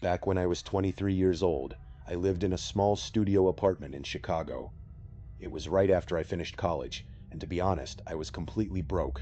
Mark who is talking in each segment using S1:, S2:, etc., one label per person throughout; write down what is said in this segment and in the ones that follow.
S1: Back when I was 23 years old, I lived in a small studio apartment in Chicago. It was right after I finished college, and to be honest, I was completely broke.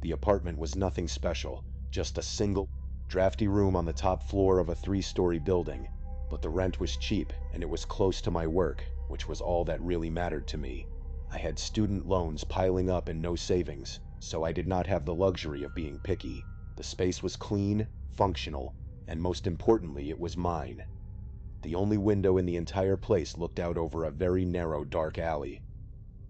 S1: The apartment was nothing special, just a single, drafty room on the top floor of a three-story building, but the rent was cheap and it was close to my work, which was all that really mattered to me. I had student loans piling up and no savings, so I did not have the luxury of being picky. The space was clean, functional, and most importantly, it was mine. The only window in the entire place looked out over a very narrow, dark alley.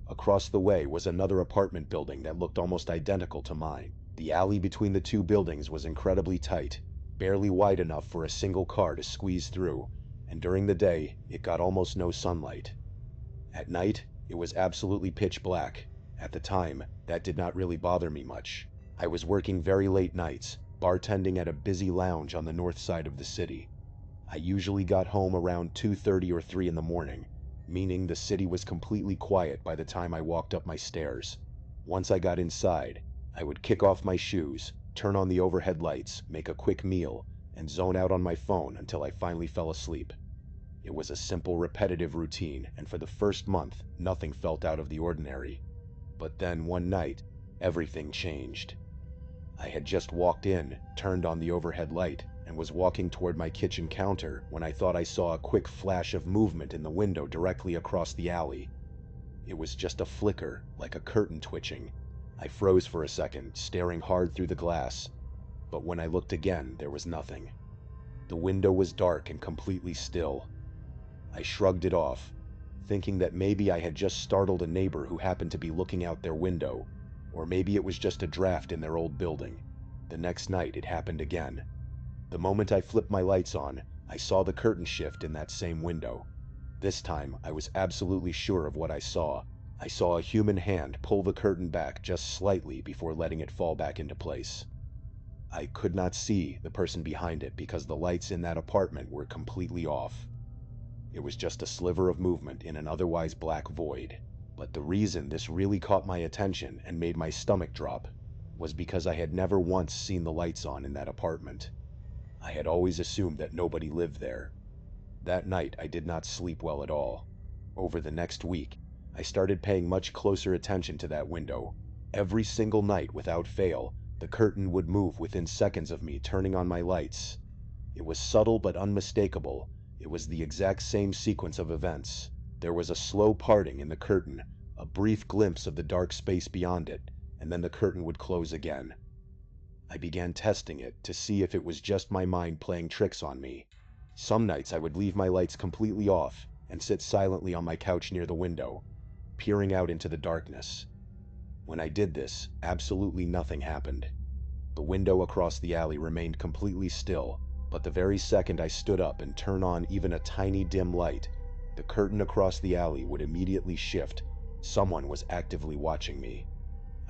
S1: Across the way was another apartment building that looked almost identical to mine. The alley between the two buildings was incredibly tight, barely wide enough for a single car to squeeze through, and during the day, it got almost no sunlight. At night, it was absolutely pitch black. At the time, that did not really bother me much. I was working very late nights, bartending at a busy lounge on the north side of the city. I usually got home around 2:30 or 3 in the morning, meaning the city was completely quiet by the time I walked up my stairs. Once I got inside, I would kick off my shoes, turn on the overhead lights, make a quick meal, and zone out on my phone until I finally fell asleep. It was a simple, repetitive routine, and for the first month, nothing felt out of the ordinary. But then one night, everything changed. I had just walked in, turned on the overhead light, and was walking toward my kitchen counter when I thought I saw a quick flash of movement in the window directly across the alley. It was just a flicker, like a curtain twitching. I froze for a second, staring hard through the glass. But when I looked again, there was nothing. The window was dark and completely still. I shrugged it off, thinking that maybe I had just startled a neighbor who happened to be looking out their window, or maybe it was just a draft in their old building. The next night, it happened again. The moment I flipped my lights on, I saw the curtain shift in that same window. This time, I was absolutely sure of what I saw. I saw a human hand pull the curtain back just slightly before letting it fall back into place. I could not see the person behind it because the lights in that apartment were completely off. It was just a sliver of movement in an otherwise black void. But the reason this really caught my attention and made my stomach drop was because I had never once seen the lights on in that apartment. I had always assumed that nobody lived there. That night, I did not sleep well at all. Over the next week, I started paying much closer attention to that window. Every single night, without fail, the curtain would move within seconds of me turning on my lights. It was subtle but unmistakable. It was the exact same sequence of events. There was a slow parting in the curtain, a brief glimpse of the dark space beyond it, and then the curtain would close again. I began testing it to see if it was just my mind playing tricks on me. Some nights I would leave my lights completely off and sit silently on my couch near the window, peering out into the darkness. When I did this, absolutely nothing happened. The window across the alley remained completely still, but the very second I stood up and turned on even a tiny dim light, the curtain across the alley would immediately shift. Someone was actively watching me.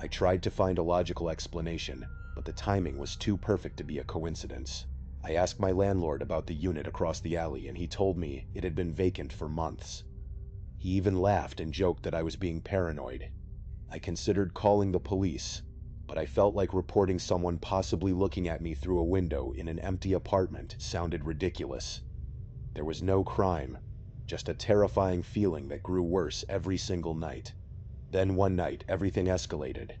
S1: I tried to find a logical explanation, but the timing was too perfect to be a coincidence. I asked my landlord about the unit across the alley, and he told me it had been vacant for months. He even laughed and joked that I was being paranoid. I considered calling the police, but I felt like reporting someone possibly looking at me through a window in an empty apartment sounded ridiculous. There was no crime, just a terrifying feeling that grew worse every single night. Then one night, everything escalated.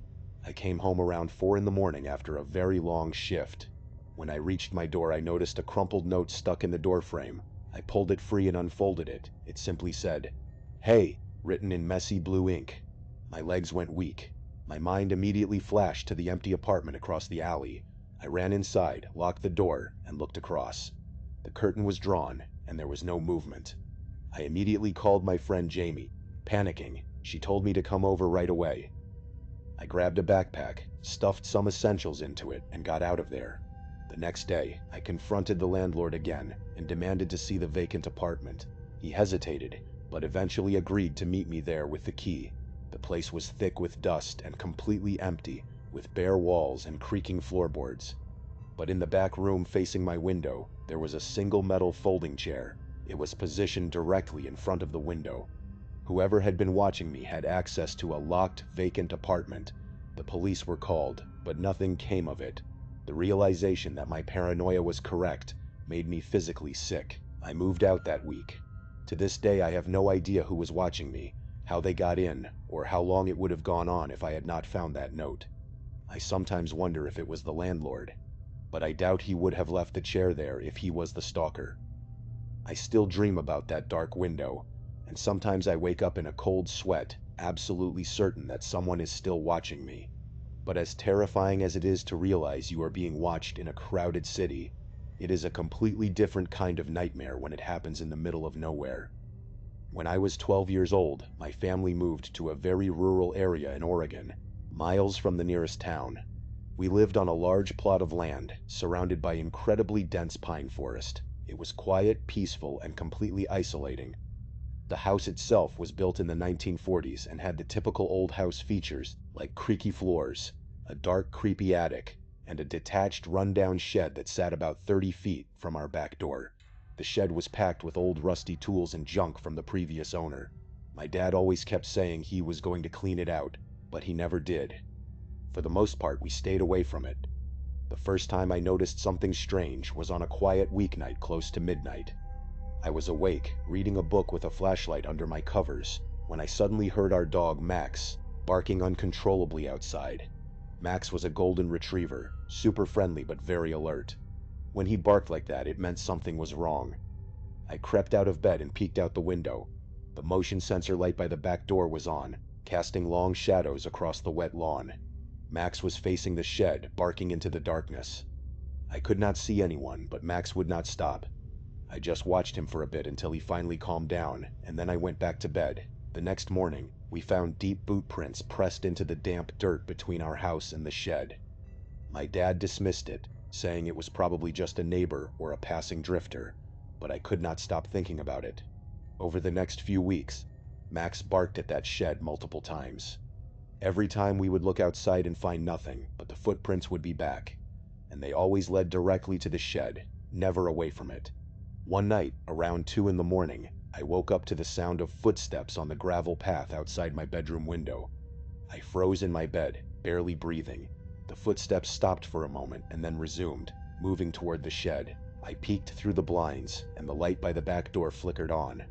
S1: I came home around 4 in the morning after a very long shift. When I reached my door, I noticed a crumpled note stuck in the doorframe. I pulled it free and unfolded it. It simply said, "Hey," written in messy blue ink. My legs went weak. My mind immediately flashed to the empty apartment across the alley. I ran inside, locked the door, and looked across. The curtain was drawn, and there was no movement. I immediately called my friend Jamie. Panicking, she told me to come over right away. I grabbed a backpack, stuffed some essentials into it, and got out of there. The next day, I confronted the landlord again and demanded to see the vacant apartment. He hesitated, but eventually agreed to meet me there with the key. The place was thick with dust and completely empty, with bare walls and creaking floorboards. But in the back room facing my window, there was a single metal folding chair. It was positioned directly in front of the window. Whoever had been watching me had access to a locked, vacant apartment. The police were called, but nothing came of it. The realization that my paranoia was correct made me physically sick. I moved out that week. To this day, I have no idea who was watching me, how they got in, or how long it would have gone on if I had not found that note. I sometimes wonder if it was the landlord, but I doubt he would have left the chair there if he was the stalker. I still dream about that dark window, and sometimes I wake up in a cold sweat, absolutely certain that someone is still watching me. But as terrifying as it is to realize you are being watched in a crowded city, it is a completely different kind of nightmare when it happens in the middle of nowhere. When I was 12 years old, my family moved to a very rural area in Oregon, miles from the nearest town. We lived on a large plot of land, surrounded by incredibly dense pine forest. It was quiet, peaceful, and completely isolating. The house itself was built in the 1940s and had the typical old house features like creaky floors, a dark, creepy attic, and a detached, run-down shed that sat about 30 feet from our back door. The shed was packed with old rusty tools and junk from the previous owner. My dad always kept saying he was going to clean it out, but he never did. For the most part, we stayed away from it. The first time I noticed something strange was on a quiet weeknight close to midnight. I was awake, reading a book with a flashlight under my covers, when I suddenly heard our dog Max barking uncontrollably outside. Max was a golden retriever, super friendly but very alert. When he barked like that, it meant something was wrong. I crept out of bed and peeked out the window. The motion sensor light by the back door was on, casting long shadows across the wet lawn. Max was facing the shed, barking into the darkness. I could not see anyone, but Max would not stop. I just watched him for a bit until he finally calmed down, and then I went back to bed. The next morning, we found deep boot prints pressed into the damp dirt between our house and the shed. My dad dismissed it, saying it was probably just a neighbor or a passing drifter, but I could not stop thinking about it. Over the next few weeks, Max barked at that shed multiple times. Every time we would look outside and find nothing, but the footprints would be back, and they always led directly to the shed, never away from it. One night, around 2 in the morning, I woke up to the sound of footsteps on the gravel path outside my bedroom window. I froze in my bed, barely breathing. The footsteps stopped for a moment and then resumed, moving toward the shed. I peeked through the blinds, and the light by the back door flickered on.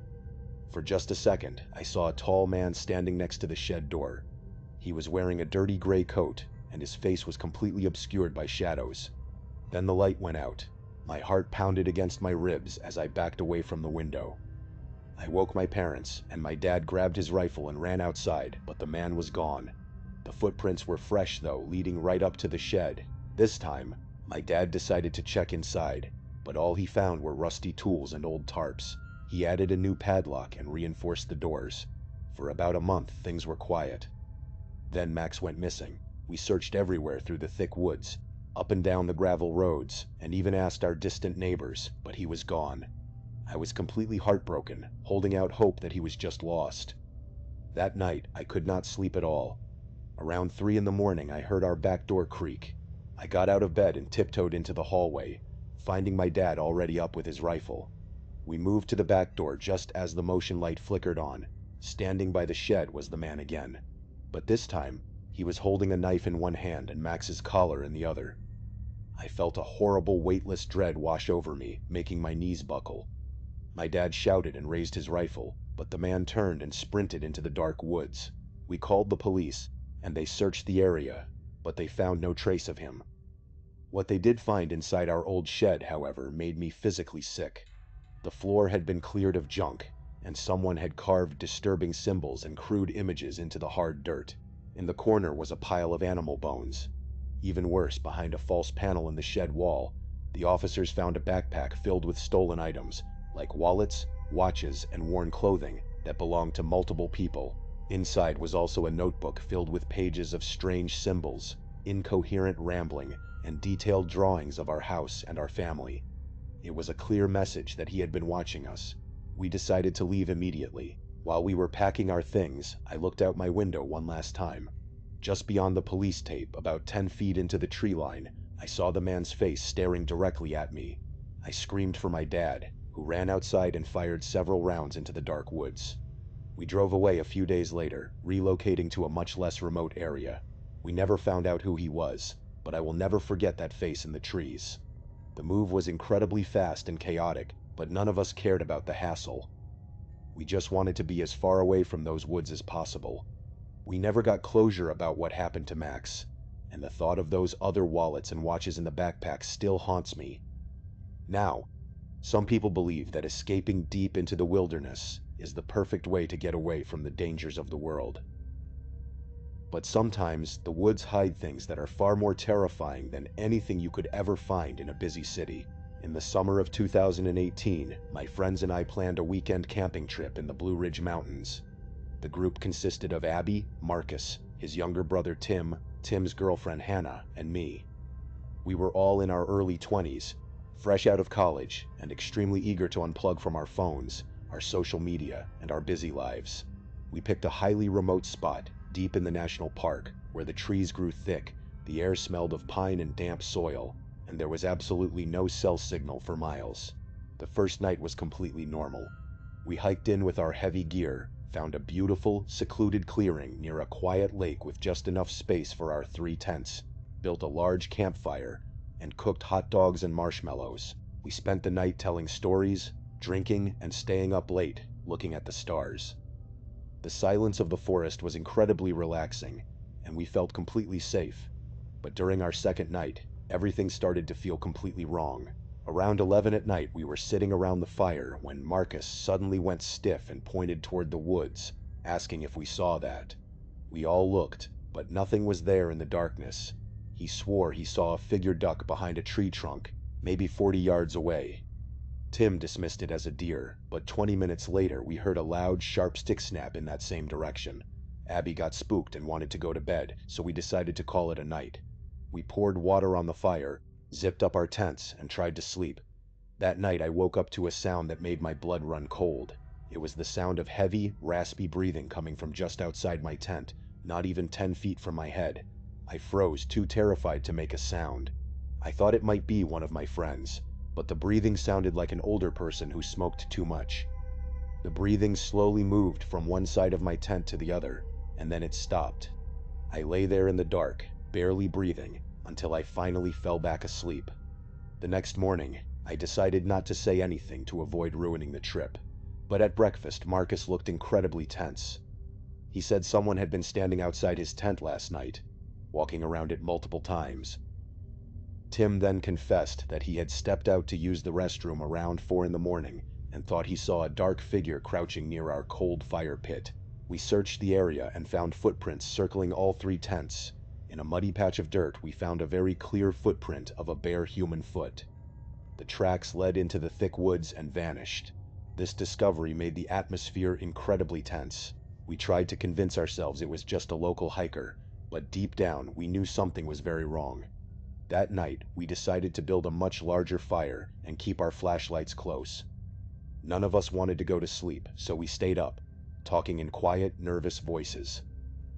S1: For just a second, I saw a tall man standing next to the shed door. He was wearing a dirty gray coat, and his face was completely obscured by shadows. Then the light went out. My heart pounded against my ribs as I backed away from the window. I woke my parents, and my dad grabbed his rifle and ran outside, but the man was gone. The footprints were fresh though, leading right up to the shed. This time, my dad decided to check inside, but all he found were rusty tools and old tarps. He added a new padlock and reinforced the doors. For about a month, things were quiet. Then Max went missing. We searched everywhere through the thick woods, up and down the gravel roads, and even asked our distant neighbors, but he was gone. I was completely heartbroken, holding out hope that he was just lost. That night, I could not sleep at all. Around 3 in the morning, I heard our back door creak. I got out of bed and tiptoed into the hallway, finding my dad already up with his rifle. We moved to the back door just as the motion light flickered on. Standing by the shed was the man again. But this time, he was holding a knife in one hand and Max's collar in the other. I felt a horrible weightless dread wash over me, making my knees buckle. My dad shouted and raised his rifle, but the man turned and sprinted into the dark woods. We called the police, and they searched the area, but they found no trace of him. What they did find inside our old shed, however, made me physically sick. The floor had been cleared of junk, and someone had carved disturbing symbols and crude images into the hard dirt. In the corner was a pile of animal bones. Even worse, behind a false panel in the shed wall, the officers found a backpack filled with stolen items, like wallets, watches, and worn clothing that belonged to multiple people. Inside was also a notebook filled with pages of strange symbols, incoherent rambling, and detailed drawings of our house and our family. It was a clear message that he had been watching us. We decided to leave immediately. While we were packing our things, I looked out my window one last time. Just beyond the police tape, about 10 feet into the tree line, I saw the man's face staring directly at me. I screamed for my dad, who ran outside and fired several rounds into the dark woods. We drove away a few days later, relocating to a much less remote area. We never found out who he was, but I will never forget that face in the trees. The move was incredibly fast and chaotic, but none of us cared about the hassle. We just wanted to be as far away from those woods as possible. We never got closure about what happened to Max, and the thought of those other wallets and watches in the backpack still haunts me. Now, some people believe that escaping deep into the wilderness is the perfect way to get away from the dangers of the world. But sometimes the woods hide things that are far more terrifying than anything you could ever find in a busy city. In the summer of 2018, my friends and I planned a weekend camping trip in the Blue Ridge Mountains. The group consisted of Abby, Marcus, his younger brother Tim, Tim's girlfriend Hannah, and me. We were all in our early 20s, fresh out of college, and extremely eager to unplug from our phones, our social media, and our busy lives. We picked a highly remote spot, deep in the national park, where the trees grew thick, the air smelled of pine and damp soil, and there was absolutely no cell signal for miles. The first night was completely normal. We hiked in with our heavy gear, found a beautiful, secluded clearing near a quiet lake with just enough space for our 3 tents, built a large campfire, and cooked hot dogs and marshmallows. We spent the night telling stories, drinking, and staying up late, looking at the stars. The silence of the forest was incredibly relaxing, and we felt completely safe. But during our second night, everything started to feel completely wrong. Around 11 at night, we were sitting around the fire when Marcus suddenly went stiff and pointed toward the woods, asking if we saw that. We all looked, but nothing was there in the darkness. He swore he saw a figure duck behind a tree trunk, maybe 40 yards away. Tim dismissed it as a deer, but 20 minutes later we heard a loud, sharp stick snap in that same direction. Abby got spooked and wanted to go to bed, so we decided to call it a night. We poured water on the fire, zipped up our tents, and tried to sleep. That night I woke up to a sound that made my blood run cold. It was the sound of heavy, raspy breathing coming from just outside my tent, not even 10 feet from my head. I froze, too terrified to make a sound. I thought it might be one of my friends, but the breathing sounded like an older person who smoked too much. The breathing slowly moved from one side of my tent to the other, and then it stopped. I lay there in the dark, barely breathing, until I finally fell back asleep. The next morning, I decided not to say anything to avoid ruining the trip. But at breakfast, Marcus looked incredibly tense. He said someone had been standing outside his tent last night, walking around it multiple times. Tim then confessed that he had stepped out to use the restroom around 4 in the morning and thought he saw a dark figure crouching near our cold fire pit. We searched the area and found footprints circling all 3 tents. In a muddy patch of dirt, we found a very clear footprint of a bare human foot. The tracks led into the thick woods and vanished. This discovery made the atmosphere incredibly tense. We tried to convince ourselves it was just a local hiker, but deep down we knew something was very wrong. That night, we decided to build a much larger fire and keep our flashlights close. None of us wanted to go to sleep, so we stayed up, talking in quiet, nervous voices.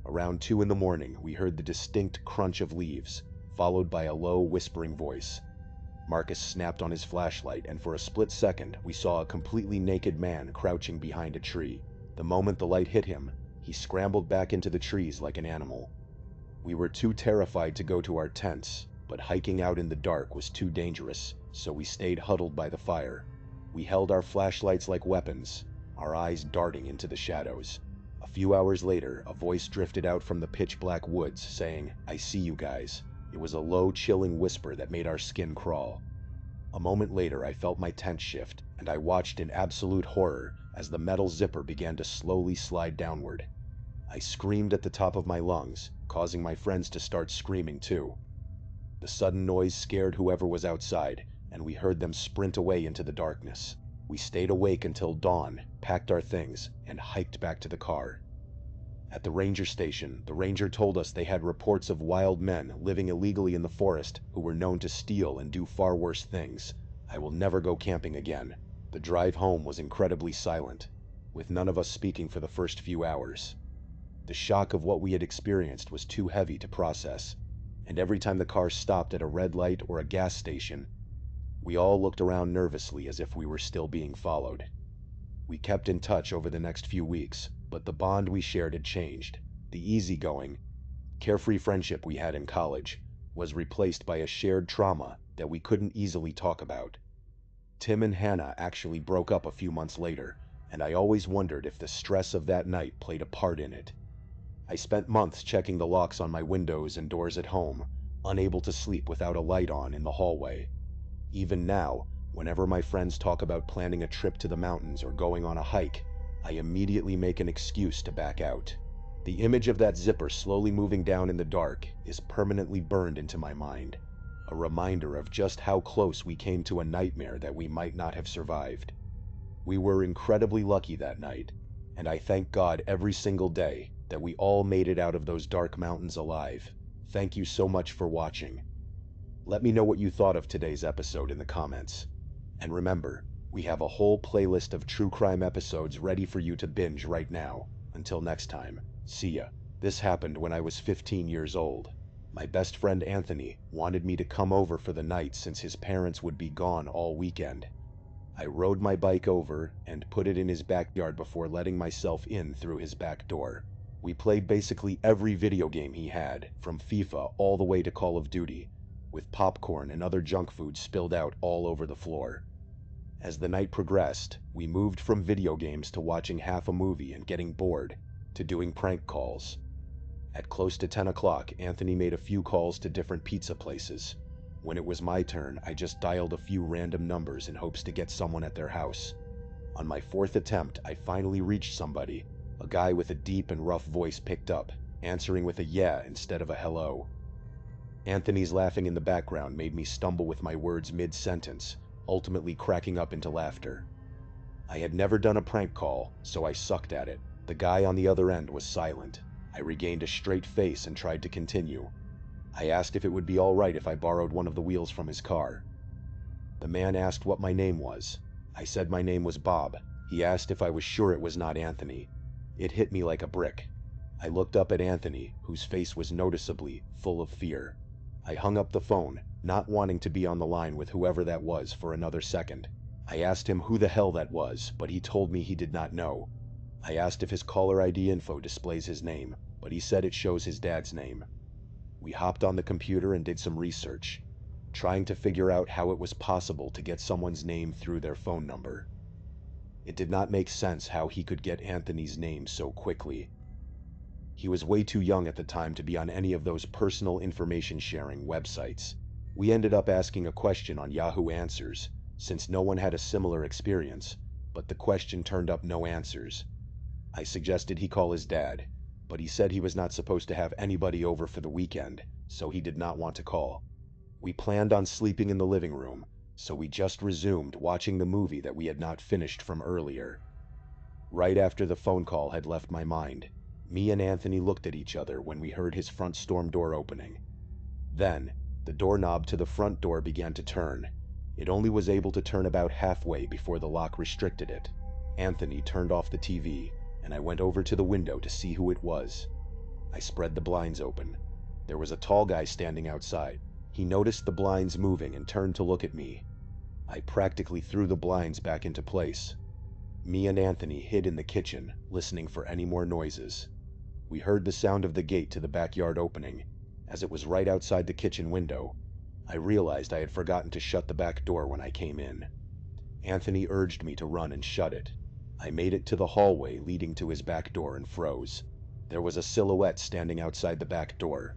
S1: Around 2 in the morning, we heard the distinct crunch of leaves, followed by a low, whispering voice. Marcus snapped on his flashlight, and for a split second, we saw a completely naked man crouching behind a tree. The moment the light hit him, he scrambled back into the trees like an animal. We were too terrified to go to our tents, but hiking out in the dark was too dangerous, so we stayed huddled by the fire. We held our flashlights like weapons, our eyes darting into the shadows. A few hours later, a voice drifted out from the pitch-black woods, saying, "I see you guys." It was a low, chilling whisper that made our skin crawl. A moment later, I felt my tent shift, and I watched in absolute horror as the metal zipper began to slowly slide downward. I screamed at the top of my lungs, causing my friends to start screaming too. The sudden noise scared whoever was outside, and we heard them sprint away into the darkness. We stayed awake until dawn, packed our things, and hiked back to the car. At the ranger station, the ranger told us they had reports of wild men living illegally in the forest who were known to steal and do far worse things. I will never go camping again. The drive home was incredibly silent, with none of us speaking for the first few hours. The shock of what we had experienced was too heavy to process, and every time the car stopped at a red light or a gas station, we all looked around nervously as if we were still being followed. We kept in touch over the next few weeks, but the bond we shared had changed. The easygoing, carefree friendship we had in college was replaced by a shared trauma that we couldn't easily talk about. Tim and Hannah actually broke up a few months later, and I always wondered if the stress of that night played a part in it. I spent months checking the locks on my windows and doors at home, unable to sleep without a light on in the hallway. Even now, whenever my friends talk about planning a trip to the mountains or going on a hike, I immediately make an excuse to back out. The image of that zipper slowly moving down in the dark is permanently burned into my mind, a reminder of just how close we came to a nightmare that we might not have survived. We were incredibly lucky that night, and I thank God every single day that we all made it out of those dark mountains alive. Thank you so much for watching. Let me know what you thought of today's episode in the comments. And remember, we have a whole playlist of true crime episodes ready for you to binge right now. Until next time, see ya. This happened when I was 15 years old. My best friend Anthony wanted me to come over for the night since his parents would be gone all weekend. I rode my bike over and put it in his backyard before letting myself in through his back door. We played basically every video game he had, from FIFA all the way to Call of Duty, with popcorn and other junk food spilled out all over the floor. As the night progressed, we moved from video games to watching half a movie and getting bored, to doing prank calls. At close to 10 o'clock, Anthony made a few calls to different pizza places. When it was my turn, I just dialed a few random numbers in hopes to get someone at their house. On my fourth attempt, I finally reached somebody. A guy with a deep and rough voice picked up, answering with a yeah instead of a hello. Anthony's laughing in the background made me stumble with my words mid-sentence, ultimately cracking up into laughter. I had never done a prank call, so I sucked at it. The guy on the other end was silent. I regained a straight face and tried to continue. I asked if it would be all right if I borrowed one of the wheels from his car. The man asked what my name was. I said my name was Bob. He asked if I was sure it was not Anthony. It hit me like a brick. I looked up at Anthony, whose face was noticeably full of fear. I hung up the phone, not wanting to be on the line with whoever that was for another second. I asked him who the hell that was, but he told me he did not know. I asked if his caller ID info displays his name, but he said it shows his dad's name. We hopped on the computer and did some research, trying to figure out how it was possible to get someone's name through their phone number. It did not make sense how he could get Anthony's name so quickly. He was way too young at the time to be on any of those personal information sharing websites. We ended up asking a question on Yahoo Answers, since no one had a similar experience, but the question turned up no answers. I suggested he call his dad, but he said he was not supposed to have anybody over for the weekend, so he did not want to call. We planned on sleeping in the living room, so we just resumed watching the movie that we had not finished from earlier. Right after the phone call had left my mind, me and Anthony looked at each other when we heard his front storm door opening. Then, the doorknob to the front door began to turn. It only was able to turn about halfway before the lock restricted it. Anthony turned off the TV, and I went over to the window to see who it was. I spread the blinds open. There was a tall guy standing outside. He noticed the blinds moving and turned to look at me. I practically threw the blinds back into place. Me and Anthony hid in the kitchen, listening for any more noises. We heard the sound of the gate to the backyard opening. As it was right outside the kitchen window, I realized I had forgotten to shut the back door when I came in. Anthony urged me to run and shut it. I made it to the hallway leading to his back door and froze. There was a silhouette standing outside the back door.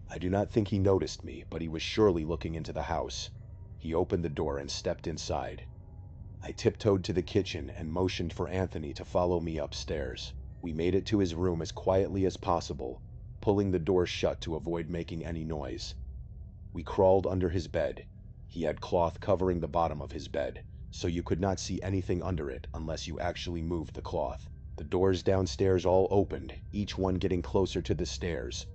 S1: I do not think he noticed me, but he was surely looking into the house. He opened the door and stepped inside. I tiptoed to the kitchen and motioned for Anthony to follow me upstairs. We made it to his room as quietly as possible, pulling the door shut to avoid making any noise. We crawled under his bed. He had cloth covering the bottom of his bed, so you could not see anything under it unless you actually moved the cloth. The doors downstairs all opened, each one getting closer to the stairs.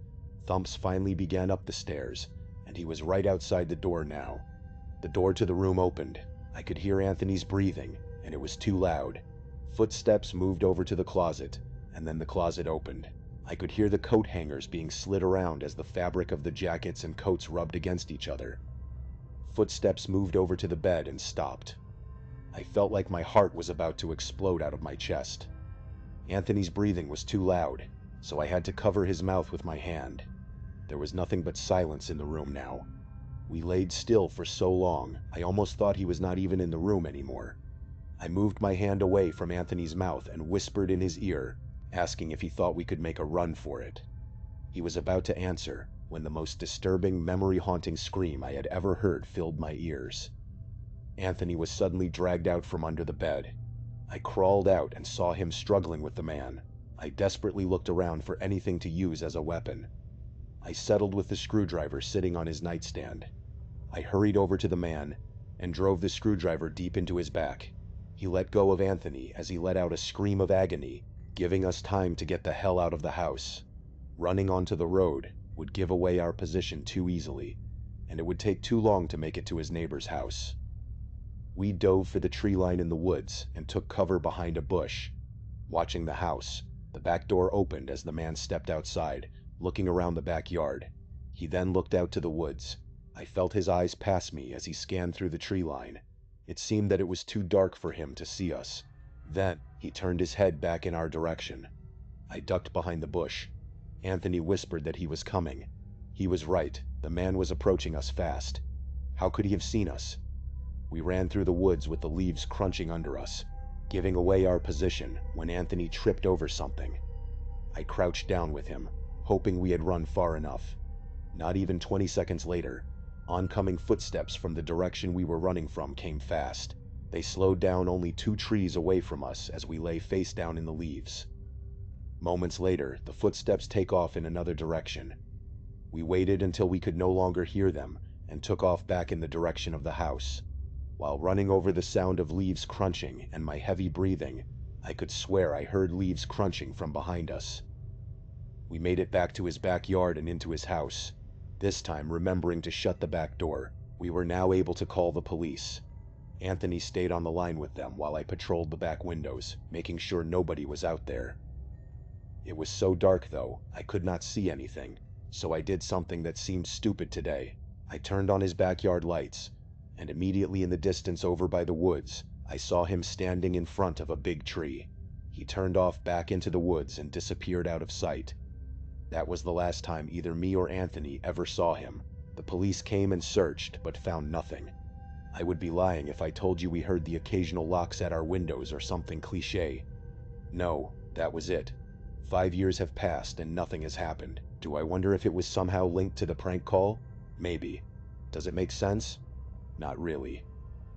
S1: Thumps finally began up the stairs, and he was right outside the door now. The door to the room opened. I could hear Anthony's breathing, and it was too loud. Footsteps moved over to the closet, and then the closet opened. I could hear the coat hangers being slid around as the fabric of the jackets and coats rubbed against each other. Footsteps moved over to the bed and stopped. I felt like my heart was about to explode out of my chest. Anthony's breathing was too loud, so I had to cover his mouth with my hand. There was nothing but silence in the room now. We laid still for so long, I almost thought he was not even in the room anymore. I moved my hand away from Anthony's mouth and whispered in his ear, asking if he thought we could make a run for it. He was about to answer when the most disturbing, memory-haunting scream I had ever heard filled my ears. Anthony was suddenly dragged out from under the bed. I crawled out and saw him struggling with the man. I desperately looked around for anything to use as a weapon. I settled with the screwdriver sitting on his nightstand. I hurried over to the man and drove the screwdriver deep into his back. He let go of Anthony as he let out a scream of agony, giving us time to get the hell out of the house. Running onto the road would give away our position too easily, and it would take too long to make it to his neighbor's house. We dove for the tree line in the woods and took cover behind a bush. Watching the house, the back door opened as the man stepped outside, looking around the backyard. He then looked out to the woods. I felt his eyes pass me as he scanned through the tree line. It seemed that it was too dark for him to see us. Then, he turned his head back in our direction. I ducked behind the bush. Anthony whispered that he was coming. He was right. The man was approaching us fast. How could he have seen us? We ran through the woods with the leaves crunching under us, giving away our position when Anthony tripped over something. I crouched down with him, hoping we had run far enough. Not even 20 seconds later, oncoming footsteps from the direction we were running from came fast. They slowed down only 2 trees away from us as we lay face down in the leaves. Moments later, the footsteps take off in another direction. We waited until we could no longer hear them and took off back in the direction of the house. While running over the sound of leaves crunching and my heavy breathing, I could swear I heard leaves crunching from behind us. We made it back to his backyard and into his house. This time, remembering to shut the back door, we were now able to call the police. Anthony stayed on the line with them while I patrolled the back windows, making sure nobody was out there. It was so dark, though, I could not see anything, so I did something that seemed stupid today. I turned on his backyard lights, and immediately in the distance over by the woods, I saw him standing in front of a big tree. He turned off back into the woods and disappeared out of sight. That was the last time either me or Anthony ever saw him. The police came and searched, but found nothing. I would be lying if I told you we heard the occasional locks at our windows or something cliché. No, that was it. 5 years have passed and nothing has happened. Do I wonder if it was somehow linked to the prank call? Maybe. Does it make sense? Not really.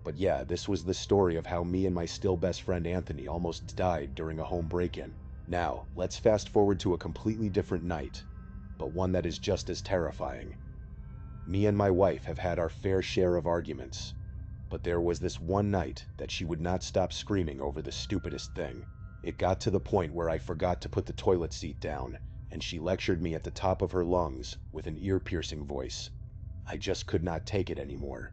S1: But yeah, this was the story of how me and my still best friend Anthony almost died during a home break-in. Now, let's fast forward to a completely different night, but one that is just as terrifying. Me and my wife have had our fair share of arguments, but there was this one night that she would not stop screaming over the stupidest thing. It got to the point where I forgot to put the toilet seat down, and she lectured me at the top of her lungs with an ear-piercing voice. I just could not take it anymore.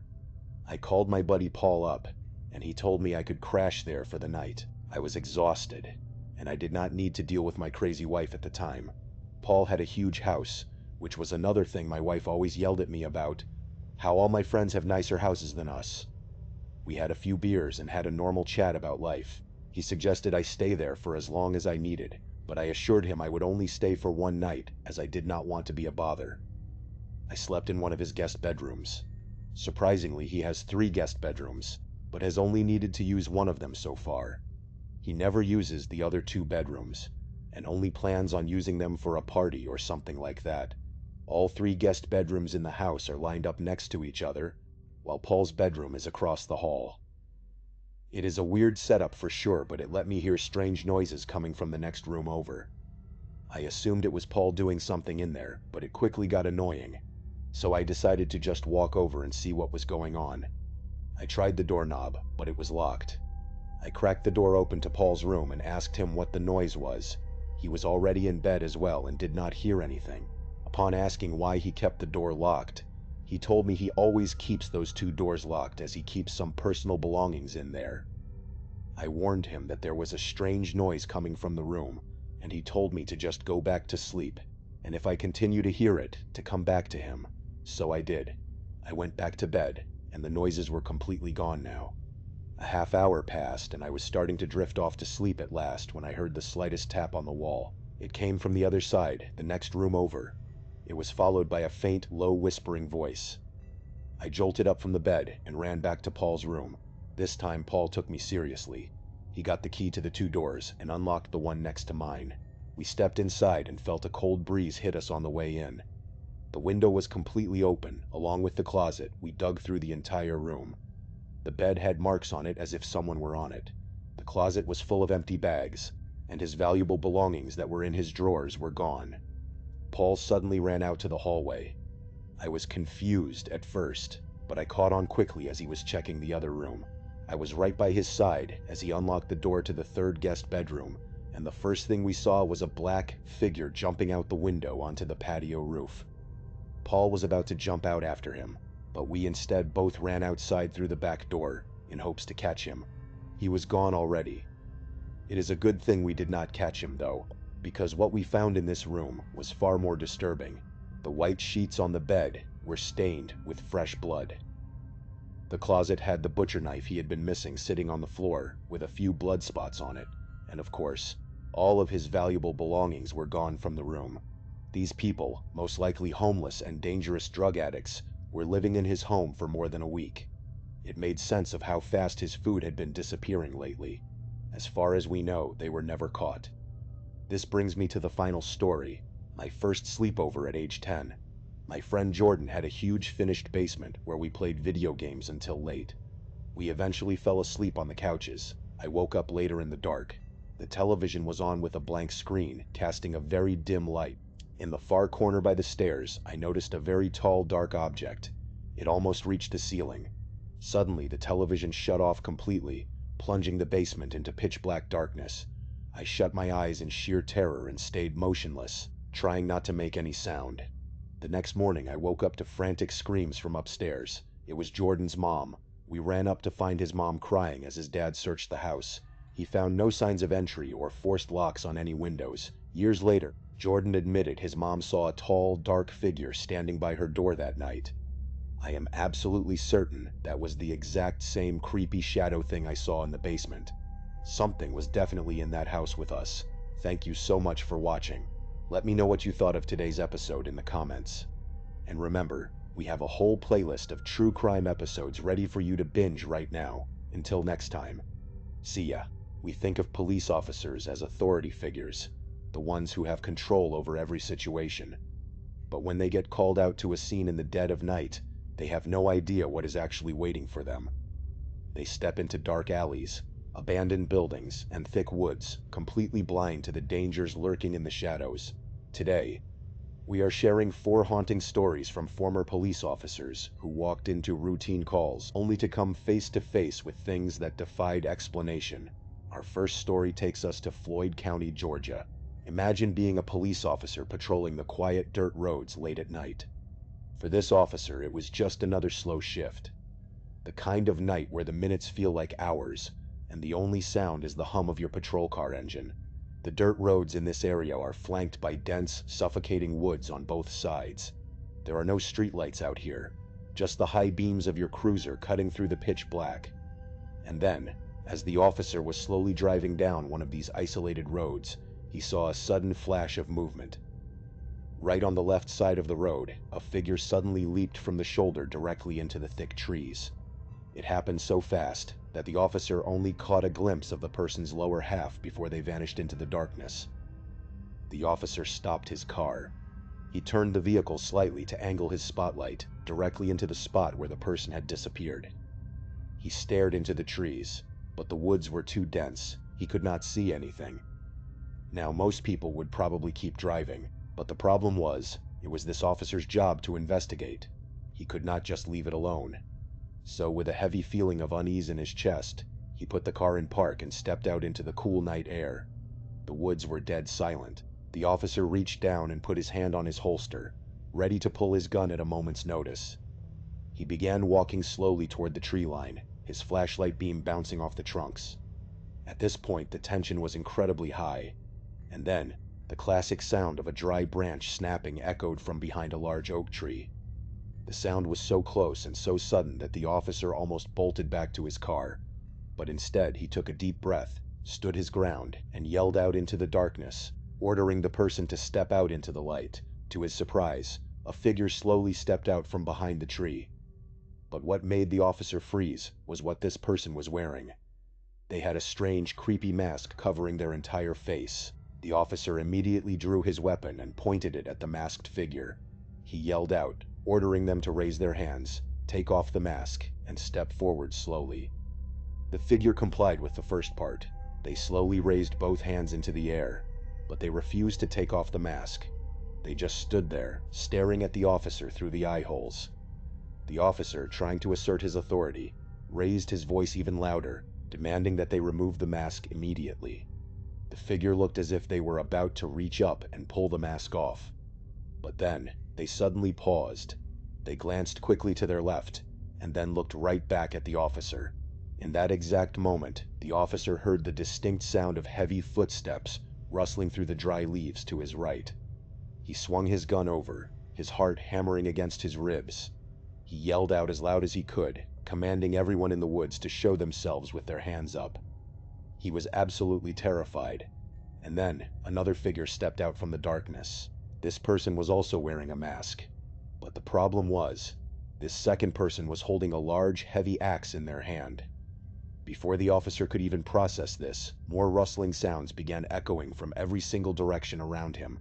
S1: I called my buddy Paul up, and he told me I could crash there for the night. I was exhausted, and I did not need to deal with my crazy wife at the time. Paul had a huge house, which was another thing my wife always yelled at me about, how all my friends have nicer houses than us. We had a few beers and had a normal chat about life. He suggested I stay there for as long as I needed, but I assured him I would only stay for one night as I did not want to be a bother. I slept in one of his guest bedrooms. Surprisingly, he has 3 guest bedrooms, but has only needed to use one of them so far. He never uses the other 2 bedrooms, and only plans on using them for a party or something like that. All 3 guest bedrooms in the house are lined up next to each other, while Paul's bedroom is across the hall. It is a weird setup for sure, but it let me hear strange noises coming from the next room over. I assumed it was Paul doing something in there, but it quickly got annoying, so I decided to just walk over and see what was going on. I tried the doorknob, but it was locked. I cracked the door open to Paul's room and asked him what the noise was. He was already in bed as well and did not hear anything. Upon asking why he kept the door locked, he told me he always keeps those 2 doors locked as he keeps some personal belongings in there. I warned him that there was a strange noise coming from the room, and he told me to just go back to sleep, and if I continue to hear it, to come back to him. So I did. I went back to bed, and the noises were completely gone now. A half hour passed, and I was starting to drift off to sleep at last when I heard the slightest tap on the wall. It came from the other side, the next room over. It was followed by a faint, low whispering voice. I jolted up from the bed and ran back to Paul's room. This time Paul took me seriously. He got the key to the 2 doors and unlocked the one next to mine. We stepped inside and felt a cold breeze hit us on the way in. The window was completely open. Along with the closet, we dug through the entire room. The bed had marks on it as if someone were on it. The closet was full of empty bags, and his valuable belongings that were in his drawers were gone. Paul suddenly ran out to the hallway. I was confused at first, but I caught on quickly as he was checking the other room. I was right by his side as he unlocked the door to the 3rd guest bedroom, and the first thing we saw was a black figure jumping out the window onto the patio roof. Paul was about to jump out after him, but we instead both ran outside through the back door in hopes to catch him. He was gone already. It is a good thing we did not catch him, though, because what we found in this room was far more disturbing. The white sheets on the bed were stained with fresh blood. The closet had the butcher knife he had been missing sitting on the floor with a few blood spots on it, and of course, all of his valuable belongings were gone from the room. These people, most likely homeless and dangerous drug addicts, were living in his home for more than a week. It made sense of how fast his food had been disappearing lately. As far as we know, they were never caught. This brings me to the final story, my first sleepover at age 10. My friend Jordan had a huge finished basement where we played video games until late. We eventually fell asleep on the couches. I woke up later in the dark. The television was on with a blank screen, casting a very dim light. In the far corner by the stairs, I noticed a very tall, dark object. It almost reached the ceiling. Suddenly, the television shut off completely, plunging the basement into pitch-black darkness. I shut my eyes in sheer terror and stayed motionless, trying not to make any sound. The next morning, I woke up to frantic screams from upstairs. It was Jordan's mom. We ran up to find his mom crying as his dad searched the house. He found no signs of entry or forced locks on any windows. Years later, Jordan admitted his mom saw a tall, dark figure standing by her door that night. I am absolutely certain that was the exact same creepy shadow thing I saw in the basement. Something was definitely in that house with us. Thank you so much for watching. Let me know what you thought of today's episode in the comments. And remember, we have a whole playlist of true crime episodes ready for you to binge right now. Until next time. See ya. We think of police officers as authority figures, the ones who have control over every situation. But when they get called out to a scene in the dead of night, they have no idea what is actually waiting for them. They step into dark alleys, abandoned buildings, and thick woods, completely blind to the dangers lurking in the shadows. Today, we are sharing 4 haunting stories from former police officers who walked into routine calls only to come face to face with things that defied explanation. Our first story takes us to Floyd County, Georgia. Imagine being a police officer patrolling the quiet dirt roads late at night. For this officer, it was just another slow shift. The kind of night where the minutes feel like hours, and the only sound is the hum of your patrol car engine. The dirt roads in this area are flanked by dense, suffocating woods on both sides. There are no streetlights out here, just the high beams of your cruiser cutting through the pitch black. And then, as the officer was slowly driving down one of these isolated roads, he saw a sudden flash of movement. Right on the left side of the road, a figure suddenly leaped from the shoulder directly into the thick trees. It happened so fast that the officer only caught a glimpse of the person's lower half before they vanished into the darkness. The officer stopped his car. He turned the vehicle slightly to angle his spotlight directly into the spot where the person had disappeared. He stared into the trees, but the woods were too dense. He could not see anything. Now, most people would probably keep driving, but the problem was, it was this officer's job to investigate. He could not just leave it alone. So, with a heavy feeling of unease in his chest, he put the car in park and stepped out into the cool night air. The woods were dead silent. The officer reached down and put his hand on his holster, ready to pull his gun at a moment's notice. He began walking slowly toward the tree line, his flashlight beam bouncing off the trunks. At this point, the tension was incredibly high. And then, the classic sound of a dry branch snapping echoed from behind a large oak tree. The sound was so close and so sudden that the officer almost bolted back to his car. But instead, he took a deep breath, stood his ground, and yelled out into the darkness, ordering the person to step out into the light. To his surprise, a figure slowly stepped out from behind the tree. But what made the officer freeze was what this person was wearing. They had a strange, creepy mask covering their entire face. The officer immediately drew his weapon and pointed it at the masked figure. He yelled out, ordering them to raise their hands, take off the mask, and step forward slowly. The figure complied with the first part. They slowly raised both hands into the air, but they refused to take off the mask. They just stood there, staring at the officer through the eye holes. The officer, trying to assert his authority, raised his voice even louder, demanding that they remove the mask immediately. The figure looked as if they were about to reach up and pull the mask off. But then, they suddenly paused. They glanced quickly to their left, and then looked right back at the officer. In that exact moment, the officer heard the distinct sound of heavy footsteps rustling through the dry leaves to his right. He swung his gun over, his heart hammering against his ribs. He yelled out as loud as he could, commanding everyone in the woods to show themselves with their hands up. He was absolutely terrified. And then, another figure stepped out from the darkness. This person was also wearing a mask. But the problem was, this second person was holding a large, heavy axe in their hand. Before the officer could even process this, more rustling sounds began echoing from every single direction around him.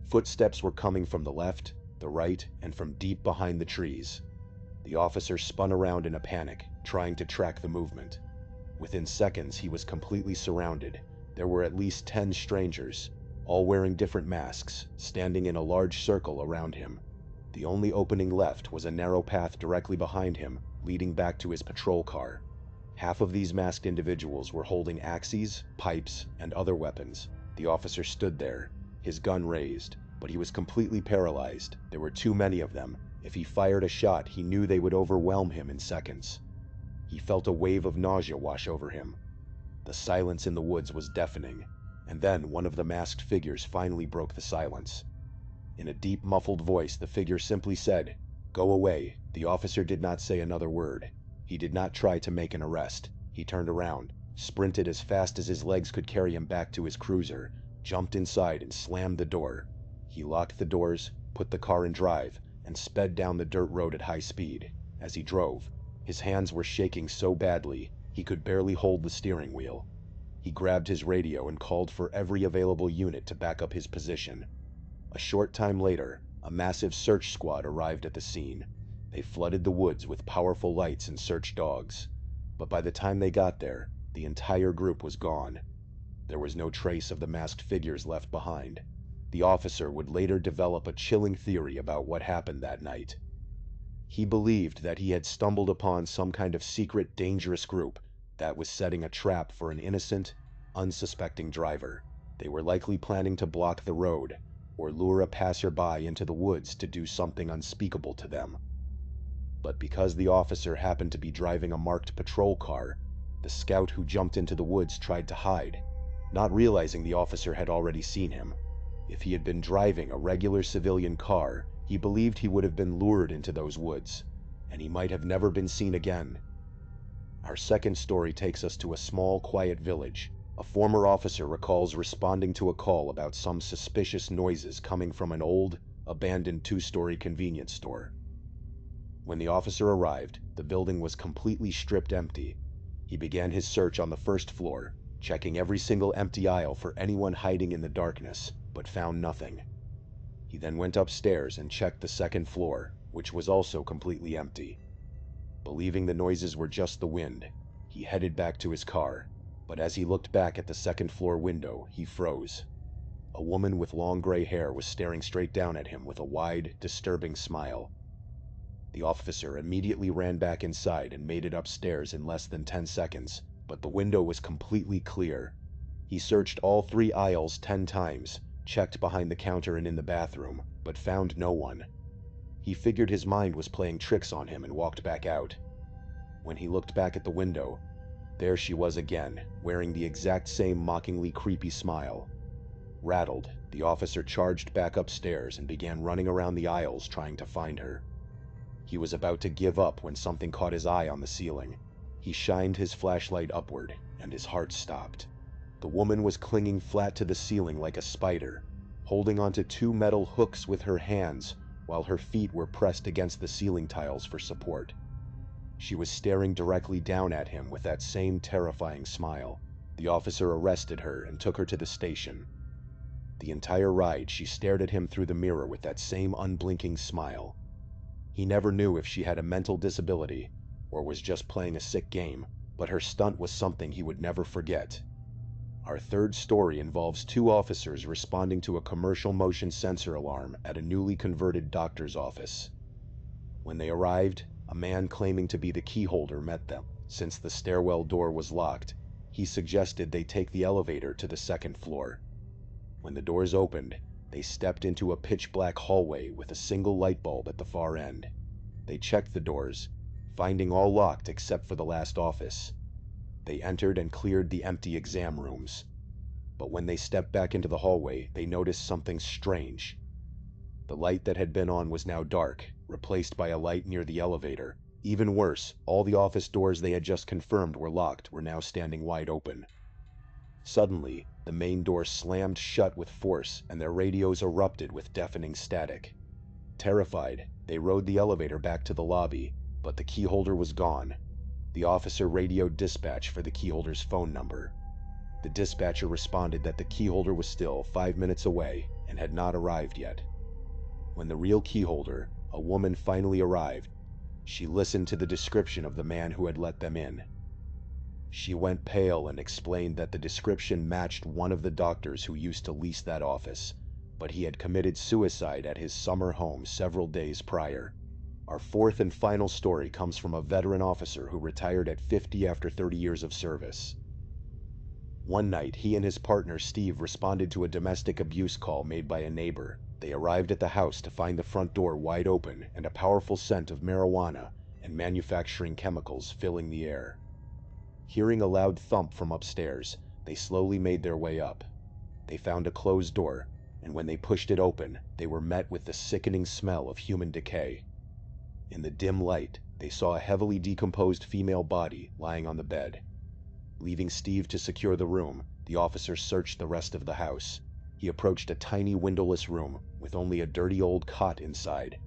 S1: Footsteps were coming from the left, the right, and from deep behind the trees. The officer spun around in a panic, trying to track the movement. Within seconds, he was completely surrounded. There were at least 10 strangers, all wearing different masks, standing in a large circle around him. The only opening left was a narrow path directly behind him, leading back to his patrol car. Half of these masked individuals were holding axes, pipes, and other weapons. The officer stood there, his gun raised, but he was completely paralyzed. There were too many of them. If he fired a shot, he knew they would overwhelm him in seconds. He felt a wave of nausea wash over him. The silence in the woods was deafening, and then one of the masked figures finally broke the silence. In a deep, muffled voice, the figure simply said, "Go away." The officer did not say another word. He did not try to make an arrest. He turned around, sprinted as fast as his legs could carry him back to his cruiser, jumped inside and slammed the door. He locked the doors, put the car in drive, and sped down the dirt road at high speed. As he drove, his hands were shaking so badly, he could barely hold the steering wheel. He grabbed his radio and called for every available unit to back up his position. A short time later, a massive search squad arrived at the scene. They flooded the woods with powerful lights and search dogs. But by the time they got there, the entire group was gone. There was no trace of the masked figures left behind. The officer would later develop a chilling theory about what happened that night. He believed that he had stumbled upon some kind of secret, dangerous group that was setting a trap for an innocent, unsuspecting driver. They were likely planning to block the road, or lure a passerby into the woods to do something unspeakable to them. But because the officer happened to be driving a marked patrol car, the scout who jumped into the woods tried to hide, not realizing the officer had already seen him. If he had been driving a regular civilian car, he believed he would have been lured into those woods, and he might have never been seen again. Our second story takes us to a small, quiet village. A former officer recalls responding to a call about some suspicious noises coming from an old, abandoned 2-story convenience store. When the officer arrived, the building was completely stripped empty. He began his search on the first floor, checking every single empty aisle for anyone hiding in the darkness, but found nothing. He then went upstairs and checked the second floor, which was also completely empty. Believing the noises were just the wind, he headed back to his car, but as he looked back at the second floor window, he froze. A woman with long gray hair was staring straight down at him with a wide, disturbing smile. The officer immediately ran back inside and made it upstairs in less than 10 seconds, but the window was completely clear. He searched all 3 aisles 10 times, checked behind the counter and in the bathroom, but found no one. He figured his mind was playing tricks on him and walked back out. When he looked back at the window, there she was again, wearing the exact same mockingly creepy smile. Rattled, the officer charged back upstairs and began running around the aisles trying to find her. He was about to give up when something caught his eye on the ceiling. He shined his flashlight upward, and his heart stopped. The woman was clinging flat to the ceiling like a spider, holding onto 2 metal hooks with her hands while her feet were pressed against the ceiling tiles for support. She was staring directly down at him with that same terrifying smile. The officer arrested her and took her to the station. The entire ride, she stared at him through the mirror with that same unblinking smile. He never knew if she had a mental disability or was just playing a sick game, but her stunt was something he would never forget. Our third story involves two officers responding to a commercial motion sensor alarm at a newly converted doctor's office. When they arrived, a man claiming to be the key holder met them. Since the stairwell door was locked, he suggested they take the elevator to the second floor. When the doors opened, they stepped into a pitch-black hallway with a single light bulb at the far end. They checked the doors, finding all locked except for the last office. They entered and cleared the empty exam rooms. But when they stepped back into the hallway, they noticed something strange. The light that had been on was now dark, replaced by a light near the elevator. Even worse, all the office doors they had just confirmed were locked were now standing wide open. Suddenly, the main door slammed shut with force and their radios erupted with deafening static. Terrified, they rode the elevator back to the lobby, but the keyholder was gone. The officer radioed dispatch for the keyholder's phone number. The dispatcher responded that the keyholder was still 5 minutes away and had not arrived yet. When the real keyholder, a woman, finally arrived, she listened to the description of the man who had let them in. She went pale and explained that the description matched one of the doctors who used to lease that office, but he had committed suicide at his summer home several days prior. Our fourth and final story comes from a veteran officer who retired at 50 after 30 years of service. One night, he and his partner Steve responded to a domestic abuse call made by a neighbor. They arrived at the house to find the front door wide open and a powerful scent of marijuana and manufacturing chemicals filling the air. Hearing a loud thump from upstairs, they slowly made their way up. They found a closed door, and when they pushed it open, they were met with the sickening smell of human decay. In the dim light, they saw a heavily decomposed female body lying on the bed. Leaving Steve to secure the room, the officer searched the rest of the house. He approached a tiny windowless room with only a dirty old cot inside.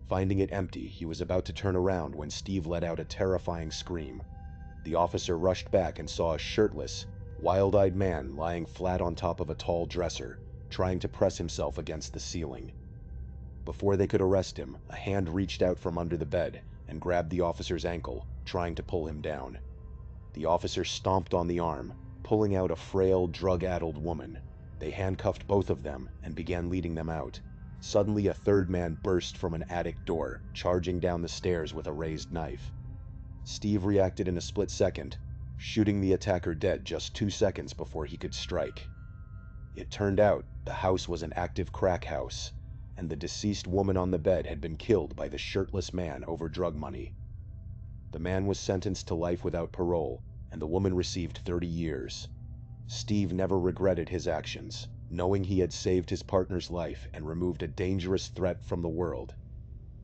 S1: Finding it empty, he was about to turn around when Steve let out a terrifying scream. The officer rushed back and saw a shirtless, wild-eyed man lying flat on top of a tall dresser, trying to press himself against the ceiling. Before they could arrest him, a hand reached out from under the bed and grabbed the officer's ankle, trying to pull him down. The officer stomped on the arm, pulling out a frail, drug-addled woman. They handcuffed both of them and began leading them out. Suddenly, a third man burst from an attic door, charging down the stairs with a raised knife. Steve reacted in a split second, shooting the attacker dead just 2 seconds before he could strike. It turned out the house was an active crack house, and the deceased woman on the bed had been killed by the shirtless man over drug money. The man was sentenced to life without parole, and the woman received 30 years. Steve never regretted his actions, knowing he had saved his partner's life and removed a dangerous threat from the world.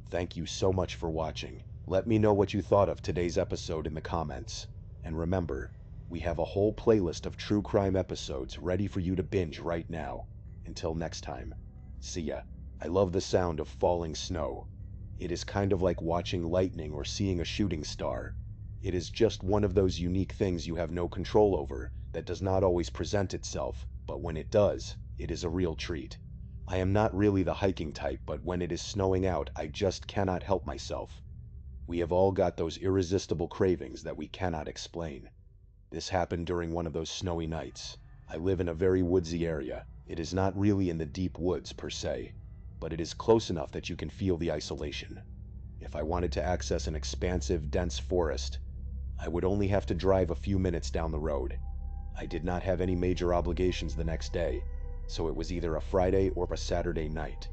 S1: Thank you so much for watching. Let me know what you thought of today's episode in the comments. And remember, we have a whole playlist of true crime episodes ready for you to binge right now. Until next time, see ya. I love the sound of falling snow. It is kind of like watching lightning or seeing a shooting star. It is just one of those unique things you have no control over, that does not always present itself, but when it does, it is a real treat. I am not really the hiking type, but when it is snowing out, I just cannot help myself. We have all got those irresistible cravings that we cannot explain. This happened during one of those snowy nights. I live in a very woodsy area. It is not really in the deep woods per se, but it is close enough that you can feel the isolation. If I wanted to access an expansive, dense forest, I would only have to drive a few minutes down the road. I did not have any major obligations the next day, so it was either a Friday or a Saturday night.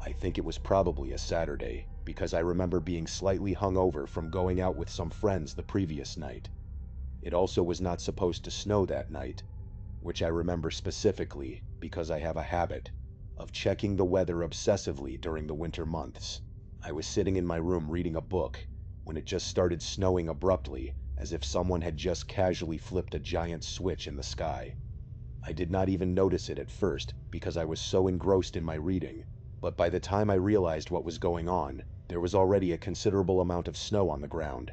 S1: I think it was probably a Saturday, because I remember being slightly hungover from going out with some friends the previous night. It also was not supposed to snow that night, which I remember specifically because I have a habit of checking the weather obsessively during the winter months. I was sitting in my room reading a book when it just started snowing abruptly, as if someone had just casually flipped a giant switch in the sky. I did not even notice it at first because I was so engrossed in my reading, but by the time I realized what was going on, There was already a considerable amount of snow on the ground.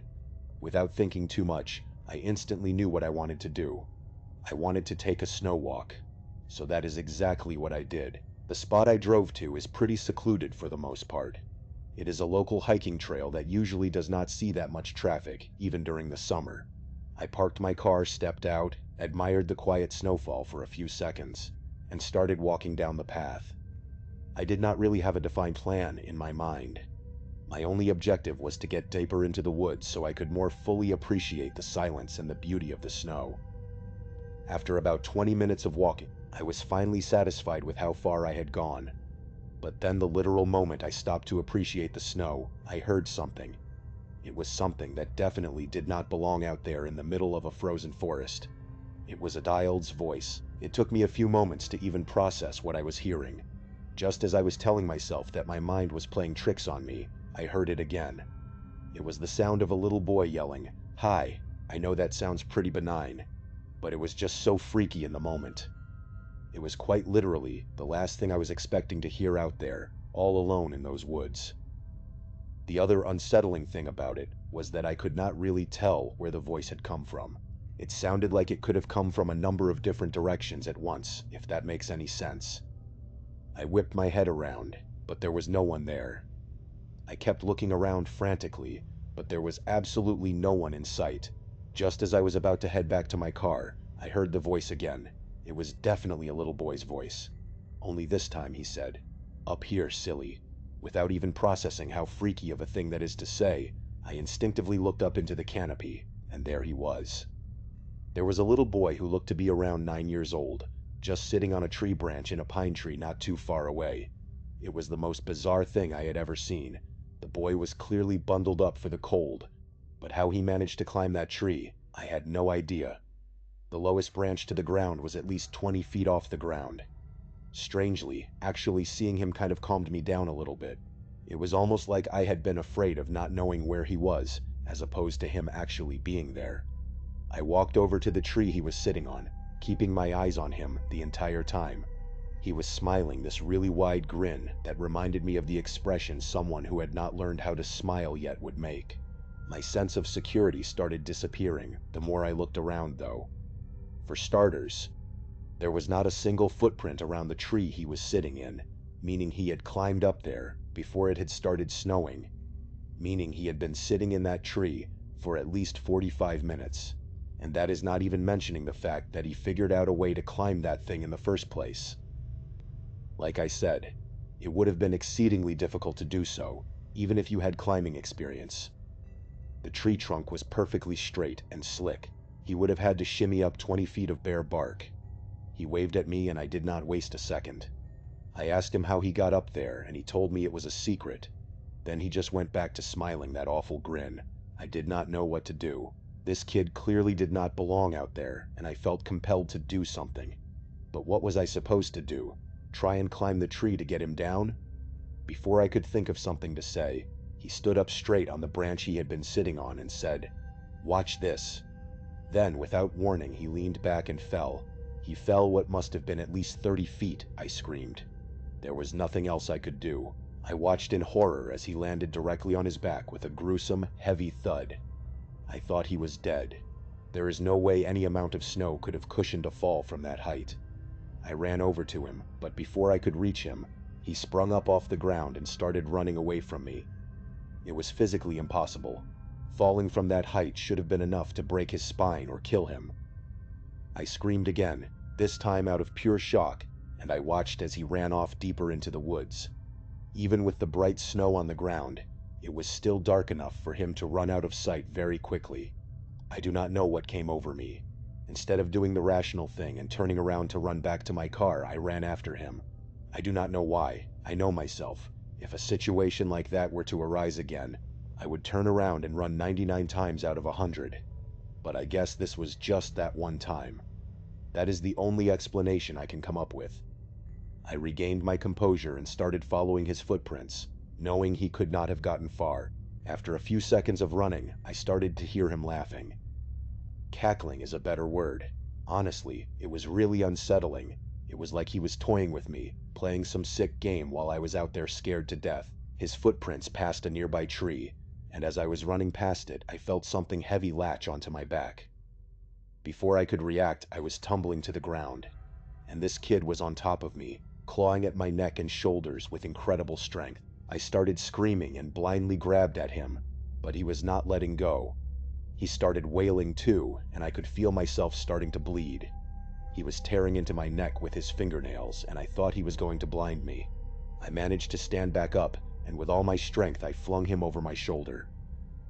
S1: Without thinking too much, I instantly knew what I wanted to do. I wanted to take a snow walk. So that is exactly what I did. The spot I drove to is pretty secluded for the most part. It is a local hiking trail that usually does not see that much traffic, even during the summer. I parked my car, stepped out, admired the quiet snowfall for a few seconds, and started walking down the path. I did not really have a defined plan in my mind. My only objective was to get deeper into the woods so I could more fully appreciate the silence and the beauty of the snow. After about 20 minutes of walking, I was finally satisfied with how far I had gone. But then the literal moment I stopped to appreciate the snow, I heard something. It was something that definitely did not belong out there in the middle of a frozen forest. It was a child's voice. It took me a few moments to even process what I was hearing. Just as I was telling myself that my mind was playing tricks on me, I heard it again. It was the sound of a little boy yelling, "Hi." I know that sounds pretty benign, but it was just so freaky in the moment. It was quite literally the last thing I was expecting to hear out there, all alone in those woods. The other unsettling thing about it was that I could not really tell where the voice had come from. It sounded like it could have come from a number of different directions at once, if that makes any sense. I whipped my head around, but there was no one there. I kept looking around frantically, but there was absolutely no one in sight. Just as I was about to head back to my car, I heard the voice again. It was definitely a little boy's voice. Only this time he said, "Up here, silly." Without even processing how freaky of a thing that is to say, I instinctively looked up into the canopy, and there he was. There was a little boy who looked to be around 9 years old, just sitting on a tree branch in a pine tree not too far away. It was the most bizarre thing I had ever seen. The boy was clearly bundled up for the cold, but how he managed to climb that tree, I had no idea. The lowest branch to the ground was at least 20 feet off the ground. Strangely, actually seeing him kind of calmed me down a little bit. It was almost like I had been afraid of not knowing where he was, as opposed to him actually being there. I walked over to the tree he was sitting on, keeping my eyes on him the entire time. He was smiling this really wide grin that reminded me of the expression someone who had not learned how to smile yet would make. My sense of security started disappearing the more I looked around, though. For starters, there was not a single footprint around the tree he was sitting in, meaning he had climbed up there before it had started snowing, meaning he had been sitting in that tree for at least 45 minutes. And that is not even mentioning the fact that he figured out a way to climb that thing in the first place. Like I said, it would have been exceedingly difficult to do so, even if you had climbing experience. The tree trunk was perfectly straight and slick. He would have had to shimmy up 20 feet of bare bark. He waved at me and I did not waste a second. I asked him how he got up there and he told me it was a secret. Then he just went back to smiling that awful grin. I did not know what to do. This kid clearly did not belong out there and I felt compelled to do something. But what was I supposed to do? Try and climb the tree to get him down? Before I could think of something to say, he stood up straight on the branch he had been sitting on and said, "Watch this." Then, without warning, he leaned back and fell. He fell what must have been at least 30 feet, I screamed. There was nothing else I could do. I watched in horror as he landed directly on his back with a gruesome, heavy thud. I thought he was dead. There is no way any amount of snow could have cushioned a fall from that height. I ran over to him, but before I could reach him, he sprung up off the ground and started running away from me. It was physically impossible. Falling from that height should have been enough to break his spine or kill him. I screamed again, this time out of pure shock, and I watched as he ran off deeper into the woods. Even with the bright snow on the ground, it was still dark enough for him to run out of sight very quickly. I do not know what came over me. Instead of doing the rational thing and turning around to run back to my car, I ran after him. I do not know why. I know myself. If a situation like that were to arise again, I would turn around and run 99 times out of 100. But I guess this was just that one time. That is the only explanation I can come up with. I regained my composure and started following his footprints, knowing he could not have gotten far. After a few seconds of running, I started to hear him laughing. Cackling is a better word. Honestly, it was really unsettling. It was like he was toying with me, playing some sick game while I was out there scared to death. His footprints passed a nearby tree, and as I was running past it, I felt something heavy latch onto my back. Before I could react, I was tumbling to the ground, and this kid was on top of me, clawing at my neck and shoulders with incredible strength. I started screaming and blindly grabbed at him, but he was not letting go. He started wailing too, and I could feel myself starting to bleed. He was tearing into my neck with his fingernails, and I thought he was going to blind me. I managed to stand back up, and with all my strength I flung him over my shoulder.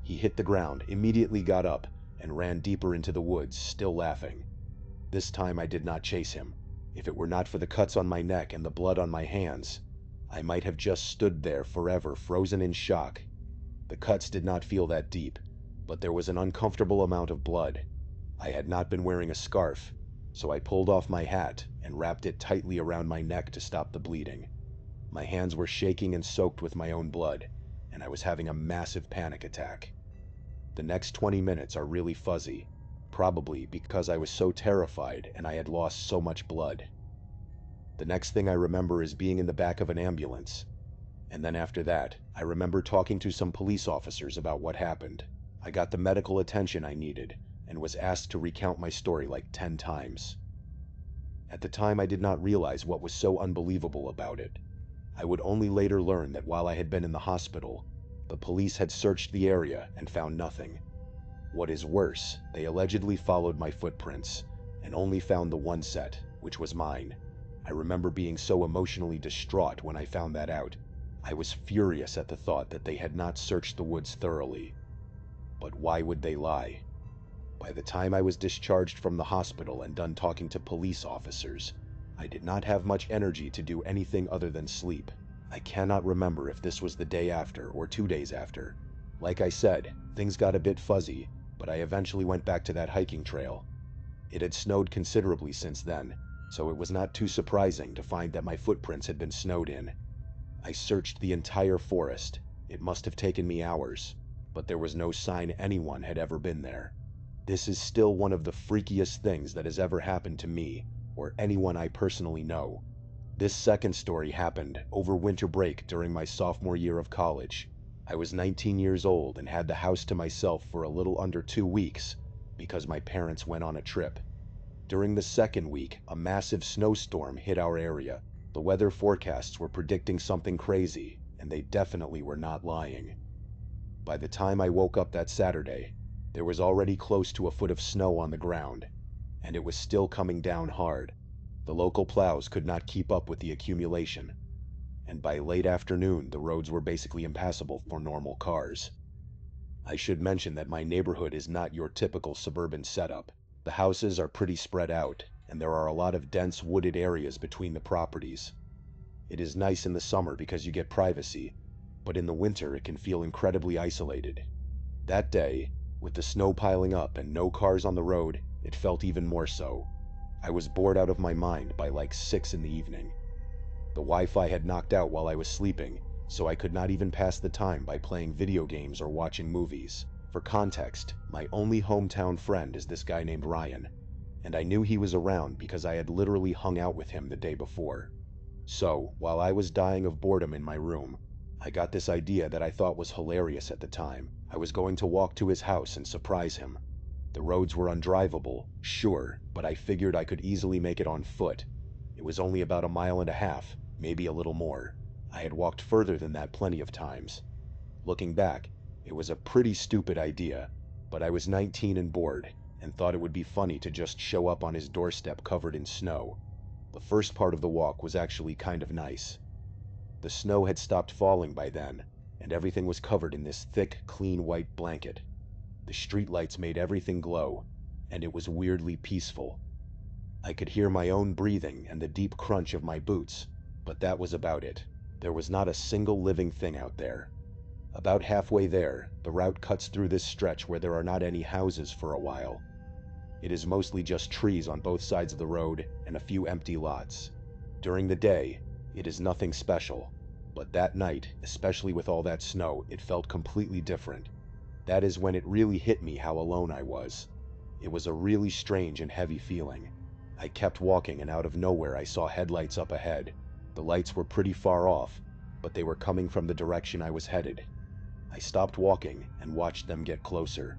S1: He hit the ground, immediately got up, and ran deeper into the woods, still laughing. This time I did not chase him. If it were not for the cuts on my neck and the blood on my hands, I might have just stood there forever, frozen in shock. The cuts did not feel that deep, but there was an uncomfortable amount of blood. I had not been wearing a scarf, so I pulled off my hat and wrapped it tightly around my neck to stop the bleeding. My hands were shaking and soaked with my own blood, and I was having a massive panic attack. The next 20 minutes are really fuzzy, probably because I was so terrified and I had lost so much blood. The next thing I remember is being in the back of an ambulance, and then after that, I remember talking to some police officers about what happened. I got the medical attention I needed, and was asked to recount my story like 10 times. At the time I did not realize what was so unbelievable about it. I would only later learn that while I had been in the hospital, the police had searched the area and found nothing. What is worse, they allegedly followed my footprints, and only found the one set, which was mine. I remember being so emotionally distraught when I found that out. I was furious at the thought that they had not searched the woods thoroughly. But why would they lie? By the time I was discharged from the hospital and done talking to police officers, I did not have much energy to do anything other than sleep. I cannot remember if this was the day after or 2 days after. Like I said, things got a bit fuzzy, but I eventually went back to that hiking trail. It had snowed considerably since then, so it was not too surprising to find that my footprints had been snowed in. I searched the entire forest. It must have taken me hours, but there was no sign anyone had ever been there. This is still one of the freakiest things that has ever happened to me, or anyone I personally know. This second story happened over winter break during my sophomore year of college. I was 19 years old and had the house to myself for a little under 2 weeks because my parents went on a trip. During the second week, a massive snowstorm hit our area. The weather forecasts were predicting something crazy, and they definitely were not lying. By the time I woke up that Saturday, there was already close to a foot of snow on the ground, and it was still coming down hard. The local plows could not keep up with the accumulation, and by late afternoon the roads were basically impassable for normal cars. I should mention that my neighborhood is not your typical suburban setup. The houses are pretty spread out, and there are a lot of dense wooded areas between the properties. It is nice in the summer because you get privacy, but in the winter it can feel incredibly isolated. That day, with the snow piling up and no cars on the road, it felt even more so. I was bored out of my mind by like 6 in the evening. The Wi-Fi had knocked out while I was sleeping, so I could not even pass the time by playing video games or watching movies. For context, my only hometown friend is this guy named Ryan, and I knew he was around because I had literally hung out with him the day before. So, while I was dying of boredom in my room, I got this idea that I thought was hilarious at the time. I was going to walk to his house and surprise him. The roads were undrivable, sure, but I figured I could easily make it on foot. It was only about 1.5 miles, maybe a little more. I had walked further than that plenty of times. Looking back, it was a pretty stupid idea, but I was 19 and bored, and thought it would be funny to just show up on his doorstep covered in snow. The first part of the walk was actually kind of nice. The snow had stopped falling by then, and everything was covered in this thick, clean white blanket. The streetlights made everything glow, and it was weirdly peaceful. I could hear my own breathing and the deep crunch of my boots, but that was about it. There was not a single living thing out there. About halfway there, the route cuts through this stretch where there are not any houses for a while. It is mostly just trees on both sides of the road and a few empty lots. During the day, it is nothing special, but that night, especially with all that snow, it felt completely different. That is when it really hit me how alone I was. It was a really strange and heavy feeling. I kept walking and out of nowhere I saw headlights up ahead. The lights were pretty far off, but they were coming from the direction I was headed. I stopped walking and watched them get closer.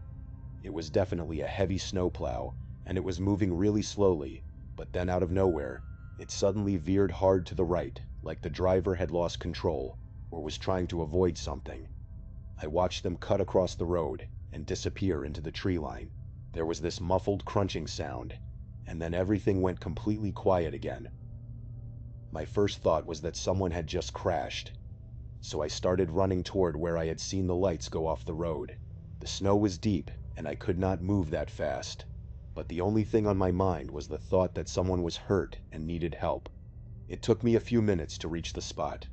S1: It was definitely a heavy snowplow, and it was moving really slowly, but then out of nowhere, it suddenly veered hard to the right, like the driver had lost control, or was trying to avoid something. I watched them cut across the road and disappear into the tree line. There was this muffled crunching sound, and then everything went completely quiet again. My first thought was that someone had just crashed, so I started running toward where I had seen the lights go off the road. The snow was deep, and I could not move that fast, but the only thing on my mind was the thought that someone was hurt and needed help. It took me a few minutes to reach the spot.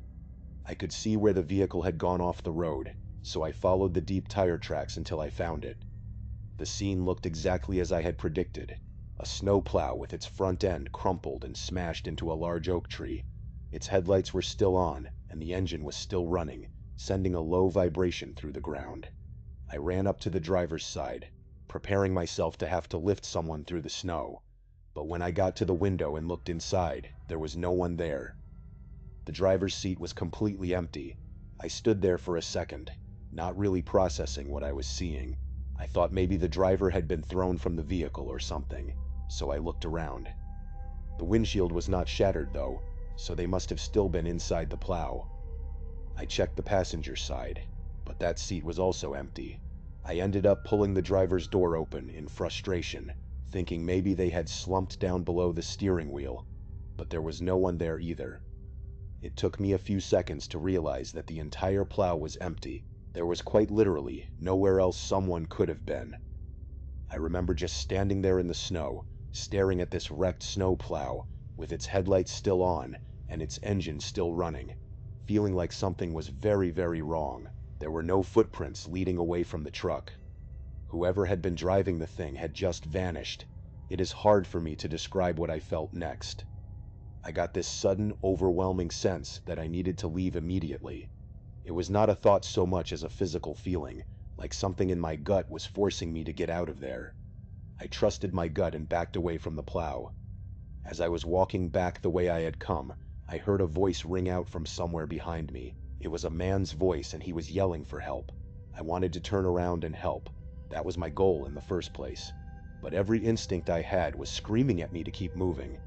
S1: I could see where the vehicle had gone off the road, so I followed the deep tire tracks until I found it. The scene looked exactly as I had predicted. A snowplow with its front end crumpled and smashed into a large oak tree. Its headlights were still on, and the engine was still running, sending a low vibration through the ground. I ran up to the driver's side, preparing myself to have to lift someone through the snow. But when I got to the window and looked inside, there was no one there. The driver's seat was completely empty. I stood there for a second, not really processing what I was seeing. I thought maybe the driver had been thrown from the vehicle or something, so I looked around. The windshield was not shattered though, so they must have still been inside the plow. I checked the passenger side, but that seat was also empty. I ended up pulling the driver's door open in frustration, thinking maybe they had slumped down below the steering wheel, but there was no one there either. It took me a few seconds to realize that the entire plow was empty. There was quite literally nowhere else someone could have been. I remember just standing there in the snow, staring at this wrecked snow plow, with its headlights still on and its engine still running, feeling like something was very, very wrong. There were no footprints leading away from the truck. Whoever had been driving the thing had just vanished. It is hard for me to describe what I felt next. I got this sudden, overwhelming sense that I needed to leave immediately. It was not a thought so much as a physical feeling, like something in my gut was forcing me to get out of there. I trusted my gut and backed away from the plow. As I was walking back the way I had come, I heard a voice ring out from somewhere behind me. It was a man's voice and he was yelling for help. I wanted to turn around and help. That was my goal in the first place. But every instinct I had was screaming at me to keep moving.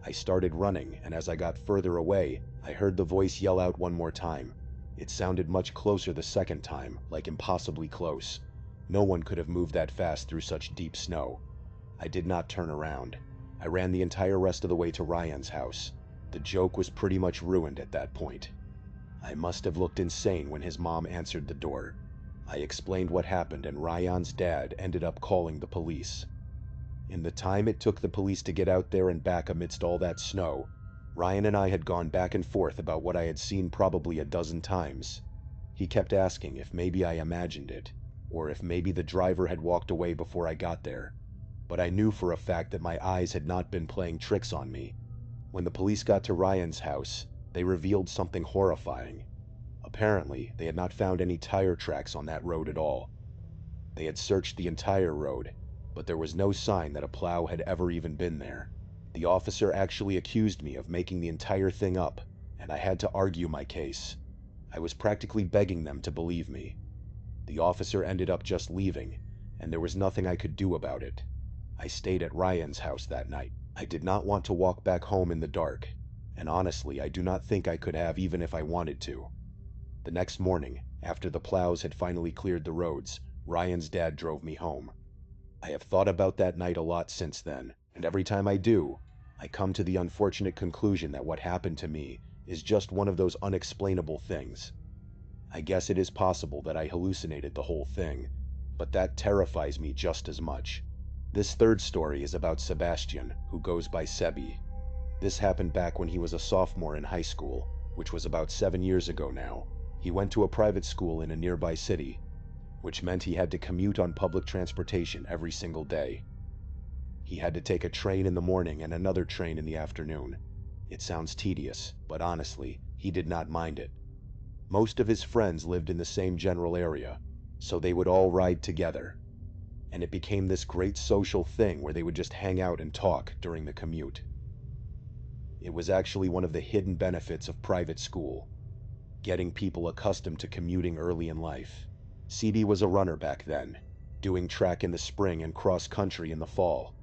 S1: I started running, and as I got further away, I heard the voice yell out one more time. It sounded much closer the second time, like impossibly close. No one could have moved that fast through such deep snow. I did not turn around. I ran the entire rest of the way to Ryan's house. The joke was pretty much ruined at that point. I must have looked insane when his mom answered the door. I explained what happened, and Ryan's dad ended up calling the police. In the time it took the police to get out there and back amidst all that snow, Ryan and I had gone back and forth about what I had seen probably a dozen times. He kept asking if maybe I imagined it, or if maybe the driver had walked away before I got there. But I knew for a fact that my eyes had not been playing tricks on me. When the police got to Ryan's house, they revealed something horrifying. Apparently, they had not found any tire tracks on that road at all. They had searched the entire road, but there was no sign that a plow had ever even been there. The officer actually accused me of making the entire thing up, and I had to argue my case. I was practically begging them to believe me. The officer ended up just leaving, and there was nothing I could do about it. I stayed at Ryan's house that night. I did not want to walk back home in the dark, and honestly, I do not think I could have even if I wanted to. The next morning, after the plows had finally cleared the roads, Ryan's dad drove me home. I have thought about that night a lot since then, and every time I do, I come to the unfortunate conclusion that what happened to me is just one of those unexplainable things. I guess it is possible that I hallucinated the whole thing, but that terrifies me just as much. This third story is about Sebastian, who goes by Sebi. This happened back when he was a sophomore in high school, which was about 7 years ago now. He went to a private school in a nearby city, which meant he had to commute on public transportation every single day. He had to take a train in the morning and another train in the afternoon. It sounds tedious, but honestly, he did not mind it. Most of his friends lived in the same general area, so they would all ride together. And it became this great social thing where they would just hang out and talk during the commute. It was actually one of the hidden benefits of private school. getting people accustomed to commuting early in life. CB was a runner back then, doing track in the spring and cross-country in the fall.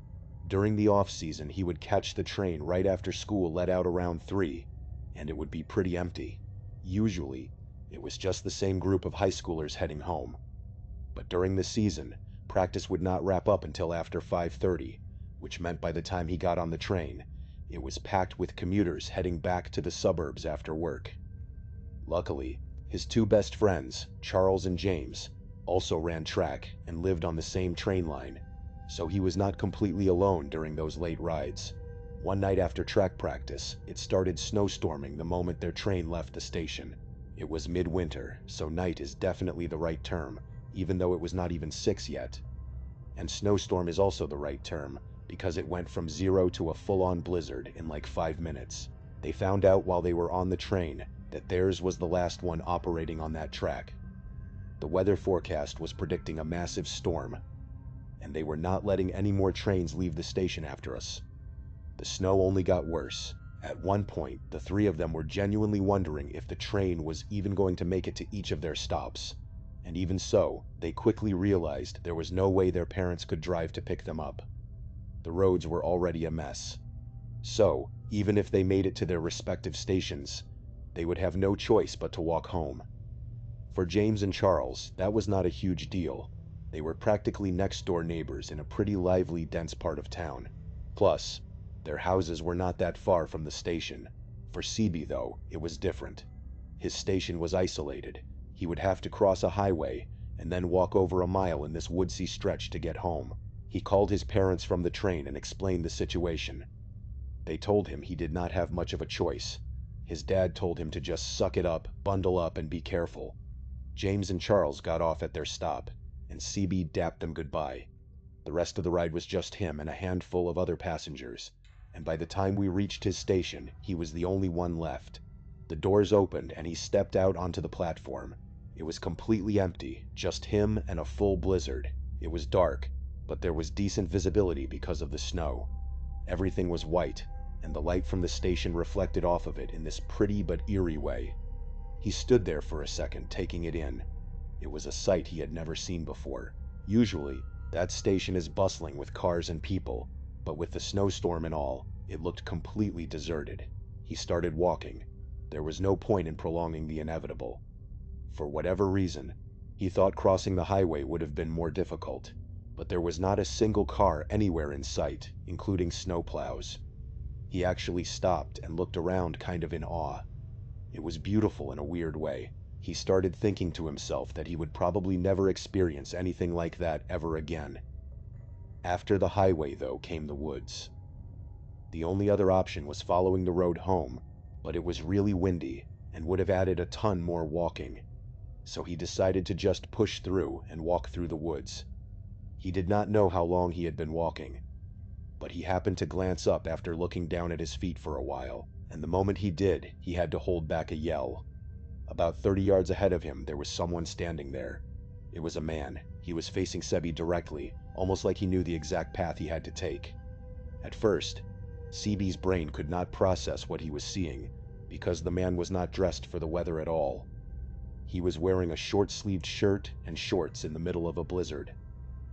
S1: During the off-season, he would catch the train right after school let out around 3, and it would be pretty empty. Usually, it was just the same group of high schoolers heading home. But during the season, practice would not wrap up until after 5:30, which meant by the time he got on the train, it was packed with commuters heading back to the suburbs after work. Luckily, his two best friends, Charles and James, also ran track and lived on the same train line, so he was not completely alone during those late rides. One night after track practice, it started snowstorming the moment their train left the station. It was midwinter, so night is definitely the right term, even though it was not even 6 yet. And snowstorm is also the right term, because it went from 0 to a full-on blizzard in like 5 minutes. They found out while they were on the train that theirs was the last one operating on that track. The weather forecast was predicting a massive storm, and they were not letting any more trains leave the station after us. The snow only got worse. At one point, the three of them were genuinely wondering if the train was even going to make it to each of their stops. And even so, they quickly realized there was no way their parents could drive to pick them up. The roads were already a mess. So, even if they made it to their respective stations, they would have no choice but to walk home. For James and Charles, that was not a huge deal. They were practically next-door neighbors in a pretty lively, dense part of town. Plus, their houses were not that far from the station. For CB, though, it was different. His station was isolated. He would have to cross a highway and then walk over a mile in this woodsy stretch to get home. He called his parents from the train and explained the situation. They told him he did not have much of a choice. His dad told him to just suck it up, bundle up, and be careful. James and Charles got off at their stop, and CB dapped them goodbye. The rest of the ride was just him and a handful of other passengers, and by the time we reached his station, he was the only one left. The doors opened and he stepped out onto the platform. It was completely empty, just him and a full blizzard. It was dark, but there was decent visibility because of the snow. Everything was white, and the light from the station reflected off of it in this pretty but eerie way. He stood there for a second, taking it in. It was a sight he had never seen before. Usually, that station is bustling with cars and people, but with the snowstorm and all, it looked completely deserted. He started walking. There was no point in prolonging the inevitable. For whatever reason, he thought crossing the highway would have been more difficult, but there was not a single car anywhere in sight, including snowplows. He actually stopped and looked around kind of in awe. It was beautiful in a weird way. He started thinking to himself that he would probably never experience anything like that ever again. After the highway, though, came the woods. The only other option was following the road home, but it was really windy and would have added a ton more walking. So he decided to just push through and walk through the woods. He did not know how long he had been walking, but he happened to glance up after looking down at his feet for a while, and the moment he did, he had to hold back a yell. About 30 yards ahead of him, there was someone standing there. It was a man. He was facing Sebi directly, almost like he knew the exact path he had to take. At first, CB's brain could not process what he was seeing, because the man was not dressed for the weather at all. He was wearing a short-sleeved shirt and shorts in the middle of a blizzard.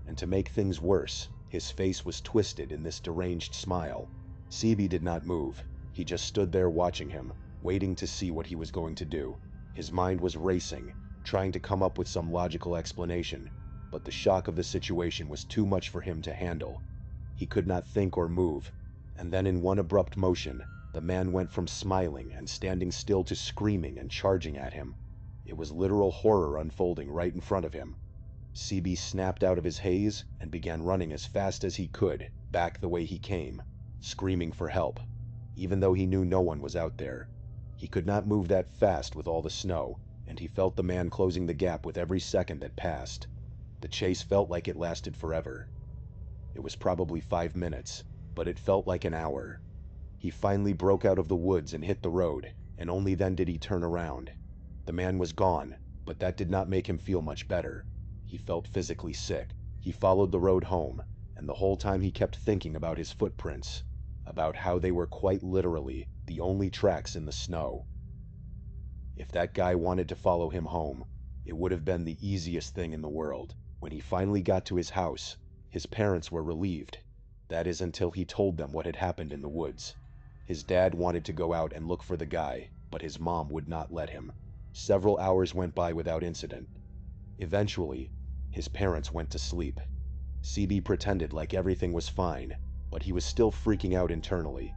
S1: And to make things worse, his face was twisted in this deranged smile. CB did not move. He just stood there watching him, waiting to see what he was going to do. His mind was racing, trying to come up with some logical explanation, but the shock of the situation was too much for him to handle. He could not think or move, and then in one abrupt motion, the man went from smiling and standing still to screaming and charging at him. It was literal horror unfolding right in front of him. CB snapped out of his haze and began running as fast as he could, back the way he came, screaming for help, even though he knew no one was out there. He could not move that fast with all the snow, and he felt the man closing the gap with every second that passed. The chase felt like it lasted forever. It was probably 5 minutes, but it felt like an hour. He finally broke out of the woods and hit the road, and only then did he turn around. The man was gone, but that did not make him feel much better. He felt physically sick. He followed the road home, and the whole time he kept thinking about his footprints, about how they were quite literally the only tracks in the snow. If that guy wanted to follow him home, it would have been the easiest thing in the world. When he finally got to his house, his parents were relieved. That is until he told them what had happened in the woods. His dad wanted to go out and look for the guy, but his mom would not let him. Several hours went by without incident. Eventually, his parents went to sleep. CB pretended like everything was fine, but he was still freaking out internally.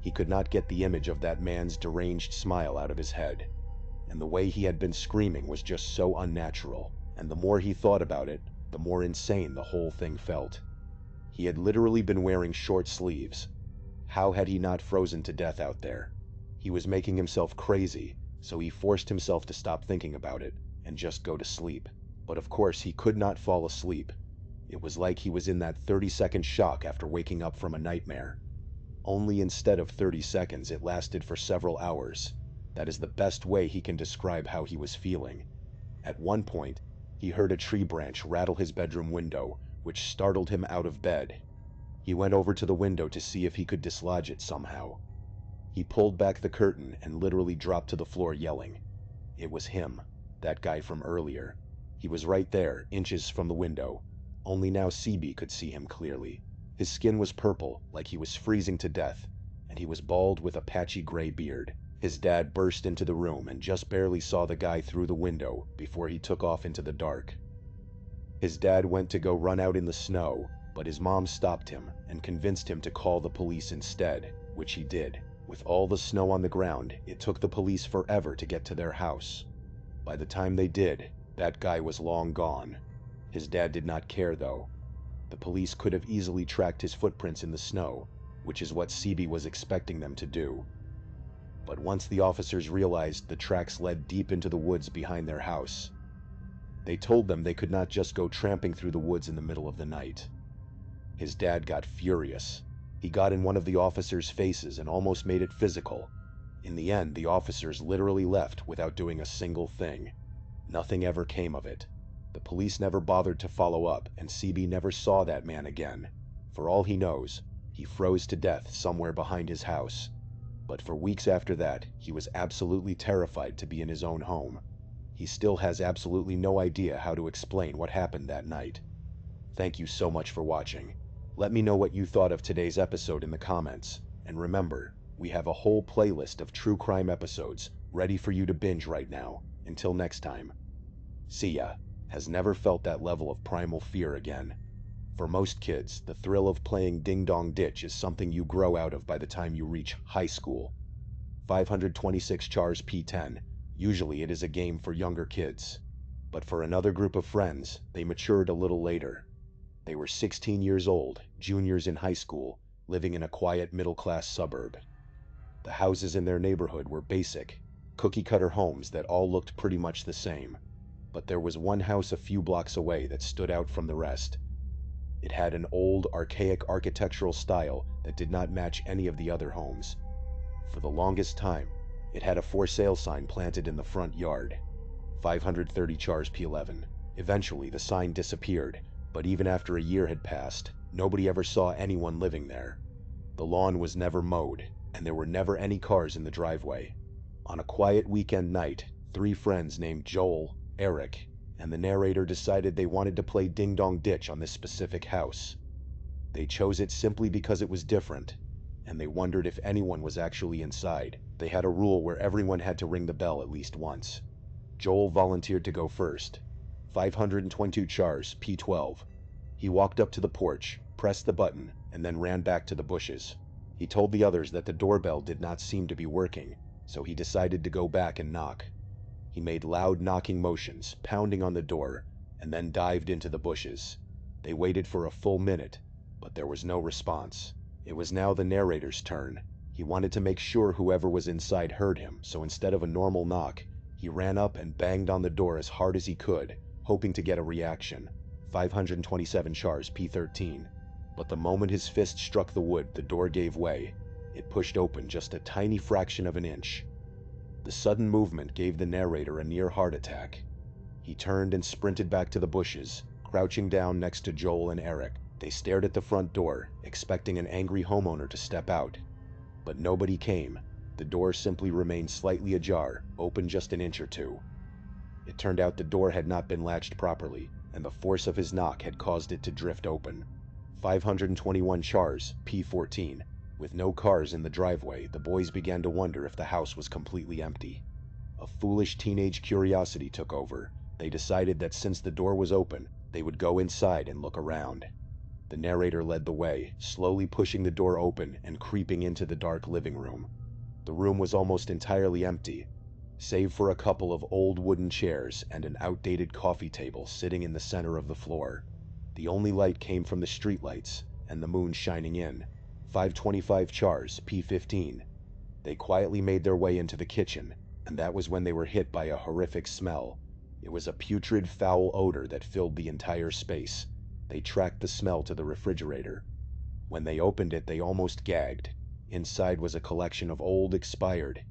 S1: He could not get the image of that man's deranged smile out of his head. And the way he had been screaming was just so unnatural, and the more he thought about it, the more insane the whole thing felt. He had literally been wearing short sleeves. How had he not frozen to death out there? He was making himself crazy, so he forced himself to stop thinking about it and just go to sleep. But of course he could not fall asleep. It was like he was in that 30-second shock after waking up from a nightmare. Only instead of 30 seconds, it lasted for several hours. That is the best way he can describe how he was feeling. At one point, he heard a tree branch rattle his bedroom window, which startled him out of bed. He went over to the window to see if he could dislodge it somehow. He pulled back the curtain and literally dropped to the floor yelling. It was him, that guy from earlier. He was right there, inches from the window. Only now CB could see him clearly. His skin was purple, like he was freezing to death, and he was bald with a patchy gray beard. His dad burst into the room and just barely saw the guy through the window before he took off into the dark. His dad went to go run out in the snow, but his mom stopped him and convinced him to call the police instead, which he did. With all the snow on the ground, it took the police forever to get to their house. By the time they did, that guy was long gone. His dad did not care though. The police could have easily tracked his footprints in the snow, which is what CB was expecting them to do. But once the officers realized the tracks led deep into the woods behind their house, they told them they could not just go tramping through the woods in the middle of the night. His dad got furious. He got in one of the officers' faces and almost made it physical. In the end, the officers literally left without doing a single thing. Nothing ever came of it. The police never bothered to follow up, and CB never saw that man again. For all he knows, he froze to death somewhere behind his house. But for weeks after that, he was absolutely terrified to be in his own home. He still has absolutely no idea how to explain what happened that night. Thank you so much for watching. Let me know what you thought of today's episode in the comments. And remember, we have a whole playlist of true crime episodes ready for you to binge right now. Until next time. See ya. Has never felt that level of primal fear again. For most kids, the thrill of playing Ding Dong Ditch is something you grow out of by the time you reach high school. 526 Chars P10. Usually it is a game for younger kids. But for another group of friends, they matured a little later. They were 16 years old, juniors in high school, living in a quiet middle-class suburb. The houses in their neighborhood were basic, cookie-cutter homes that all looked pretty much the same. But there was one house a few blocks away that stood out from the rest. It had an old, archaic architectural style that did not match any of the other homes. For the longest time, it had a for sale sign planted in the front yard. 530 Chars P11. Eventually, the sign disappeared, but even after a year had passed, nobody ever saw anyone living there. The lawn was never mowed, and there were never any cars in the driveway. On a quiet weekend night, 3 friends named Joel, Eric, and the narrator decided they wanted to play Ding Dong Ditch on this specific house. They chose it simply because it was different, and they wondered if anyone was actually inside. They had a rule where everyone had to ring the bell at least once. Joel volunteered to go first. 522 Chars, P12. He walked up to the porch, pressed the button, and then ran back to the bushes. He told the others that the doorbell did not seem to be working, so he decided to go back and knock. He made loud knocking motions, pounding on the door, and then dived into the bushes. They waited for a full minute, but there was no response. It was now the narrator's turn. He wanted to make sure whoever was inside heard him, so instead of a normal knock, he ran up and banged on the door as hard as he could, hoping to get a reaction. 527 Chars P13. But the moment his fist struck the wood, the door gave way. It pushed open just a tiny fraction of an inch. The sudden movement gave the narrator a near heart attack. He turned and sprinted back to the bushes, crouching down next to Joel and Eric. They stared at the front door, expecting an angry homeowner to step out. But nobody came. The door simply remained slightly ajar, open just an inch or two. It turned out the door had not been latched properly, and the force of his knock had caused it to drift open. 521 Chars, P14. With no cars in the driveway, the boys began to wonder if the house was completely empty. A foolish teenage curiosity took over. They decided that since the door was open, they would go inside and look around. The narrator led the way, slowly pushing the door open and creeping into the dark living room. The room was almost entirely empty, save for a couple of old wooden chairs and an outdated coffee table sitting in the center of the floor. The only light came from the streetlights and the moon shining in. 525 Chars, P15. They quietly made their way into the kitchen, and that was when they were hit by a horrific smell. It was a putrid, foul odor that filled the entire space. They tracked the smell to the refrigerator. When they opened it, they almost gagged. Inside was a collection of old, expired,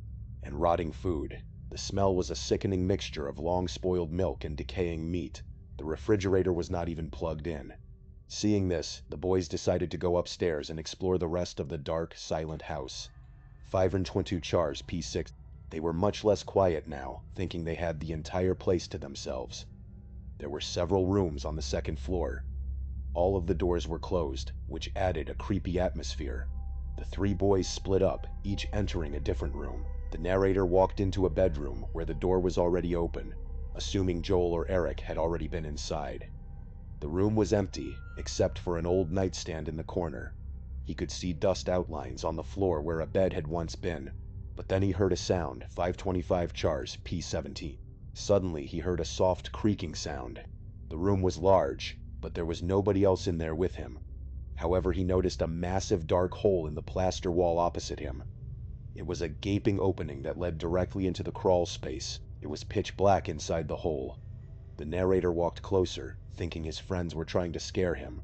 S1: and rotting food. The smell was a sickening mixture of long-spoiled milk and decaying meat. The refrigerator was not even plugged in. Seeing this, the boys decided to go upstairs and explore the rest of the dark, silent house. 522 Chars, P6. They were much less quiet now, thinking they had the entire place to themselves. There were several rooms on the second floor. All of the doors were closed, which added a creepy atmosphere. The three boys split up, each entering a different room. The narrator walked into a bedroom where the door was already open, assuming Joel or Eric had already been inside. The room was empty, except for an old nightstand in the corner. He could see dust outlines on the floor where a bed had once been, but then he heard a sound. 525 Chars, P17. Suddenly he heard a soft creaking sound. The room was large, but there was nobody else in there with him. However, he noticed a massive dark hole in the plaster wall opposite him. It was a gaping opening that led directly into the crawl space. It was pitch black inside the hole. The narrator walked closer, thinking his friends were trying to scare him.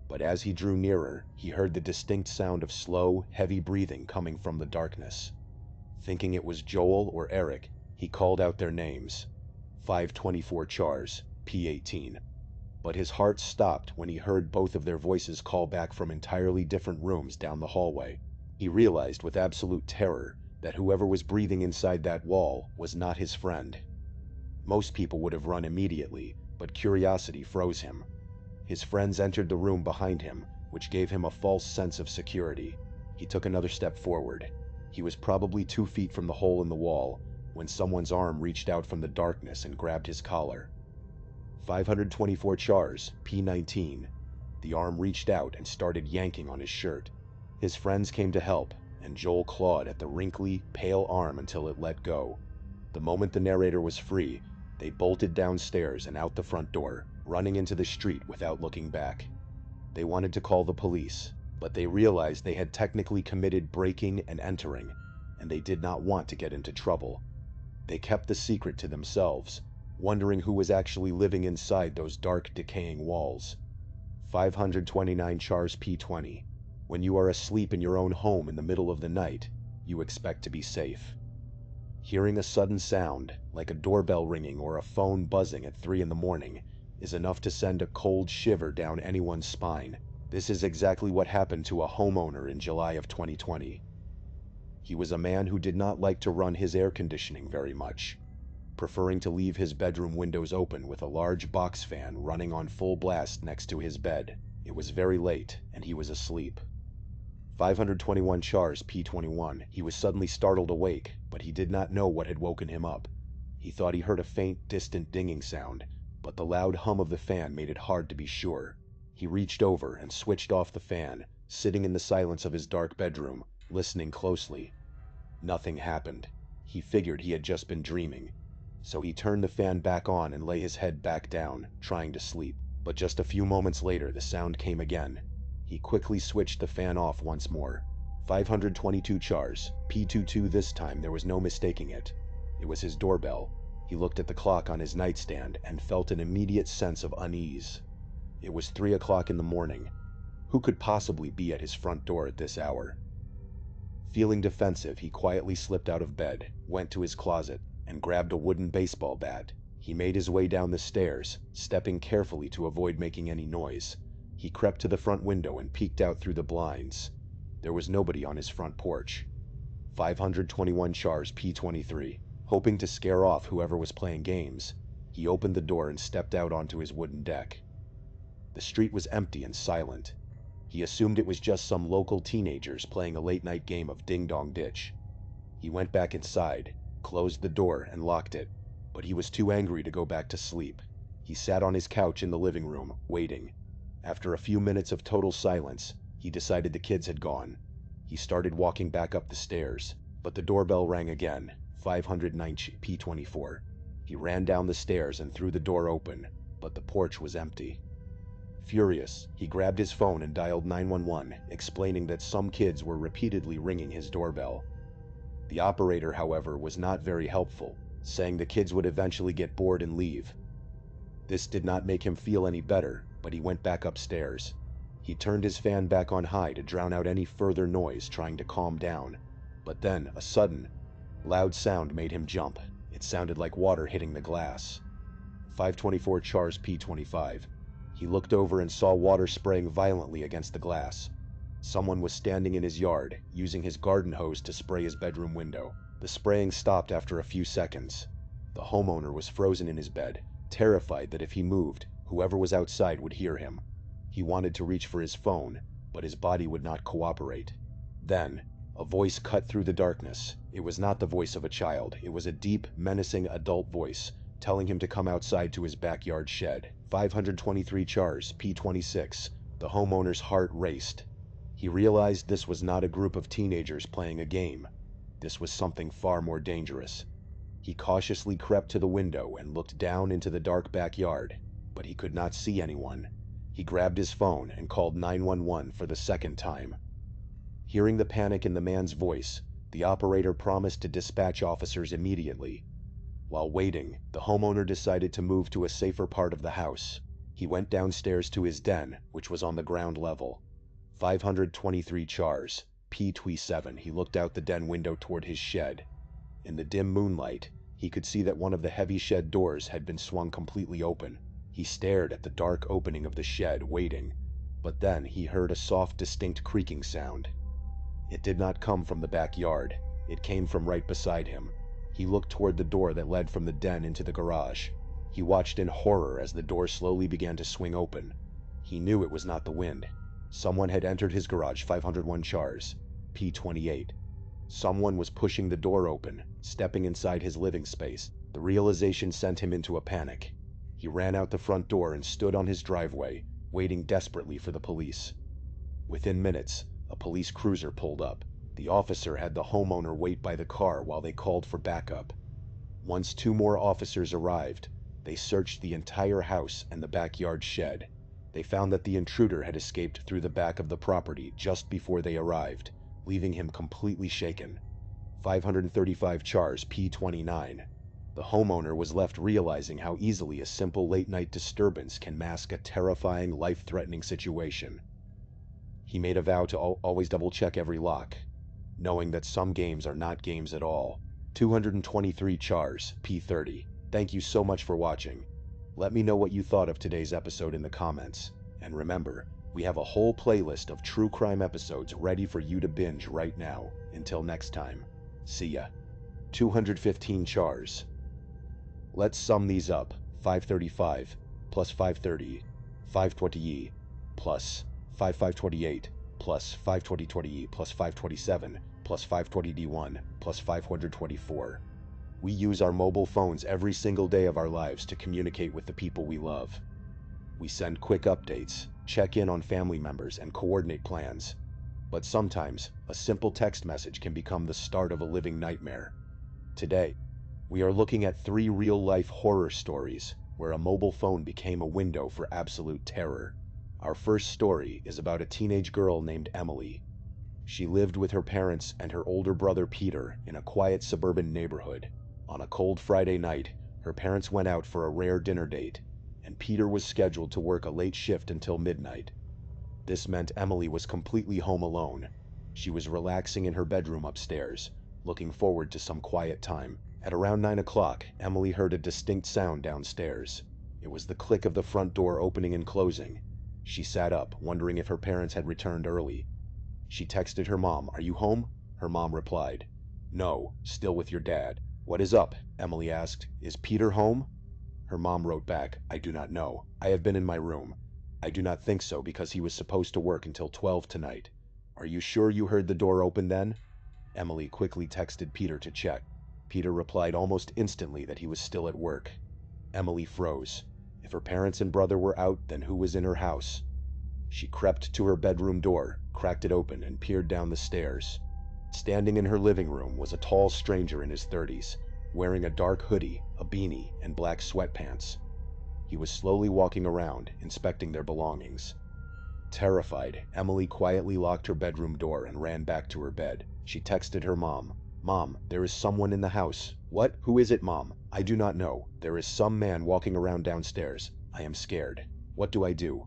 S1: But as he drew nearer, he heard the distinct sound of slow, heavy breathing coming from the darkness. Thinking it was Joel or Eric, he called out their names. 524 Chars, P18. But his heart stopped when he heard both of their voices call back from entirely different rooms down the hallway. He realized with absolute terror that whoever was breathing inside that wall was not his friend. Most people would have run immediately, but curiosity froze him. His friends entered the room behind him, which gave him a false sense of security. He took another step forward. He was probably 2 feet from the hole in the wall when someone's arm reached out from the darkness and grabbed his collar. 524 Chars, P19. The arm reached out and started yanking on his shirt. His friends came to help, and Joel clawed at the wrinkly, pale arm until it let go. The moment the narrator was free, they bolted downstairs and out the front door, running into the street without looking back. They wanted to call the police, but they realized they had technically committed breaking and entering, and they did not want to get into trouble. They kept the secret to themselves, wondering who was actually living inside those dark, decaying walls. 529 Chars, P20. When you are asleep in your own home in the middle of the night, you expect to be safe. Hearing a sudden sound, like a doorbell ringing or a phone buzzing at 3 in the morning, is enough to send a cold shiver down anyone's spine. This is exactly what happened to a homeowner in July of 2020. He was a man who did not like to run his air conditioning very much, preferring to leave his bedroom windows open with a large box fan running on full blast next to his bed. It was very late, and he was asleep. 521 Chars, P21. He was suddenly startled awake, but he did not know what had woken him up. He thought he heard a faint, distant dinging sound, but the loud hum of the fan made it hard to be sure. He reached over and switched off the fan, sitting in the silence of his dark bedroom, listening closely. Nothing happened. He figured he had just been dreaming. So he turned the fan back on and lay his head back down, trying to sleep. But just a few moments later, the sound came again. He quickly switched the fan off once more. 522 Chars, P22. This time there was no mistaking it. It was his doorbell. He looked at the clock on his nightstand and felt an immediate sense of unease. It was 3 o'clock in the morning. Who could possibly be at his front door at this hour? Feeling defensive, he quietly slipped out of bed, went to his closet, and grabbed a wooden baseball bat. He made his way down the stairs, stepping carefully to avoid making any noise. He crept to the front window and peeked out through the blinds. There was nobody on his front porch. 521 chars P23. Hoping to scare off whoever was playing games, he opened the door and stepped out onto his wooden deck. The street was empty and silent. He assumed it was just some local teenagers playing a late-night game of ding-dong ditch. He went back inside, closed the door, and locked it, but he was too angry to go back to sleep. He sat on his couch in the living room, waiting. After a few minutes of total silence, he decided the kids had gone. He started walking back up the stairs, but the doorbell rang again, 509 P24. He ran down the stairs and threw the door open, but the porch was empty. Furious, he grabbed his phone and dialed 911, explaining that some kids were repeatedly ringing his doorbell. The operator, however, was not very helpful, saying the kids would eventually get bored and leave. This did not make him feel any better, but he went back upstairs. He turned his fan back on high to drown out any further noise, trying to calm down. But then, a sudden, loud sound made him jump. It sounded like water hitting the glass. 524 chars P25. He looked over and saw water spraying violently against the glass. Someone was standing in his yard, using his garden hose to spray his bedroom window. The spraying stopped after a few seconds. The homeowner was frozen in his bed, terrified that if he moved, whoever was outside would hear him. He wanted to reach for his phone, but his body would not cooperate. Then, a voice cut through the darkness. It was not the voice of a child. It was a deep, menacing adult voice, telling him to come outside to his backyard shed. 523 chars P26. The homeowner's heart raced. He realized this was not a group of teenagers playing a game. This was something far more dangerous. He cautiously crept to the window and looked down into the dark backyard, but he could not see anyone. He grabbed his phone and called 911 for the second time. Hearing the panic in the man's voice, the operator promised to dispatch officers immediately. While waiting, the homeowner decided to move to a safer part of the house. He went downstairs to his den, which was on the ground level. 523 chars P27. He looked out the den window toward his shed. In the dim moonlight, he could see that one of the heavy shed doors had been swung completely open. He stared at the dark opening of the shed, waiting, but then he heard a soft, distinct creaking sound. It did not come from the backyard. It came from right beside him. He looked toward the door that led from the den into the garage. He watched in horror as the door slowly began to swing open. He knew it was not the wind. Someone had entered his garage. 501 chars P28. Someone was pushing the door open, stepping inside his living space. The realization sent him into a panic. He ran out the front door and stood on his driveway, waiting desperately for the police. Within minutes, a police cruiser pulled up. The officer had the homeowner wait by the car while they called for backup. Once 2 more officers arrived, they searched the entire house and the backyard shed. They found that the intruder had escaped through the back of the property just before they arrived, leaving him completely shaken. 535 chars P29. The homeowner was left realizing how easily a simple late-night disturbance can mask a terrifying, life-threatening situation. He made a vow to always double-check every lock, knowing that some games are not games at all. 223 chars P30. Thank you so much for watching. Let me know what you thought of today's episode in the comments. And remember, we have a whole playlist of true crime episodes ready for you to binge right now. Until next time, see ya. 215 chars. Let's sum these up. 535 plus 530, 520e plus 5528 plus 52020e plus 527 plus 520d1 plus 524. We use our mobile phones every single day of our lives to communicate with the people we love. We send quick updates, check in on family members, and coordinate plans. But sometimes, a simple text message can become the start of a living nightmare. Today, we are looking at 3 real-life horror stories where a mobile phone became a window for absolute terror. Our first story is about a teenage girl named Emily. She lived with her parents and her older brother Peter in a quiet suburban neighborhood. On a cold Friday night, her parents went out for a rare dinner date, and Peter was scheduled to work a late shift until midnight. This meant Emily was completely home alone. She was relaxing in her bedroom upstairs, looking forward to some quiet time. At around 9 o'clock, Emily heard a distinct sound downstairs. It was the click of the front door opening and closing. She sat up, wondering if her parents had returned early. She texted her mom, "Are you home?" Her mom replied, No, still with your dad. What is up? Emily asked. Is Peter home? Her mom wrote back, I do not know. I have been in my room. I do not think so because he was supposed to work until 12 tonight. Are you sure you heard the door open then? Emily quickly texted Peter to check. Peter replied almost instantly that he was still at work. Emily froze. If her parents and brother were out, then who was in her house? She crept to her bedroom door, cracked it open, and peered down the stairs. Standing in her living room was a tall stranger in his 30s, wearing a dark hoodie, a beanie, and black sweatpants. He was slowly walking around, inspecting their belongings. Terrified, Emily quietly locked her bedroom door and ran back to her bed. She texted her mom. Mom, there is someone in the house. What? Who is it, Mom? I do not know. There is some man walking around downstairs. I am scared. What do I do?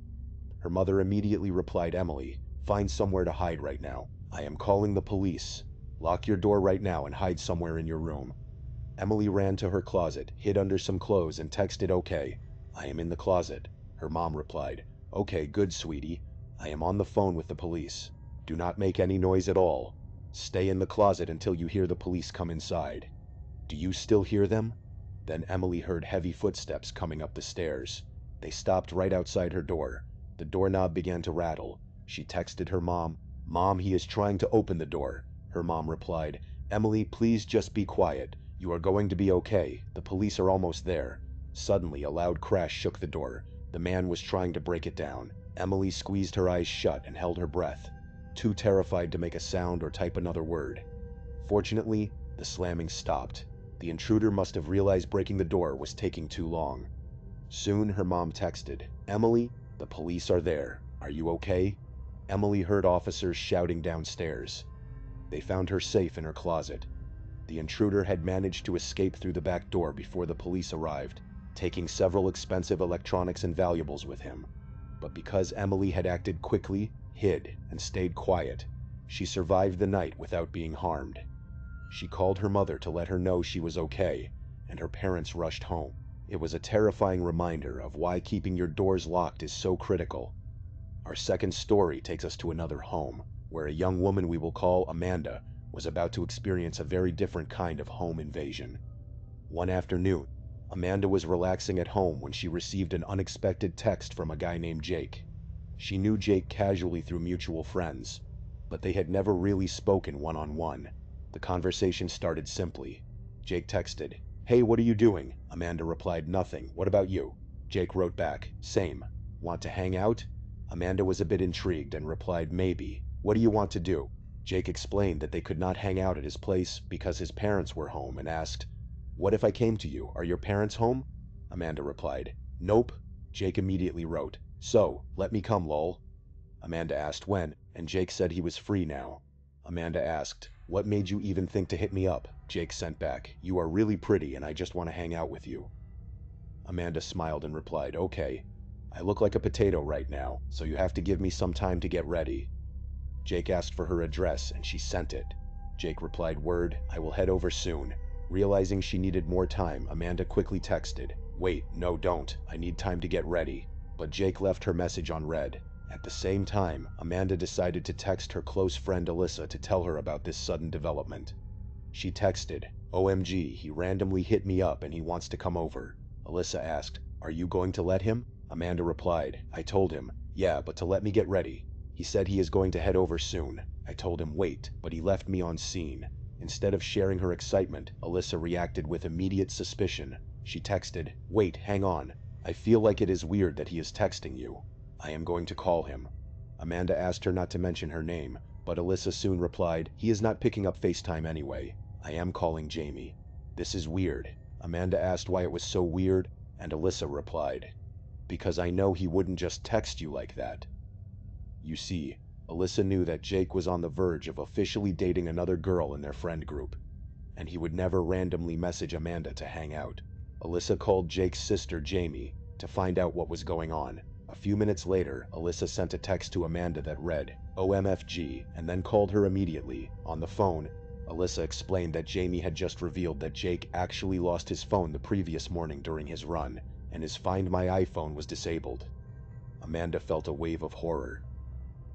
S1: Her mother immediately replied, Emily, find somewhere to hide right now. I am calling the police. Lock your door right now and hide somewhere in your room. Emily ran to her closet, hid under some clothes, and texted, okay. I am in the closet. Her mom replied, okay, good, sweetie. I am on the phone with the police. Do not make any noise at all. Stay in the closet until you hear the police come inside. Do you still hear them? Then Emily heard heavy footsteps coming up the stairs. They stopped right outside her door. The doorknob began to rattle. She texted her mom, Mom, he is trying to open the door. Her mom replied, Emily, please just be quiet. You are going to be okay. The police are almost there. Suddenly, a loud crash shook the door. The man was trying to break it down. Emily squeezed her eyes shut and held her breath, too terrified to make a sound or type another word. Fortunately, the slamming stopped. The intruder must have realized breaking the door was taking too long. Soon, her mom texted, Emily, the police are there. Are you okay? Emily heard officers shouting downstairs. They found her safe in her closet. The intruder had managed to escape through the back door before the police arrived, taking several expensive electronics and valuables with him. But because Emily had acted quickly, hid, and stayed quiet, she survived the night without being harmed. She called her mother to let her know she was okay, and her parents rushed home. It was a terrifying reminder of why keeping your doors locked is so critical. Our second story takes us to another home, where a young woman we will call Amanda was about to experience a very different kind of home invasion. One afternoon, Amanda was relaxing at home when she received an unexpected text from a guy named Jake. She knew Jake casually through mutual friends, but they had never really spoken one-on-one. The conversation started simply. Jake texted, Hey, what are you doing? Amanda replied, Nothing. What about you? Jake wrote back, Same. Want to hang out? Amanda was a bit intrigued and replied, Maybe. What do you want to do? Jake explained that they could not hang out at his place because his parents were home and asked, What if I came to you? Are your parents home? Amanda replied, Nope. Jake immediately wrote, So, let me come, lol. Amanda asked when, and Jake said he was free now. Amanda asked, What made you even think to hit me up? Jake sent back, You are really pretty and I just want to hang out with you. Amanda smiled and replied, Okay. I look like a potato right now, so you have to give me some time to get ready. Jake asked for her address and she sent it. Jake replied, Word, I will head over soon. Realizing she needed more time, Amanda quickly texted, Wait, no, don't. I need time to get ready. But Jake left her message unread. At the same time, Amanda decided to text her close friend Alyssa to tell her about this sudden development. She texted, OMG, he randomly hit me up and he wants to come over. Alyssa asked, Are you going to let him? Amanda replied, I told him, Yeah, but to let me get ready. He said he is going to head over soon. I told him wait, but he left me on scene. Instead of sharing her excitement, Alyssa reacted with immediate suspicion. She texted, Wait, hang on. I feel like it is weird that he is texting you. I am going to call him. Amanda asked her not to mention her name, but Alyssa soon replied, He is not picking up FaceTime anyway. I am calling Jamie. This is weird. Amanda asked why it was so weird, and Alyssa replied, Because I know he wouldn't just text you like that. You see, Alyssa knew that Jake was on the verge of officially dating another girl in their friend group, and he would never randomly message Amanda to hang out. Alyssa called Jake's sister Jamie to find out what was going on. A few minutes later, Alyssa sent a text to Amanda that read, OMFG, and then called her immediately. On the phone, Alyssa explained that Jamie had just revealed that Jake actually lost his phone the previous morning during his run, and his Find My iPhone was disabled. Amanda felt a wave of horror.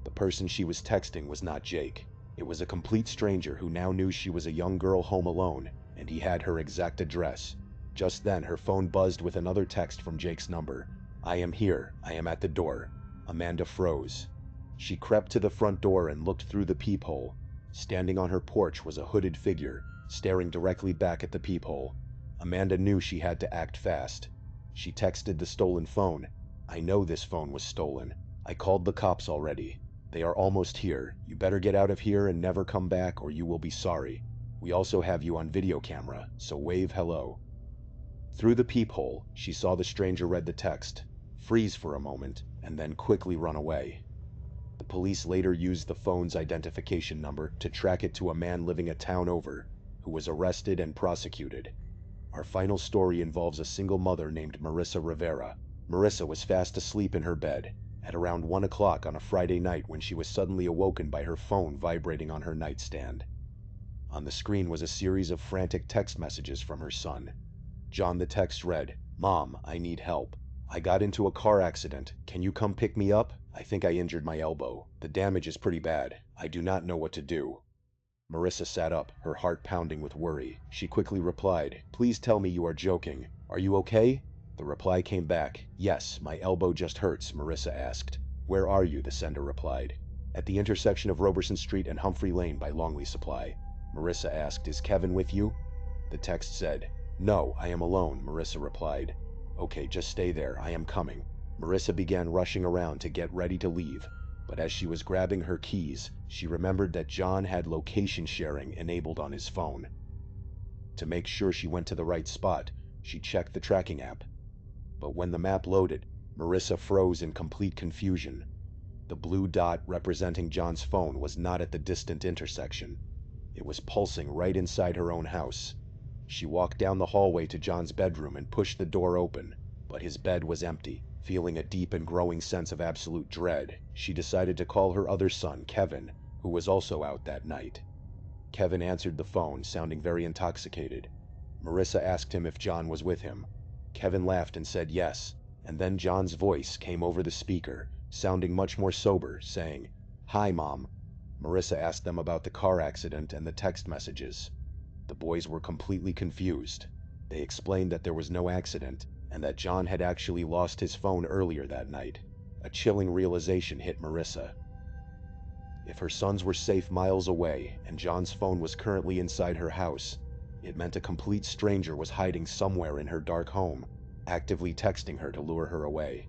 S1: The person she was texting was not Jake. It was a complete stranger who now knew she was a young girl home alone, and he had her exact address. Just then, her phone buzzed with another text from Jake's number. "I am here. I am at the door." Amanda froze. She crept to the front door and looked through the peephole. Standing on her porch was a hooded figure, staring directly back at the peephole. Amanda knew she had to act fast. She texted the stolen phone. "I know this phone was stolen. I called the cops already. They are almost here. You better get out of here and never come back or you will be sorry. We also have you on video camera, so wave hello." Through the peephole, she saw the stranger read the text, freeze for a moment, and then quickly run away. The police later used the phone's identification number to track it to a man living a town over, who was arrested and prosecuted. Our final story involves a single mother named Marissa Rivera. Marissa was fast asleep in her bed at around 1 o'clock on a Friday night when she was suddenly awoken by her phone vibrating on her nightstand. On the screen was a series of frantic text messages from her son. John, the text read, "Mom, I need help. I got into a car accident. Can you come pick me up? I think I injured my elbow. The damage is pretty bad. I do not know what to do." Marissa sat up, her heart pounding with worry. She quickly replied, "Please tell me you are joking. Are you okay?" The reply came back. "Yes, my elbow just hurts," Marissa asked. "Where are you?" the sender replied. "At the intersection of Roberson Street and Humphrey Lane by Longley Supply." Marissa asked, "Is Kevin with you?" The text said, "No, I am alone," Marissa replied. "Okay, just stay there. I am coming." Marissa began rushing around to get ready to leave, but as she was grabbing her keys, she remembered that John had location sharing enabled on his phone. To make sure she went to the right spot, she checked the tracking app. But when the map loaded, Marissa froze in complete confusion. The blue dot representing John's phone was not at the distant intersection. It was pulsing right inside her own house. She walked down the hallway to John's bedroom and pushed the door open, but his bed was empty. Feeling a deep and growing sense of absolute dread, she decided to call her other son, Kevin, who was also out that night. Kevin answered the phone, sounding very intoxicated. Marissa asked him if John was with him. Kevin laughed and said yes, and then John's voice came over the speaker, sounding much more sober, saying, "Hi, Mom." Marissa asked them about the car accident and the text messages. The boys were completely confused. They explained that there was no accident, and that John had actually lost his phone earlier that night. A chilling realization hit Marissa. If her sons were safe miles away, and John's phone was currently inside her house, it meant a complete stranger was hiding somewhere in her dark home, actively texting her to lure her away.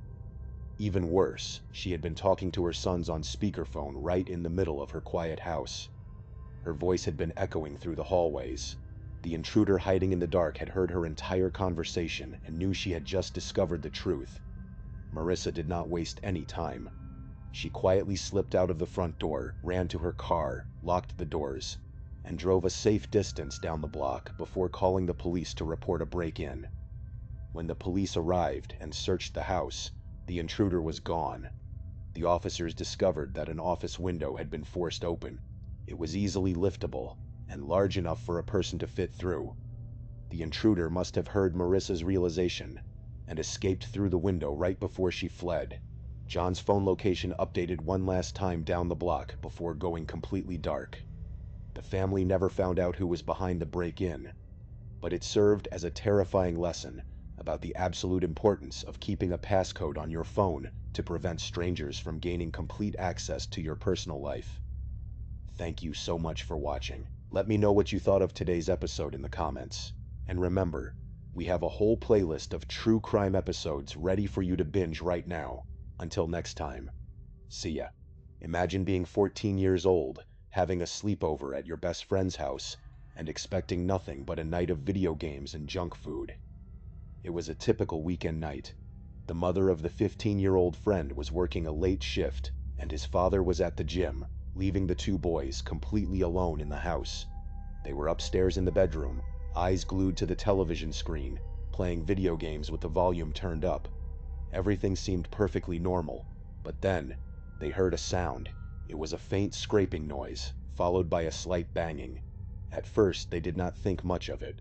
S1: Even worse, she had been talking to her sons on speakerphone right in the middle of her quiet house. Her voice had been echoing through the hallways. The intruder hiding in the dark had heard her entire conversation and knew she had just discovered the truth. Marissa did not waste any time. She quietly slipped out of the front door, ran to her car, locked the doors, and drove a safe distance down the block before calling the police to report a break-in. When the police arrived and searched the house, the intruder was gone. The officers discovered that an office window had been forced open. It was easily liftable, and large enough for a person to fit through. The intruder must have heard Marissa's realization, and escaped through the window right before she fled. John's phone location updated one last time down the block before going completely dark. The family never found out who was behind the break-in, but it served as a terrifying lesson about the absolute importance of keeping a passcode on your phone to prevent strangers from gaining complete access to your personal life. Thank you so much for watching. Let me know what you thought of today's episode in the comments. And remember, we have a whole playlist of true crime episodes ready for you to binge right now. Until next time, see ya. Imagine being 14 years old, having a sleepover at your best friend's house, and expecting nothing but a night of video games and junk food. It was a typical weekend night. The mother of the 15-year-old friend was working a late shift, and his father was at the gym, leaving the two boys completely alone in the house. They were upstairs in the bedroom, eyes glued to the television screen, playing video games with the volume turned up. Everything seemed perfectly normal, but then they heard a sound. It was a faint scraping noise, followed by a slight banging. At first, they did not think much of it.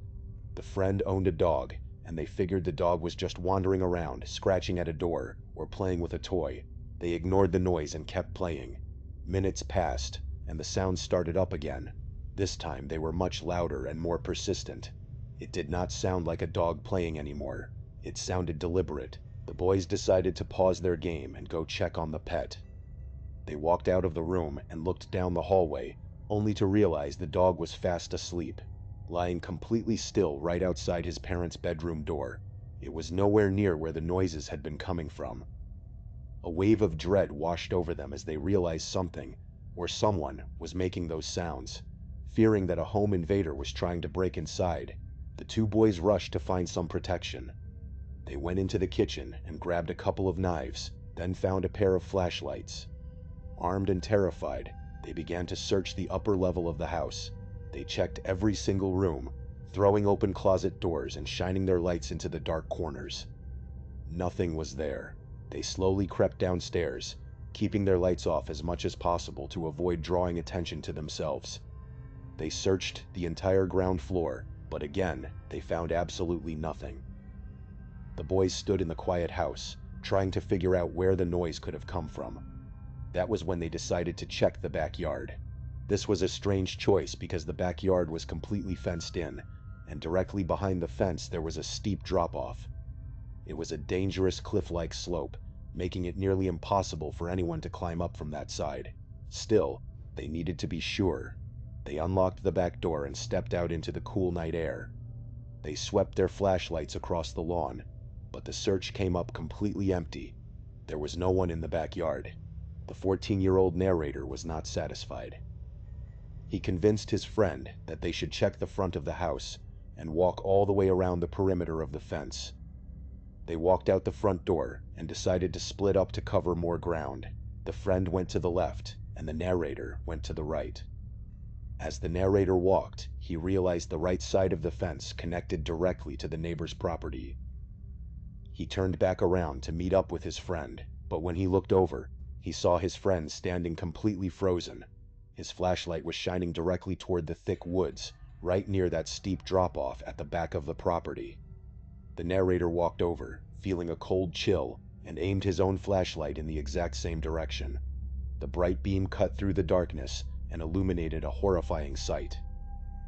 S1: The friend owned a dog, and they figured the dog was just wandering around, scratching at a door, or playing with a toy. They ignored the noise and kept playing. Minutes passed, and the sounds started up again. This time they were much louder and more persistent. It did not sound like a dog playing anymore. It sounded deliberate. The boys decided to pause their game and go check on the pet. They walked out of the room and looked down the hallway, only to realize the dog was fast asleep, lying completely still right outside his parents' bedroom door. It was nowhere near where the noises had been coming from. A wave of dread washed over them as they realized something, or someone, was making those sounds. Fearing that a home invader was trying to break inside, the two boys rushed to find some protection. They went into the kitchen and grabbed a couple of knives, then found a pair of flashlights. Armed and terrified, they began to search the upper level of the house. They checked every single room, throwing open closet doors and shining their lights into the dark corners. Nothing was there. They slowly crept downstairs, keeping their lights off as much as possible to avoid drawing attention to themselves. They searched the entire ground floor, but again, they found absolutely nothing. The boys stood in the quiet house, trying to figure out where the noise could have come from. That was when they decided to check the backyard. This was a strange choice because the backyard was completely fenced in, and directly behind the fence there was a steep drop-off. It was a dangerous cliff-like slope, making it nearly impossible for anyone to climb up from that side. Still, they needed to be sure. They unlocked the back door and stepped out into the cool night air. They swept their flashlights across the lawn, but the search came up completely empty. There was no one in the backyard. The 14-year-old narrator was not satisfied. He convinced his friend that they should check the front of the house and walk all the way around the perimeter of the fence. They walked out the front door and decided to split up to cover more ground. The friend went to the left, and the narrator went to the right. As the narrator walked, he realized the right side of the fence connected directly to the neighbor's property. He turned back around to meet up with his friend, but when he looked over, he saw his friend standing completely frozen. His flashlight was shining directly toward the thick woods, right near that steep drop-off at the back of the property. The narrator walked over, feeling a cold chill, and aimed his own flashlight in the exact same direction. The bright beam cut through the darkness and illuminated a horrifying sight.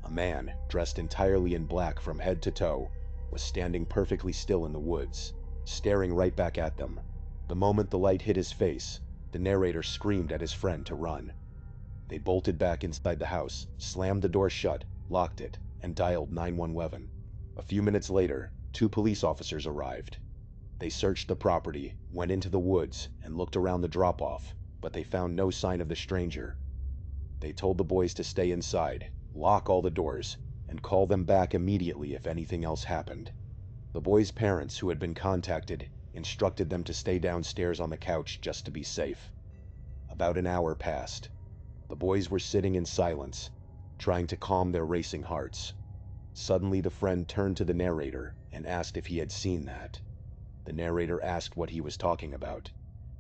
S1: A man, dressed entirely in black from head to toe, was standing perfectly still in the woods, staring right back at them. The moment the light hit his face, the narrator screamed at his friend to run. They bolted back inside the house, slammed the door shut, locked it, and dialed 911. A few minutes later, 2 police officers arrived. They searched the property, went into the woods, and looked around the drop-off, but they found no sign of the stranger. They told the boys to stay inside, lock all the doors, and call them back immediately if anything else happened. The boys' parents, who had been contacted, instructed them to stay downstairs on the couch just to be safe. About an hour passed. The boys were sitting in silence, trying to calm their racing hearts. Suddenly the friend turned to the narrator and asked if he had seen that. The narrator asked what he was talking about.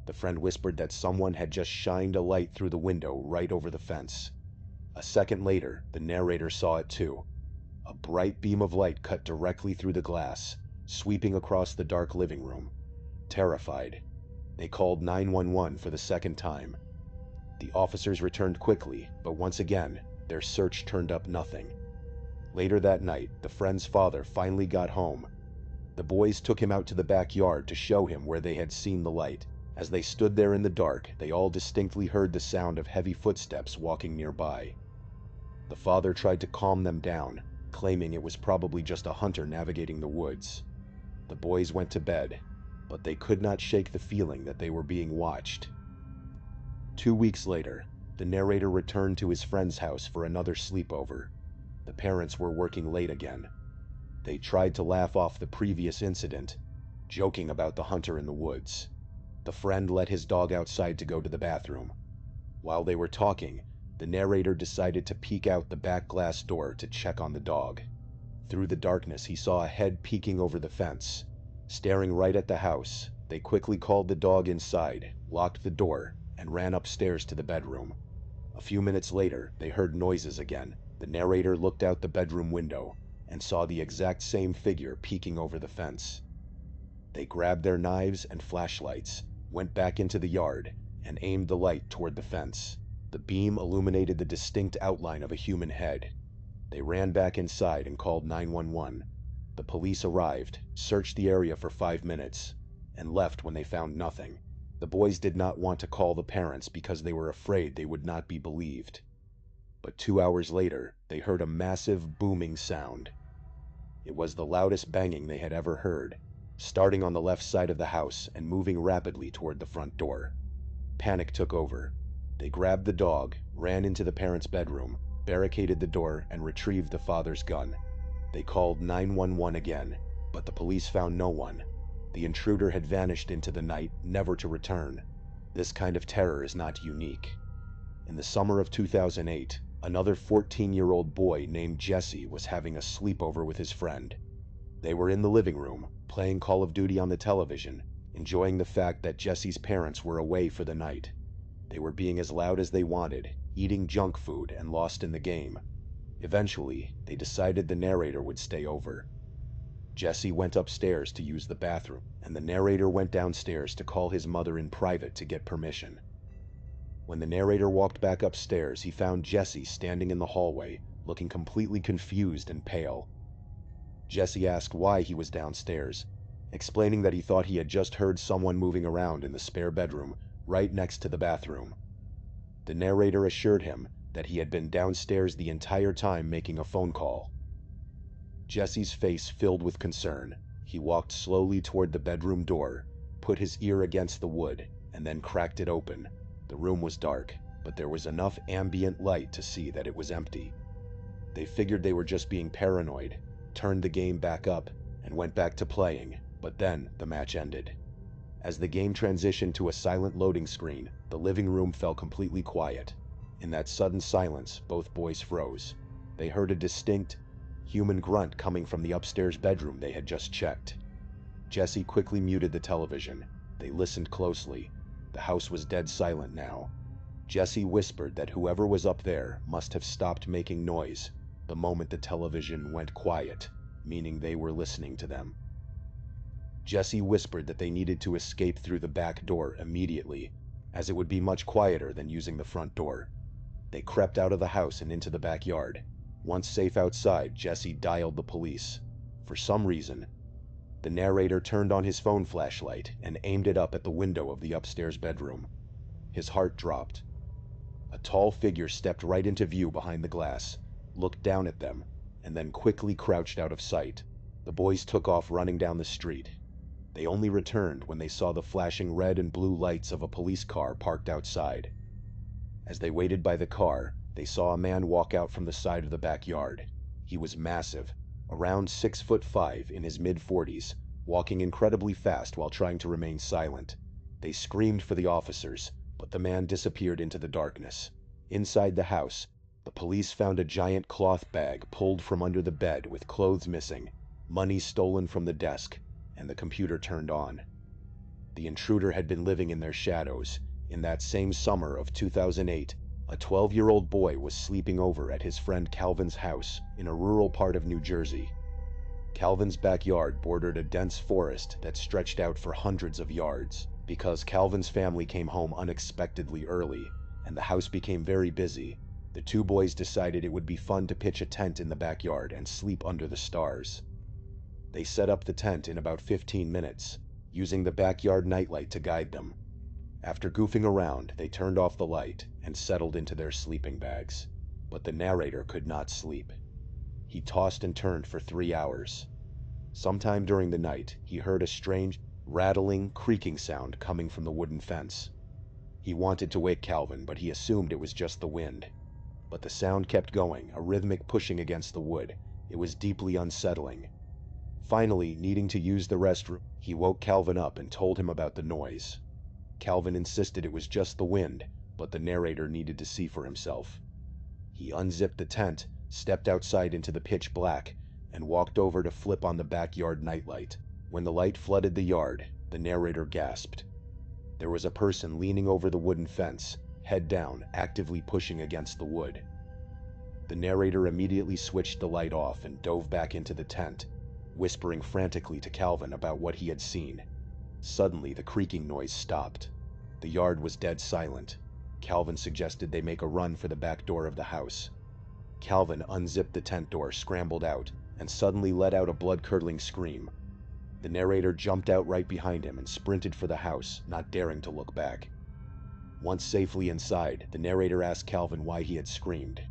S1: The friend whispered that someone had just shined a light through the window right over the fence. A second later, the narrator saw it too. A bright beam of light cut directly through the glass, sweeping across the dark living room. Terrified, they called 911 for the second time. The officers returned quickly, but once again, their search turned up nothing. Later that night, the friend's father finally got home. The boys took him out to the backyard to show him where they had seen the light. As they stood there in the dark, they all distinctly heard the sound of heavy footsteps walking nearby. The father tried to calm them down, claiming it was probably just a hunter navigating the woods. The boys went to bed, but they could not shake the feeling that they were being watched. 2 weeks later, the narrator returned to his friend's house for another sleepover. The parents were working late again. They tried to laugh off the previous incident, joking about the hunter in the woods. The friend let his dog outside to go to the bathroom. While they were talking, the narrator decided to peek out the back glass door to check on the dog. Through the darkness, he saw a head peeking over the fence. Staring right at the house, they quickly called the dog inside, locked the door, and ran upstairs to the bedroom. A few minutes later, they heard noises again. The narrator looked out the bedroom window and saw the exact same figure peeking over the fence. They grabbed their knives and flashlights, went back into the yard, and aimed the light toward the fence. The beam illuminated the distinct outline of a human head. They ran back inside and called 911. The police arrived, searched the area for 5 minutes, and left when they found nothing. The boys did not want to call the parents because they were afraid they would not be believed. But 2 hours later, they heard a massive booming sound. It was the loudest banging they had ever heard, starting on the left side of the house and moving rapidly toward the front door. Panic took over. They grabbed the dog, ran into the parents' bedroom, barricaded the door, and retrieved the father's gun. They called 911 again, but the police found no one. The intruder had vanished into the night, never to return. This kind of terror is not unique. In the summer of 2008, another 14-year-old boy named Jesse was having a sleepover with his friend. They were in the living room, playing Call of Duty on the television, enjoying the fact that Jesse's parents were away for the night. They were being as loud as they wanted, eating junk food, and lost in the game. Eventually, they decided the narrator would stay over. Jesse went upstairs to use the bathroom, and the narrator went downstairs to call his mother in private to get permission. When the narrator walked back upstairs, he found Jesse standing in the hallway, looking completely confused and pale. Jesse asked why he was downstairs, explaining that he thought he had just heard someone moving around in the spare bedroom right next to the bathroom. The narrator assured him that he had been downstairs the entire time making a phone call. Jesse's face filled with concern. He walked slowly toward the bedroom door, put his ear against the wood, and then cracked it open. The room was dark, but there was enough ambient light to see that it was empty. They figured they were just being paranoid, turned the game back up, and went back to playing, but then the match ended. As the game transitioned to a silent loading screen, the living room fell completely quiet. In that sudden silence, both boys froze. They heard a distinct, human grunt coming from the upstairs bedroom they had just checked. Jesse quickly muted the television. They listened closely. The house was dead silent now. Jesse whispered that whoever was up there must have stopped making noise the moment the television went quiet, meaning they were listening to them. Jesse whispered that they needed to escape through the back door immediately, as it would be much quieter than using the front door. They crept out of the house and into the backyard. Once safe outside, Jesse dialed the police. For some reason, the narrator turned on his phone flashlight and aimed it up at the window of the upstairs bedroom. His heart dropped. A tall figure stepped right into view behind the glass, looked down at them, and then quickly crouched out of sight. The boys took off running down the street. They only returned when they saw the flashing red and blue lights of a police car parked outside. As they waited by the car, they saw a man walk out from the side of the backyard. He was massive, around 6'5" in his mid-40s, walking incredibly fast while trying to remain silent. They screamed for the officers, but the man disappeared into the darkness. Inside the house, the police found a giant cloth bag pulled from under the bed with clothes missing, money stolen from the desk, and the computer turned on. The intruder had been living in their shadows. In that same summer of 2008, a 12-year-old boy was sleeping over at his friend Calvin's house in a rural part of New Jersey. Calvin's backyard bordered a dense forest that stretched out for hundreds of yards. Because Calvin's family came home unexpectedly early, and the house became very busy, the two boys decided it would be fun to pitch a tent in the backyard and sleep under the stars. They set up the tent in about 15 minutes, using the backyard nightlight to guide them. After goofing around, they turned off the light and settled into their sleeping bags. But the narrator could not sleep. He tossed and turned for 3 hours. Sometime during the night, he heard a strange, rattling, creaking sound coming from the wooden fence. He wanted to wake Calvin, but he assumed it was just the wind. But the sound kept going, a rhythmic pushing against the wood. It was deeply unsettling. Finally, needing to use the restroom, he woke Calvin up and told him about the noise. Calvin insisted it was just the wind, but the narrator needed to see for himself. He unzipped the tent, stepped outside into the pitch black, and walked over to flip on the backyard nightlight. When the light flooded the yard, the narrator gasped. There was a person leaning over the wooden fence, head down, actively pushing against the wood. The narrator immediately switched the light off and dove back into the tent, whispering frantically to Calvin about what he had seen. Suddenly, the creaking noise stopped. The yard was dead silent. Calvin suggested they make a run for the back door of the house. Calvin unzipped the tent door, scrambled out, and suddenly let out a blood-curdling scream. The narrator jumped out right behind him and sprinted for the house, not daring to look back. Once safely inside, the narrator asked Calvin why he had screamed.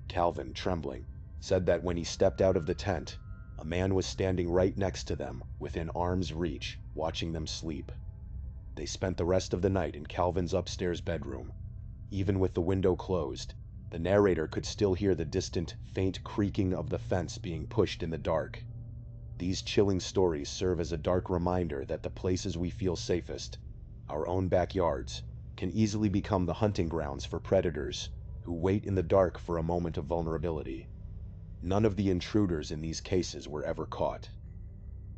S1: Calvin, trembling, said that when he stepped out of the tent, a man was standing right next to them, within arm's reach, watching them sleep. They spent the rest of the night in Calvin's upstairs bedroom. Even with the window closed, the narrator could still hear the distant, faint creaking of the fence being pushed in the dark. These chilling stories serve as a dark reminder that the places we feel safest, our own backyards, can easily become the hunting grounds for predators who wait in the dark for a moment of vulnerability. None of the intruders in these cases were ever caught.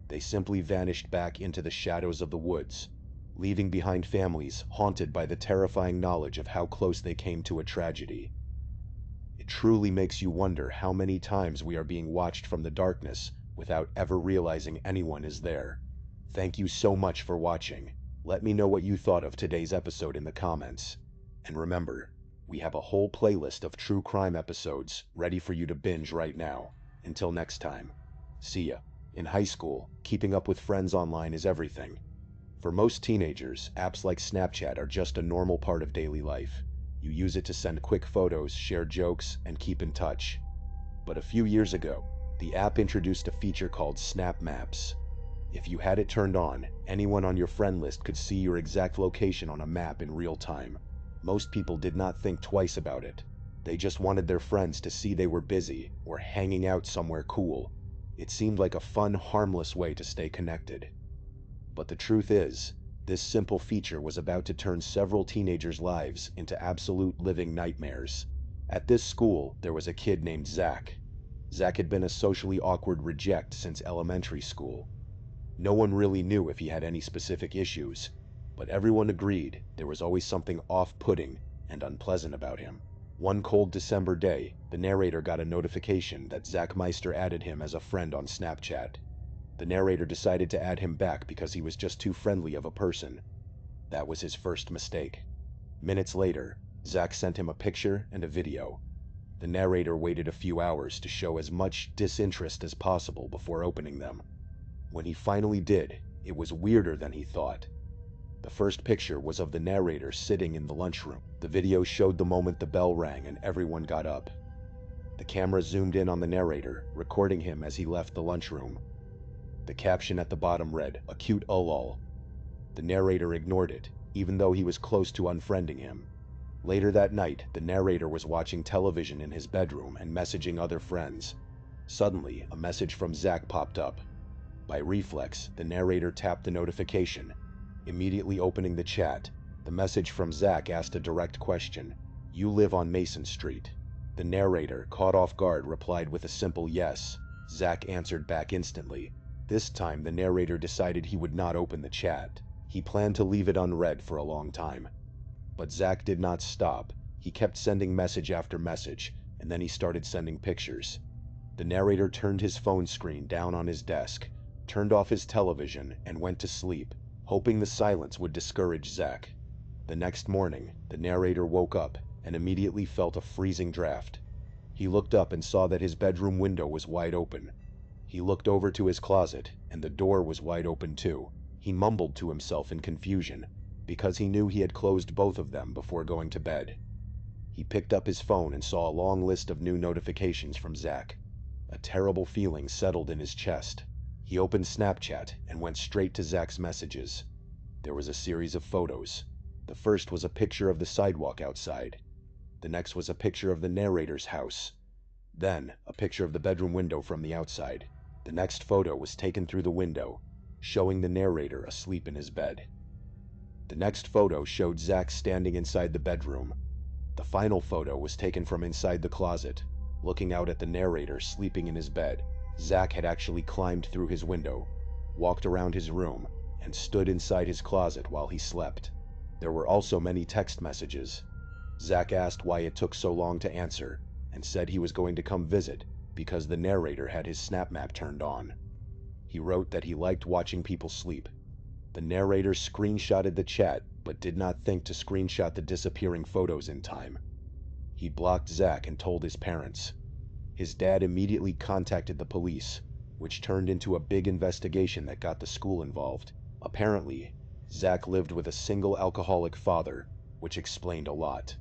S1: They simply vanished back into the shadows of the woods, leaving behind families haunted by the terrifying knowledge of how close they came to a tragedy. It truly makes you wonder how many times we are being watched from the darkness without ever realizing anyone is there. Thank you so much for watching. Let me know what you thought of today's episode in the comments. And remember, we have a whole playlist of true crime episodes ready for you to binge right now. Until next time, see ya. In high school, keeping up with friends online is everything. For most teenagers, apps like Snapchat are just a normal part of daily life. You use it to send quick photos, share jokes, and keep in touch. But a few years ago, the app introduced a feature called Snap Maps. If you had it turned on, anyone on your friend list could see your exact location on a map in real time. Most people did not think twice about it. They just wanted their friends to see they were busy or hanging out somewhere cool. It seemed like a fun, harmless way to stay connected. But the truth is, this simple feature was about to turn several teenagers' lives into absolute living nightmares. At this school, there was a kid named Zach. Zach had been a socially awkward reject since elementary school. No one really knew if he had any specific issues, but everyone agreed there was always something off-putting and unpleasant about him. One cold December day, the narrator got a notification that Zach Meister added him as a friend on Snapchat. The narrator decided to add him back because he was just too friendly of a person. That was his first mistake. Minutes later, Zach sent him a picture and a video. The narrator waited a few hours to show as much disinterest as possible before opening them. When he finally did, it was weirder than he thought. The first picture was of the narrator sitting in the lunchroom. The video showed the moment the bell rang and everyone got up. The camera zoomed in on the narrator, recording him as he left the lunchroom. The caption at the bottom read, "A cute ulul." The narrator ignored it, even though he was close to unfriending him. Later that night, the narrator was watching television in his bedroom and messaging other friends. Suddenly, a message from Zach popped up. By reflex, the narrator tapped the notification. Immediately opening the chat, the message from Zach asked a direct question. "You live on Mason Street." The narrator, caught off guard, replied with a simple yes. Zach answered back instantly. This time, the narrator decided he would not open the chat. He planned to leave it unread for a long time. But Zach did not stop. He kept sending message after message, and then he started sending pictures. The narrator turned his phone screen down on his desk, turned off his television, and went to sleep, hoping the silence would discourage Zach. The next morning, the narrator woke up and immediately felt a freezing draft. He looked up and saw that his bedroom window was wide open. He looked over to his closet, and the door was wide open too. He mumbled to himself in confusion, because he knew he had closed both of them before going to bed. He picked up his phone and saw a long list of new notifications from Zach. A terrible feeling settled in his chest. He opened Snapchat and went straight to Zach's messages. There was a series of photos. The first was a picture of the sidewalk outside. The next was a picture of the narrator's house. Then, a picture of the bedroom window from the outside. The next photo was taken through the window, showing the narrator asleep in his bed. The next photo showed Zach standing inside the bedroom. The final photo was taken from inside the closet, looking out at the narrator sleeping in his bed. Zach had actually climbed through his window, walked around his room, and stood inside his closet while he slept. There were also many text messages. Zach asked why it took so long to answer, and said he was going to come visit because the narrator had his snap map turned on. He wrote that he liked watching people sleep. The narrator screenshotted the chat, but did not think to screenshot the disappearing photos in time. He blocked Zach and told his parents. His dad immediately contacted the police, which turned into a big investigation that got the school involved. Apparently, Zach lived with a single alcoholic father, which explained a lot.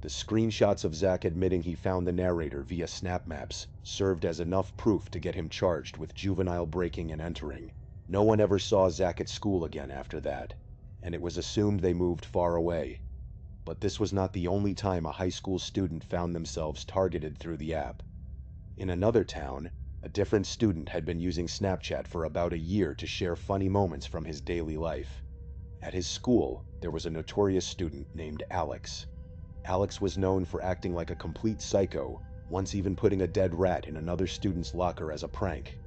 S1: The screenshots of Zach admitting he found the narrator via snap maps served as enough proof to get him charged with juvenile breaking and entering. No one ever saw Zach at school again after that, and it was assumed they moved far away. But this was not the only time a high school student found themselves targeted through the app. In another town, a different student had been using Snapchat for about a year to share funny moments from his daily life. At his school, there was a notorious student named Alex. Alex was known for acting like a complete psycho, once even putting a dead rat in another student's locker as a prank.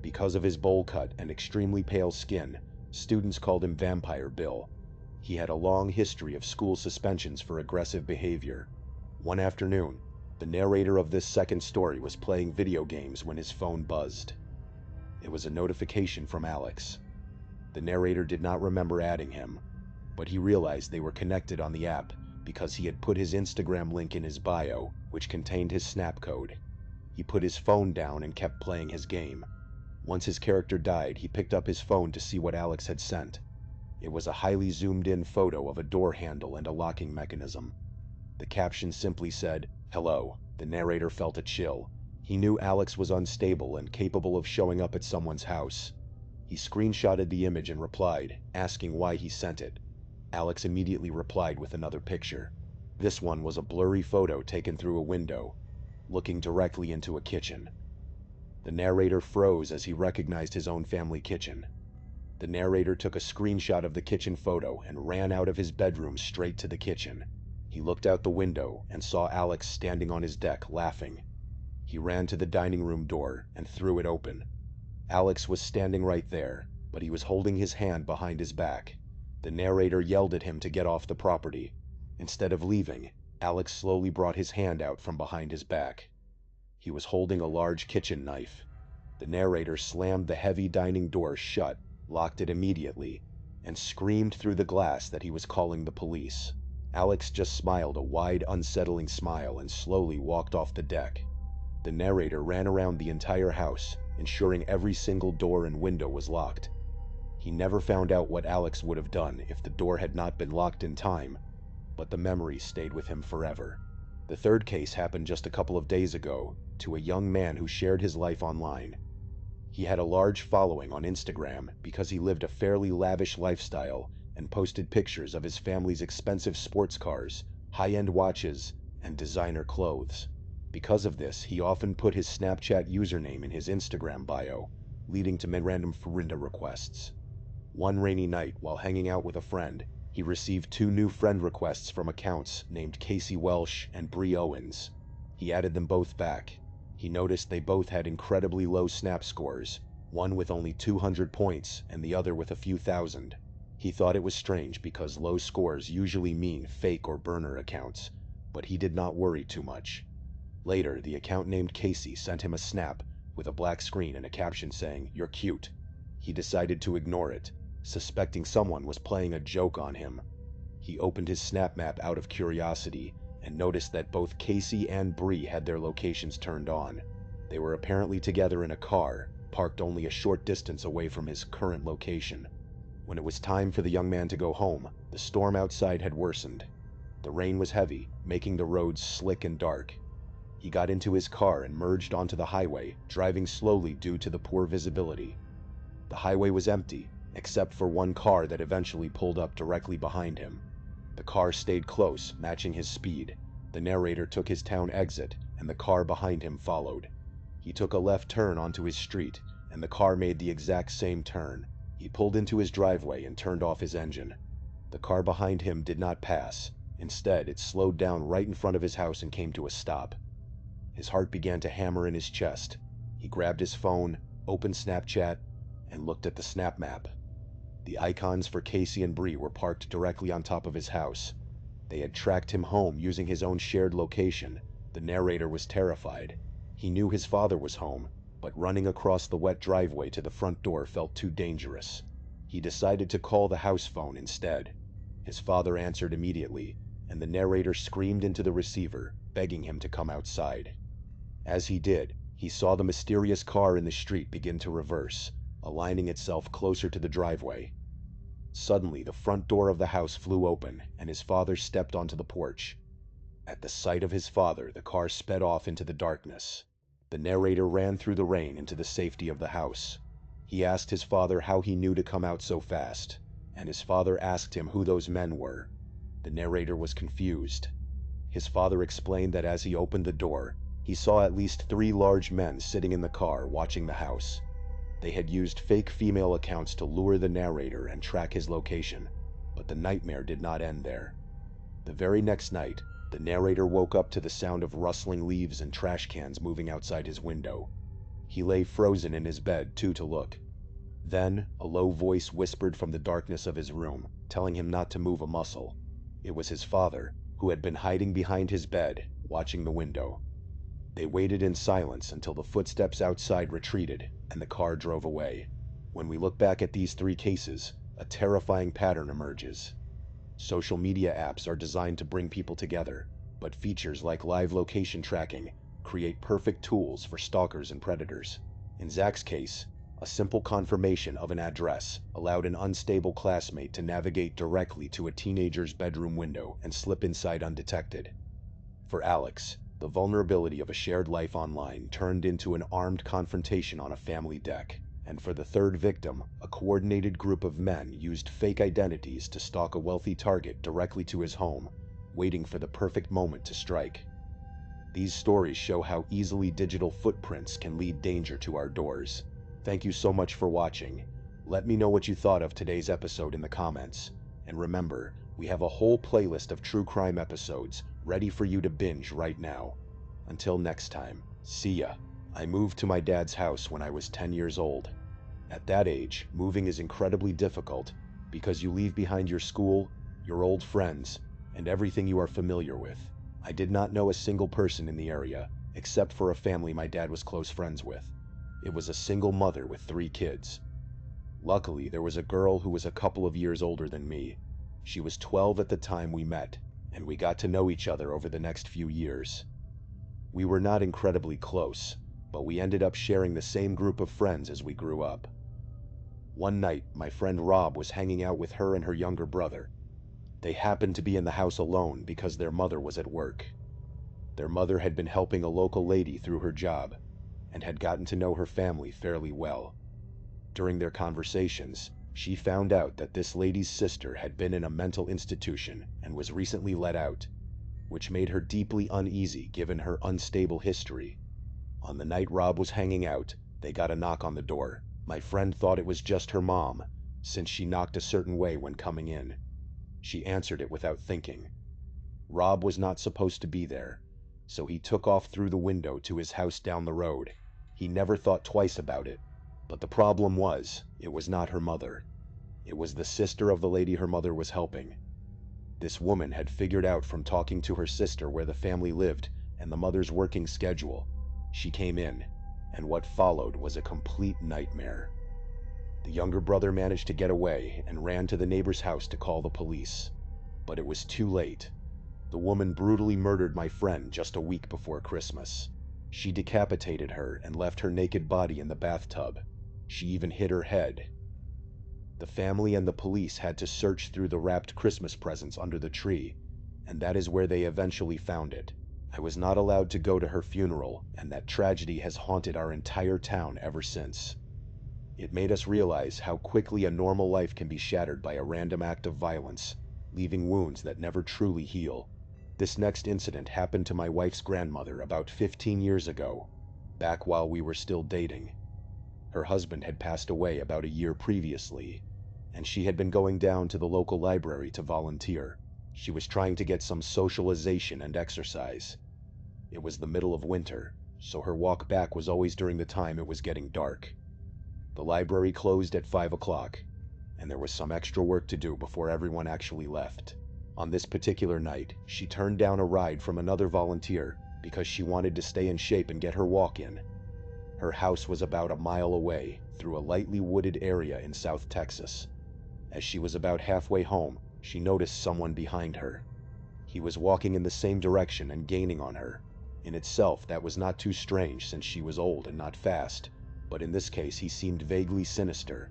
S1: Because of his bowl cut and extremely pale skin, students called him Vampire Bill. He had a long history of school suspensions for aggressive behavior. One afternoon, the narrator of this second story was playing video games when his phone buzzed. It was a notification from Alex. The narrator did not remember adding him, but he realized they were connected on the app because he had put his Instagram link in his bio, which contained his snap code. He put his phone down and kept playing his game. Once his character died, he picked up his phone to see what Alex had sent. It was a highly zoomed-in photo of a door handle and a locking mechanism. The caption simply said, "Hello." The narrator felt a chill. He knew Alex was unstable and capable of showing up at someone's house. He screenshotted the image and replied, asking why he sent it. Alex immediately replied with another picture. This one was a blurry photo taken through a window, looking directly into a kitchen. The narrator froze as he recognized his own family kitchen. The narrator took a screenshot of the kitchen photo and ran out of his bedroom straight to the kitchen. He looked out the window and saw Alex standing on his deck, laughing. He ran to the dining room door and threw it open. Alex was standing right there, but he was holding his hand behind his back. The narrator yelled at him to get off the property. Instead of leaving, Alex slowly brought his hand out from behind his back. He was holding a large kitchen knife. The narrator slammed the heavy dining door shut, locked it immediately, and screamed through the glass that he was calling the police. Alex just smiled a wide, unsettling smile and slowly walked off the deck. The narrator ran around the entire house, ensuring every single door and window was locked. He never found out what Alex would have done if the door had not been locked in time, but the memory stayed with him forever. The third case happened just a couple of days ago to a young man who shared his life online. He had a large following on Instagram because he lived a fairly lavish lifestyle and posted pictures of his family's expensive sports cars, high-end watches, and designer clothes. Because of this, he often put his Snapchat username in his Instagram bio, leading to random friend requests. One rainy night, while hanging out with a friend, he received 2 new friend requests from accounts named Casey Welsh and Bree Owens. He added them both back. He noticed they both had incredibly low Snap scores, one with only 200 points and the other with a few thousand. He thought it was strange because low scores usually mean fake or burner accounts, but he did not worry too much. Later, the account named Casey sent him a snap with a black screen and a caption saying, "You're cute." He decided to ignore it, suspecting someone was playing a joke on him. He opened his Snap map out of curiosity and noticed that both Casey and Bree had their locations turned on. They were apparently together in a car, parked only a short distance away from his current location. When it was time for the young man to go home, the storm outside had worsened. The rain was heavy, making the roads slick and dark. He got into his car and merged onto the highway, driving slowly due to the poor visibility. The highway was empty, except for one car that eventually pulled up directly behind him. The car stayed close, matching his speed. The narrator took his town exit, and the car behind him followed. He took a left turn onto his street, and the car made the exact same turn. He pulled into his driveway and turned off his engine. The car behind him did not pass. Instead, it slowed down right in front of his house and came to a stop. His heart began to hammer in his chest. He grabbed his phone, opened Snapchat, and looked at the Snap map. The icons for Casey and Bree were parked directly on top of his house. They had tracked him home using his own shared location. The narrator was terrified. He knew his father was home, but running across the wet driveway to the front door felt too dangerous. He decided to call the house phone instead. His father answered immediately, and the narrator screamed into the receiver, begging him to come outside. As he did, he saw the mysterious car in the street begin to reverse, aligning itself closer to the driveway. Suddenly, the front door of the house flew open, and his father stepped onto the porch. At the sight of his father, the car sped off into the darkness. The narrator ran through the rain into the safety of the house. He asked his father how he knew to come out so fast, and his father asked him who those men were. The narrator was confused. His father explained that as he opened the door, he saw at least 3 large men sitting in the car watching the house. They had used fake female accounts to lure the narrator and track his location, but the nightmare did not end there. The very next night, the narrator woke up to the sound of rustling leaves and trash cans moving outside his window. He lay frozen in his bed, to look. Then, a low voice whispered from the darkness of his room, telling him not to move a muscle. It was his father, who had been hiding behind his bed, watching the window. They waited in silence until the footsteps outside retreated and the car drove away. When we look back at these 3 cases, a terrifying pattern emerges. Social media apps are designed to bring people together, but features like live location tracking create perfect tools for stalkers and predators. In Zach's case, a simple confirmation of an address allowed an unstable classmate to navigate directly to a teenager's bedroom window and slip inside undetected. For Alex, the vulnerability of a shared life online turned into an armed confrontation on a family deck. And for the 3rd victim, a coordinated group of men used fake identities to stalk a wealthy target directly to his home, waiting for the perfect moment to strike. These stories show how easily digital footprints can lead danger to our doors. Thank you so much for watching. Let me know what you thought of today's episode in the comments. And remember, we have a whole playlist of true crime episodes ready for you to binge right now. Until next time, see ya. I moved to my dad's house when I was 10 years old. At that age, moving is incredibly difficult because you leave behind your school, your old friends, and everything you are familiar with. I did not know a single person in the area, except for a family my dad was close friends with. It was a single mother with 3 kids. Luckily, there was a girl who was a couple of years older than me. She was 12 at the time we met, and we got to know each other over the next few years. We were not incredibly close, but we ended up sharing the same group of friends as we grew up. One night, my friend Rob was hanging out with her and her younger brother. They happened to be in the house alone because their mother was at work. Their mother had been helping a local lady through her job, and had gotten to know her family fairly well. During their conversations, she found out that this lady's sister had been in a mental institution and was recently let out, which made her deeply uneasy given her unstable history. On the night Rob was hanging out, they got a knock on the door. My friend thought it was just her mom, since she knocked a certain way when coming in. She answered it without thinking. Rob was not supposed to be there, so he took off through the window to his house down the road. He never thought twice about it. But the problem was, it was not her mother. It was the sister of the lady her mother was helping. This woman had figured out from talking to her sister where the family lived and the mother's working schedule. She came in, and what followed was a complete nightmare. The younger brother managed to get away and ran to the neighbor's house to call the police. But it was too late. The woman brutally murdered my friend just a week before Christmas. She decapitated her and left her naked body in the bathtub. She even hid her head. The family and the police had to search through the wrapped Christmas presents under the tree, and that is where they eventually found it. I was not allowed to go to her funeral, and that tragedy has haunted our entire town ever since. It made us realize how quickly a normal life can be shattered by a random act of violence, leaving wounds that never truly heal. This next incident happened to my wife's grandmother about 15 years ago, back while we were still dating. Her husband had passed away about a year previously, and she had been going down to the local library to volunteer. She was trying to get some socialization and exercise. It was the middle of winter, so her walk back was always during the time it was getting dark. The library closed at 5 o'clock, and there was some extra work to do before everyone actually left. On this particular night, she turned down a ride from another volunteer because she wanted to stay in shape and get her walk in. Her house was about a mile away, through a lightly wooded area in South Texas. As she was about halfway home, she noticed someone behind her. He was walking in the same direction and gaining on her. In itself, that was not too strange since she was old and not fast, but in this case he seemed vaguely sinister.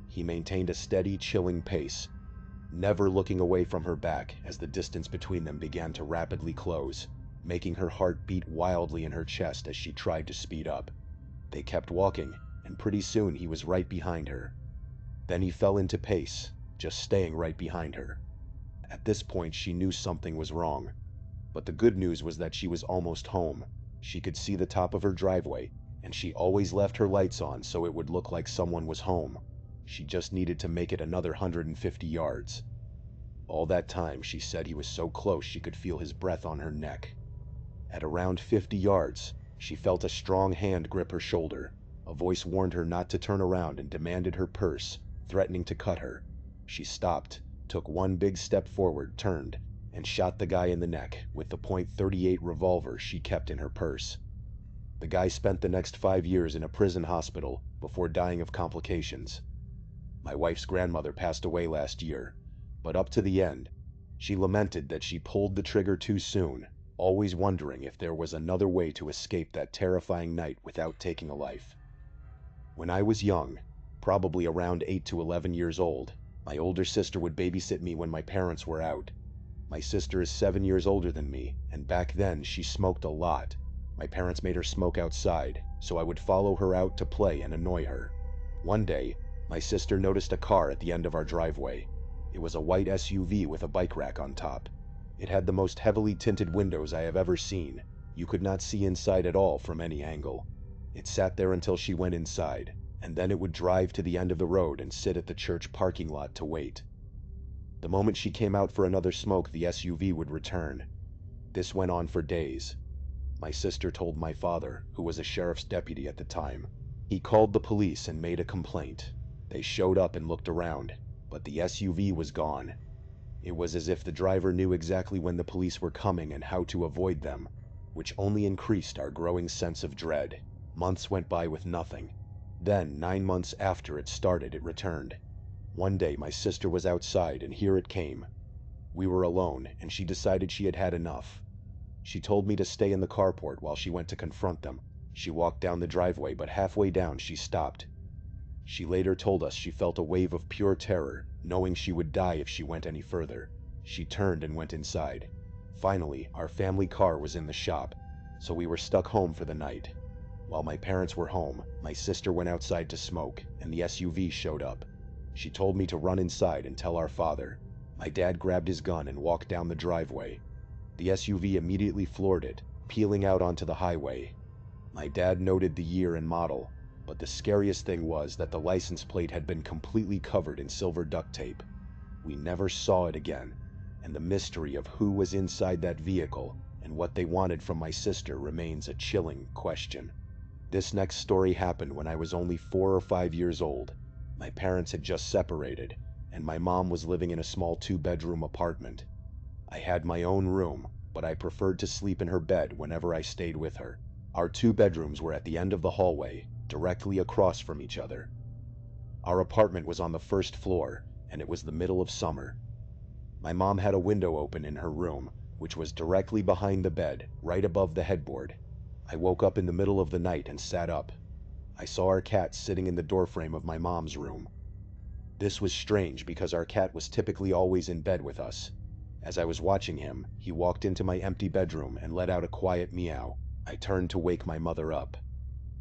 S1: He maintained a steady, chilling pace, never looking away from her back as the distance between them began to rapidly close, making her heart beat wildly in her chest as she tried to speed up. They kept walking, and pretty soon he was right behind her. Then he fell into pace, just staying right behind her. At this point, she knew something was wrong. But the good news was that she was almost home. She could see the top of her driveway, and she always left her lights on so it would look like someone was home. She just needed to make it another 150 yards. All that time, she said he was so close she could feel his breath on her neck. At around 50 yards, she felt a strong hand grip her shoulder. A voice warned her not to turn around and demanded her purse, threatening to cut her. She stopped, took one big step forward, turned, and shot the guy in the neck with the .38 revolver she kept in her purse. The guy spent the next 5 years in a prison hospital before dying of complications. My wife's grandmother passed away last year, but up to the end, she lamented that she pulled the trigger too soon, always wondering if there was another way to escape that terrifying night without taking a life. When I was young, probably around 8 to 11 years old, my older sister would babysit me when my parents were out. My sister is 7 years older than me, and back then she smoked a lot. My parents made her smoke outside, so I would follow her out to play and annoy her. One day, my sister noticed a car at the end of our driveway. It was a white SUV with a bike rack on top. It had the most heavily tinted windows I have ever seen. You could not see inside at all from any angle. It sat there until she went inside, and then it would drive to the end of the road and sit at the church parking lot to wait. The moment she came out for another smoke, the SUV would return. This went on for days. My sister told my father, who was a sheriff's deputy at the time. He called the police and made a complaint. They showed up and looked around, but the SUV was gone. It was as if the driver knew exactly when the police were coming and how to avoid them, which only increased our growing sense of dread. Months went by with nothing. Then, 9 months after it started, it returned. One day my sister was outside and here it came. We were alone, and she decided she had had enough. She told me to stay in the carport while she went to confront them. She walked down the driveway, but halfway down she stopped. She later told us she felt a wave of pure terror, knowing she would die if she went any further. She turned and went inside. Finally, our family car was in the shop, so we were stuck home for the night. While my parents were home, my sister went outside to smoke, and the SUV showed up. She told me to run inside and tell our father. My dad grabbed his gun and walked down the driveway. The SUV immediately floored it, peeling out onto the highway. My dad noted the year and model, but the scariest thing was that the license plate had been completely covered in silver duct tape. We never saw it again, and the mystery of who was inside that vehicle and what they wanted from my sister remains a chilling question. This next story happened when I was only 4 or 5 years old. My parents had just separated, and my mom was living in a small 2-bedroom apartment. I had my own room, but I preferred to sleep in her bed whenever I stayed with her. Our 2 bedrooms were at the end of the hallway, directly across from each other. Our apartment was on the 1st floor, and it was the middle of summer. My mom had a window open in her room, which was directly behind the bed, right above the headboard. I woke up in the middle of the night and sat up. I saw our cat sitting in the doorframe of my mom's room. This was strange because our cat was typically always in bed with us. As I was watching him, he walked into my empty bedroom and let out a quiet meow. I turned to wake my mother up.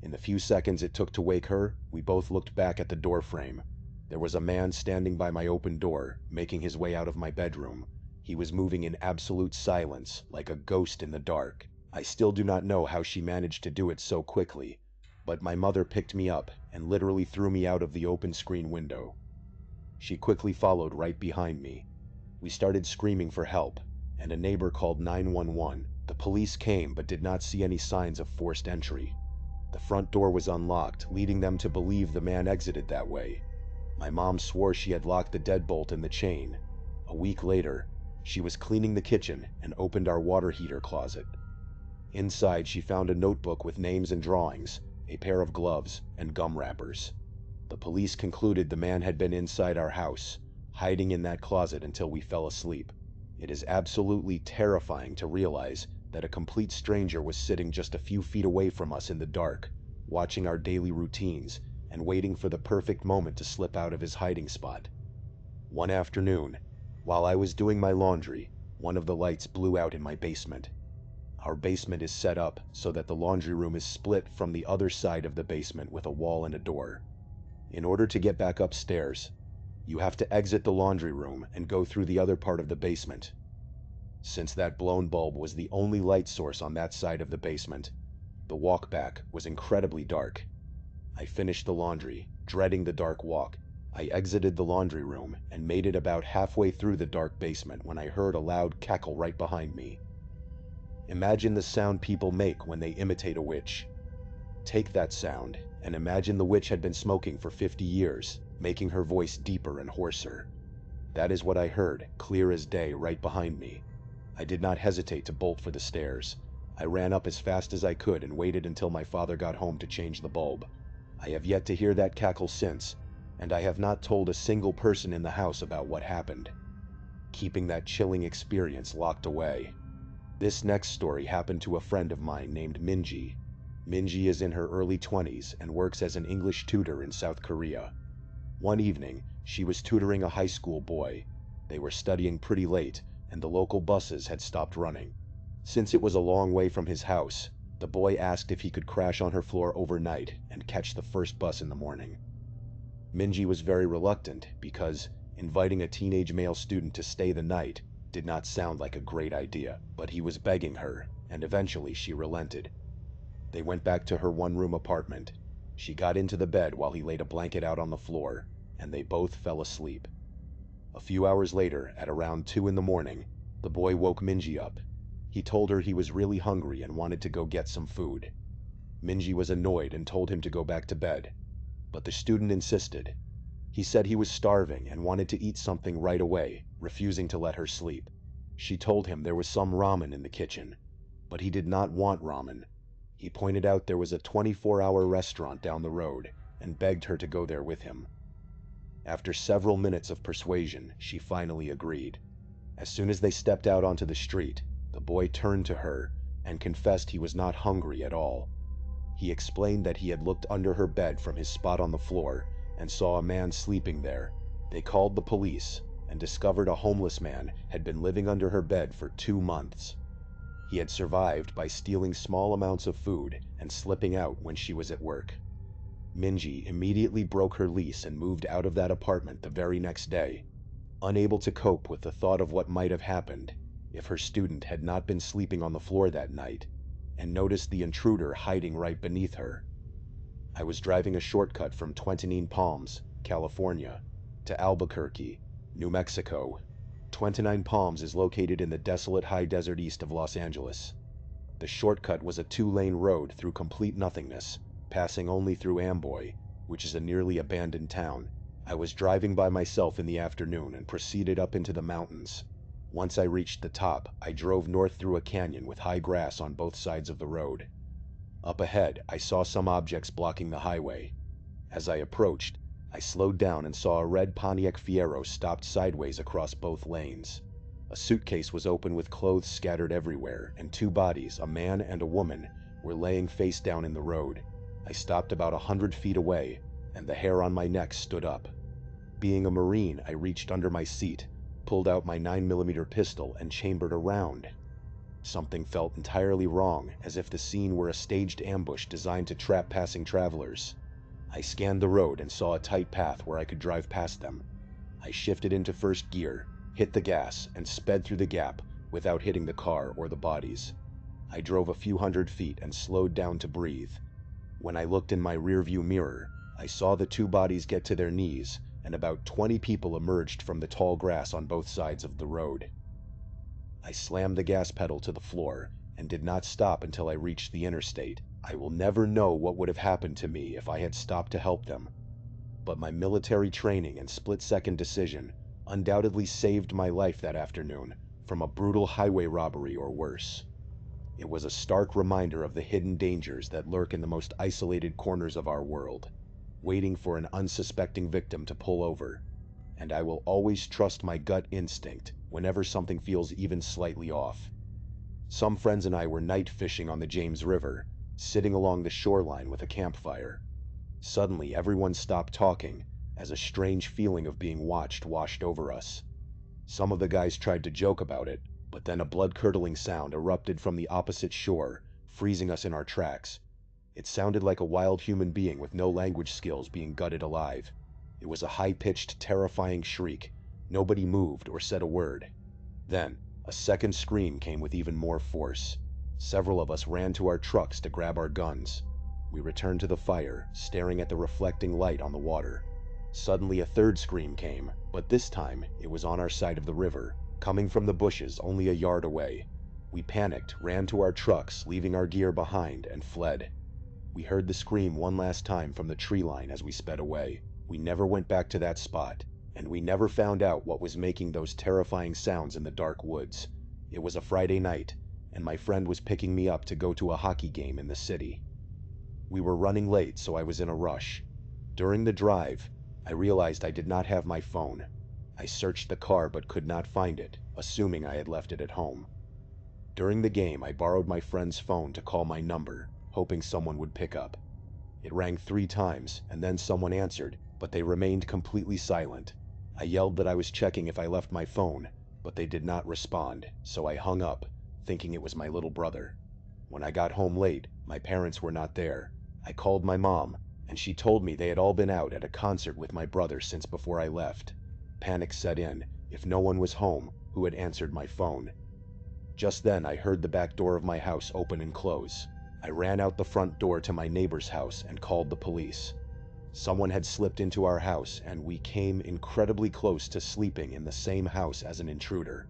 S1: In the few seconds it took to wake her, we both looked back at the doorframe. There was a man standing by my open door, making his way out of my bedroom. He was moving in absolute silence, like a ghost in the dark. I still do not know how she managed to do it so quickly, but my mother picked me up and literally threw me out of the open screen window. She quickly followed right behind me. We started screaming for help, and a neighbor called 911. The police came but did not see any signs of forced entry. The front door was unlocked, leading them to believe the man exited that way. My mom swore she had locked the deadbolt in the chain. A week later, she was cleaning the kitchen and opened our water heater closet. Inside, she found a notebook with names and drawings, a pair of gloves, and gum wrappers. The police concluded the man had been inside our house, hiding in that closet until we fell asleep. It is absolutely terrifying to realize that a complete stranger was sitting just a few feet away from us in the dark, watching our daily routines and waiting for the perfect moment to slip out of his hiding spot. One afternoon, while I was doing my laundry, one of the lights blew out in my basement. Our basement is set up so that the laundry room is split from the other side of the basement with a wall and a door. In order to get back upstairs, you have to exit the laundry room and go through the other part of the basement. Since that blown bulb was the only light source on that side of the basement, the walk back was incredibly dark. I finished the laundry, dreading the dark walk. I exited the laundry room and made it about halfway through the dark basement when I heard a loud cackle right behind me. Imagine the sound people make when they imitate a witch. Take that sound and imagine the witch had been smoking for 50 years, making her voice deeper and hoarser. That is what I heard, clear as day, right behind me. I did not hesitate to bolt for the stairs. I ran up as fast as I could and waited until my father got home to change the bulb. I have yet to hear that cackle since, and I have not told a single person in the house about what happened, keeping that chilling experience locked away. This next story happened to a friend of mine named Minji. Minji is in her early 20s and works as an English tutor in South Korea. One evening, she was tutoring a high school boy. They were studying pretty late, and the local buses had stopped running. Since it was a long way from his house, the boy asked if he could crash on her floor overnight and catch the first bus in the morning. Minji was very reluctant because inviting a teenage male student to stay the night did not sound like a great idea, but he was begging her, and eventually she relented. They went back to her one-room apartment. She got into the bed while he laid a blanket out on the floor, and they both fell asleep. A few hours later, at around 2 in the morning, the boy woke Minji up. He told her he was really hungry and wanted to go get some food. Minji was annoyed and told him to go back to bed, but the student insisted. He said he was starving and wanted to eat something right away, refusing to let her sleep. She told him there was some ramen in the kitchen, but he did not want ramen. He pointed out there was a 24-hour restaurant down the road and begged her to go there with him. After several minutes of persuasion, she finally agreed. As soon as they stepped out onto the street, the boy turned to her and confessed he was not hungry at all. He explained that he had looked under her bed from his spot on the floor and saw a man sleeping there. They called the police and discovered a homeless man had been living under her bed for 2 months. He had survived by stealing small amounts of food and slipping out when she was at work. Minji immediately broke her lease and moved out of that apartment the very next day, unable to cope with the thought of what might have happened if her student had not been sleeping on the floor that night and noticed the intruder hiding right beneath her. I was driving a shortcut from 29 Palms, California, to Albuquerque, New Mexico. 29 Palms is located in the desolate high desert east of Los Angeles. The shortcut was a 2-lane road through complete nothingness, passing only through Amboy, which is a nearly abandoned town. I was driving by myself in the afternoon and proceeded up into the mountains. Once I reached the top, I drove north through a canyon with high grass on both sides of the road. Up ahead, I saw some objects blocking the highway. As I approached, I slowed down and saw a red Pontiac Fiero stopped sideways across both lanes. A suitcase was open with clothes scattered everywhere, and 2 bodies, a man and a woman, were laying face down in the road. I stopped about 100 feet away, and the hair on my neck stood up. Being a Marine, I reached under my seat, pulled out my 9mm pistol, and chambered a round. Something felt entirely wrong, as if the scene were a staged ambush designed to trap passing travelers. I scanned the road and saw a tight path where I could drive past them. I shifted into first gear, hit the gas, and sped through the gap without hitting the car or the bodies. I drove a few hundred feet and slowed down to breathe. When I looked in my rearview mirror, I saw the 2 bodies get to their knees, and about 20 people emerged from the tall grass on both sides of the road. I slammed the gas pedal to the floor and did not stop until I reached the interstate. I will never know what would have happened to me if I had stopped to help them, but my military training and split-second decision undoubtedly saved my life that afternoon from a brutal highway robbery or worse. It was a stark reminder of the hidden dangers that lurk in the most isolated corners of our world, waiting for an unsuspecting victim to pull over. and I will always trust my gut instinct whenever something feels even slightly off. Some friends and I were night fishing on the James River, sitting along the shoreline with a campfire. Suddenly, everyone stopped talking as a strange feeling of being watched washed over us. Some of the guys tried to joke about it, but then a blood-curdling sound erupted from the opposite shore, freezing us in our tracks. It sounded like a wild human being with no language skills being gutted alive. It was a high-pitched, terrifying shriek. Nobody moved or said a word. Then, a second scream came with even more force. Several of us ran to our trucks to grab our guns. We returned to the fire, staring at the reflecting light on the water. Suddenly a third scream came, but this time it was on our side of the river, coming from the bushes only a yard away. We panicked, ran to our trucks, leaving our gear behind, and fled. We heard the scream one last time from the tree line as we sped away. We never went back to that spot, and we never found out what was making those terrifying sounds in the dark woods. It was a Friday night, and my friend was picking me up to go to a hockey game in the city. We were running late, so I was in a rush. During the drive, I realized I did not have my phone. I searched the car but could not find it, assuming I had left it at home. During the game, I borrowed my friend's phone to call my number, hoping someone would pick up. It rang 3 times, and then someone answered, but they remained completely silent. I yelled that I was checking if I left my phone, but they did not respond, so I hung up, thinking it was my little brother. When I got home late, my parents were not there. I called my mom, and she told me they had all been out at a concert with my brother since before I left. Panic set in. If no one was home, who had answered my phone? Just then, I heard the back door of my house open and close. I ran out the front door to my neighbor's house and called the police. Someone had slipped into our house, and we came incredibly close to sleeping in the same house as an intruder.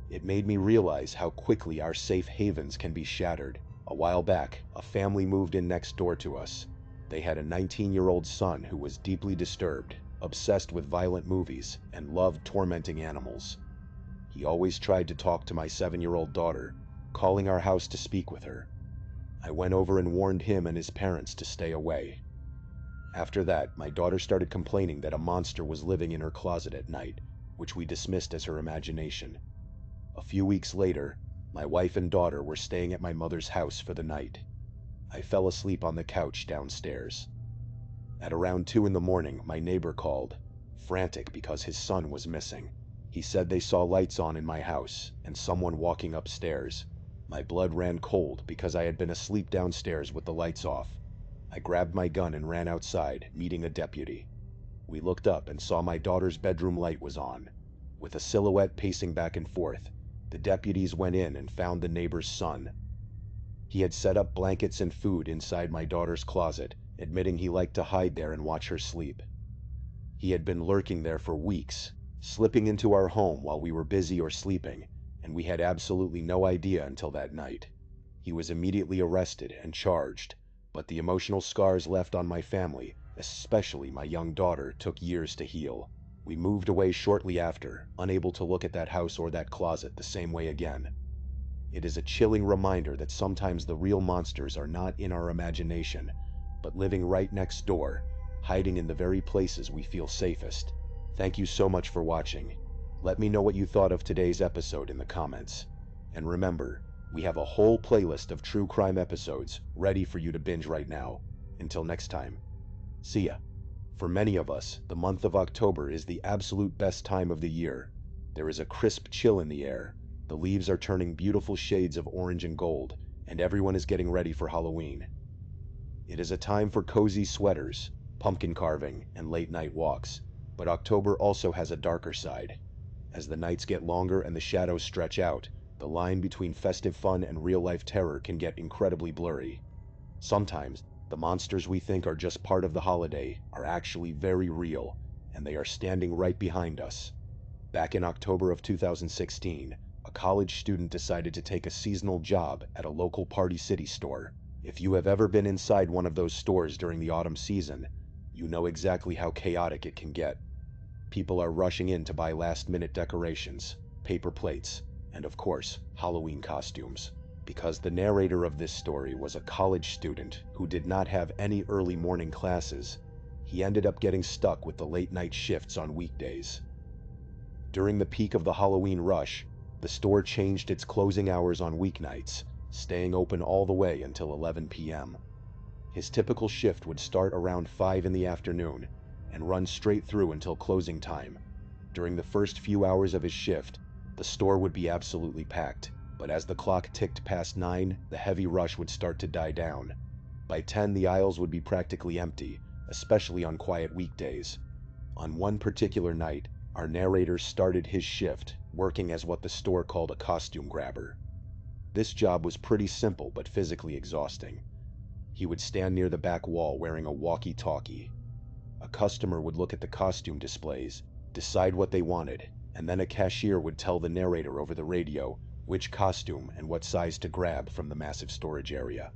S1: It made me realize how quickly our safe havens can be shattered. A while back, a family moved in next door to us. They had a 19-year-old son who was deeply disturbed, obsessed with violent movies, and loved tormenting animals. He always tried to talk to my 7-year-old daughter, calling our house to speak with her. I went over and warned him and his parents to stay away. After that, my daughter started complaining that a monster was living in her closet at night, which we dismissed as her imagination. A few weeks later, my wife and daughter were staying at my mother's house for the night. I fell asleep on the couch downstairs. At around 2 in the morning, my neighbor called, frantic because his son was missing. He said they saw lights on in my house and someone walking upstairs. My blood ran cold because I had been asleep downstairs with the lights off. I grabbed my gun and ran outside, meeting a deputy. We looked up and saw my daughter's bedroom light was on. With a silhouette pacing back and forth, the deputies went in and found the neighbor's son. He had set up blankets and food inside my daughter's closet, admitting he liked to hide there and watch her sleep. He had been lurking there for weeks, slipping into our home while we were busy or sleeping, and we had absolutely no idea until that night. He was immediately arrested and charged, but the emotional scars left on my family, especially my young daughter, took years to heal. We moved away shortly after, unable to look at that house or that closet the same way again. It is a chilling reminder that sometimes the real monsters are not in our imagination, but living right next door, hiding in the very places we feel safest. Thank you so much for watching. Let me know what you thought of today's episode in the comments. And remember, we have a whole playlist of true crime episodes ready for you to binge right now. Until next time, see ya. For many of us, the month of October is the absolute best time of the year. There is a crisp chill in the air, the leaves are turning beautiful shades of orange and gold, and everyone is getting ready for Halloween. It is a time for cozy sweaters, pumpkin carving, and late-night walks, but October also has a darker side. As the nights get longer and the shadows stretch out, the line between festive fun and real-life terror can get incredibly blurry. Sometimes, the monsters we think are just part of the holiday are actually very real, and they are standing right behind us. Back in October of 2016, a college student decided to take a seasonal job at a local Party City store. If you have ever been inside one of those stores during the autumn season, you know exactly how chaotic it can get. People are rushing in to buy last-minute decorations, paper plates, and of course, Halloween costumes. Because the narrator of this story was a college student who did not have any early morning classes, He ended up getting stuck with the late-night shifts on weekdays. During the peak of the Halloween rush, the store changed its closing hours on weeknights, staying open all the way until 11 p.m. His typical shift would start around 5 in the afternoon and run straight through until closing time. During the first few hours of his shift, the store would be absolutely packed, but as the clock ticked past 9, the heavy rush would start to die down. By 10, the aisles would be practically empty, especially on quiet weekdays. On one particular night, our narrator started his shift, working as what the store called a costume grabber. This job was pretty simple but physically exhausting. He would stand near the back wall wearing a walkie-talkie. A customer would look at the costume displays, decide what they wanted, and then a cashier would tell the narrator over the radio which costume and what size to grab from the massive storage area.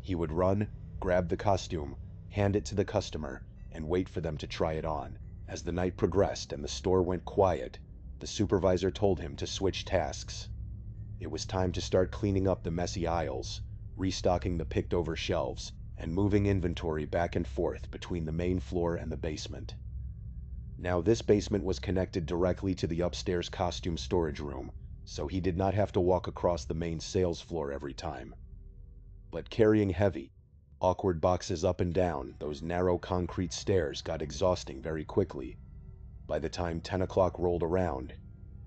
S1: He would run, grab the costume, hand it to the customer, and wait for them to try it on. As the night progressed and the store went quiet, the supervisor told him to switch tasks. It was time to start cleaning up the messy aisles, restocking the picked-over shelves, and moving inventory back and forth between the main floor and the basement. Now, this basement was connected directly to the upstairs costume storage room, so he did not have to walk across the main sales floor every time. But carrying heavy, awkward boxes up and down those narrow concrete stairs got exhausting very quickly. By the time 10 o'clock rolled around,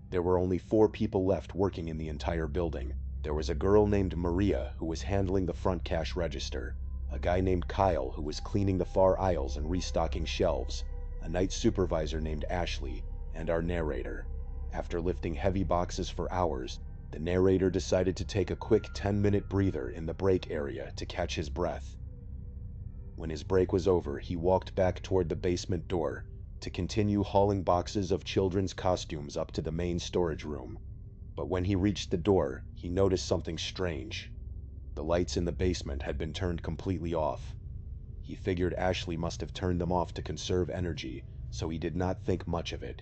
S1: there were only 4 people left working in the entire building. There was a girl named Maria who was handling the front cash register, a guy named Kyle who was cleaning the far aisles and restocking shelves, a night supervisor named Ashley, and our narrator. After lifting heavy boxes for hours, the narrator decided to take a quick 10-minute breather in the break area to catch his breath. When his break was over, he walked back toward the basement door to continue hauling boxes of children's costumes up to the main storage room. But when he reached the door, he noticed something strange. The lights in the basement had been turned completely off. He figured Ashley must have turned them off to conserve energy, so he did not think much of it.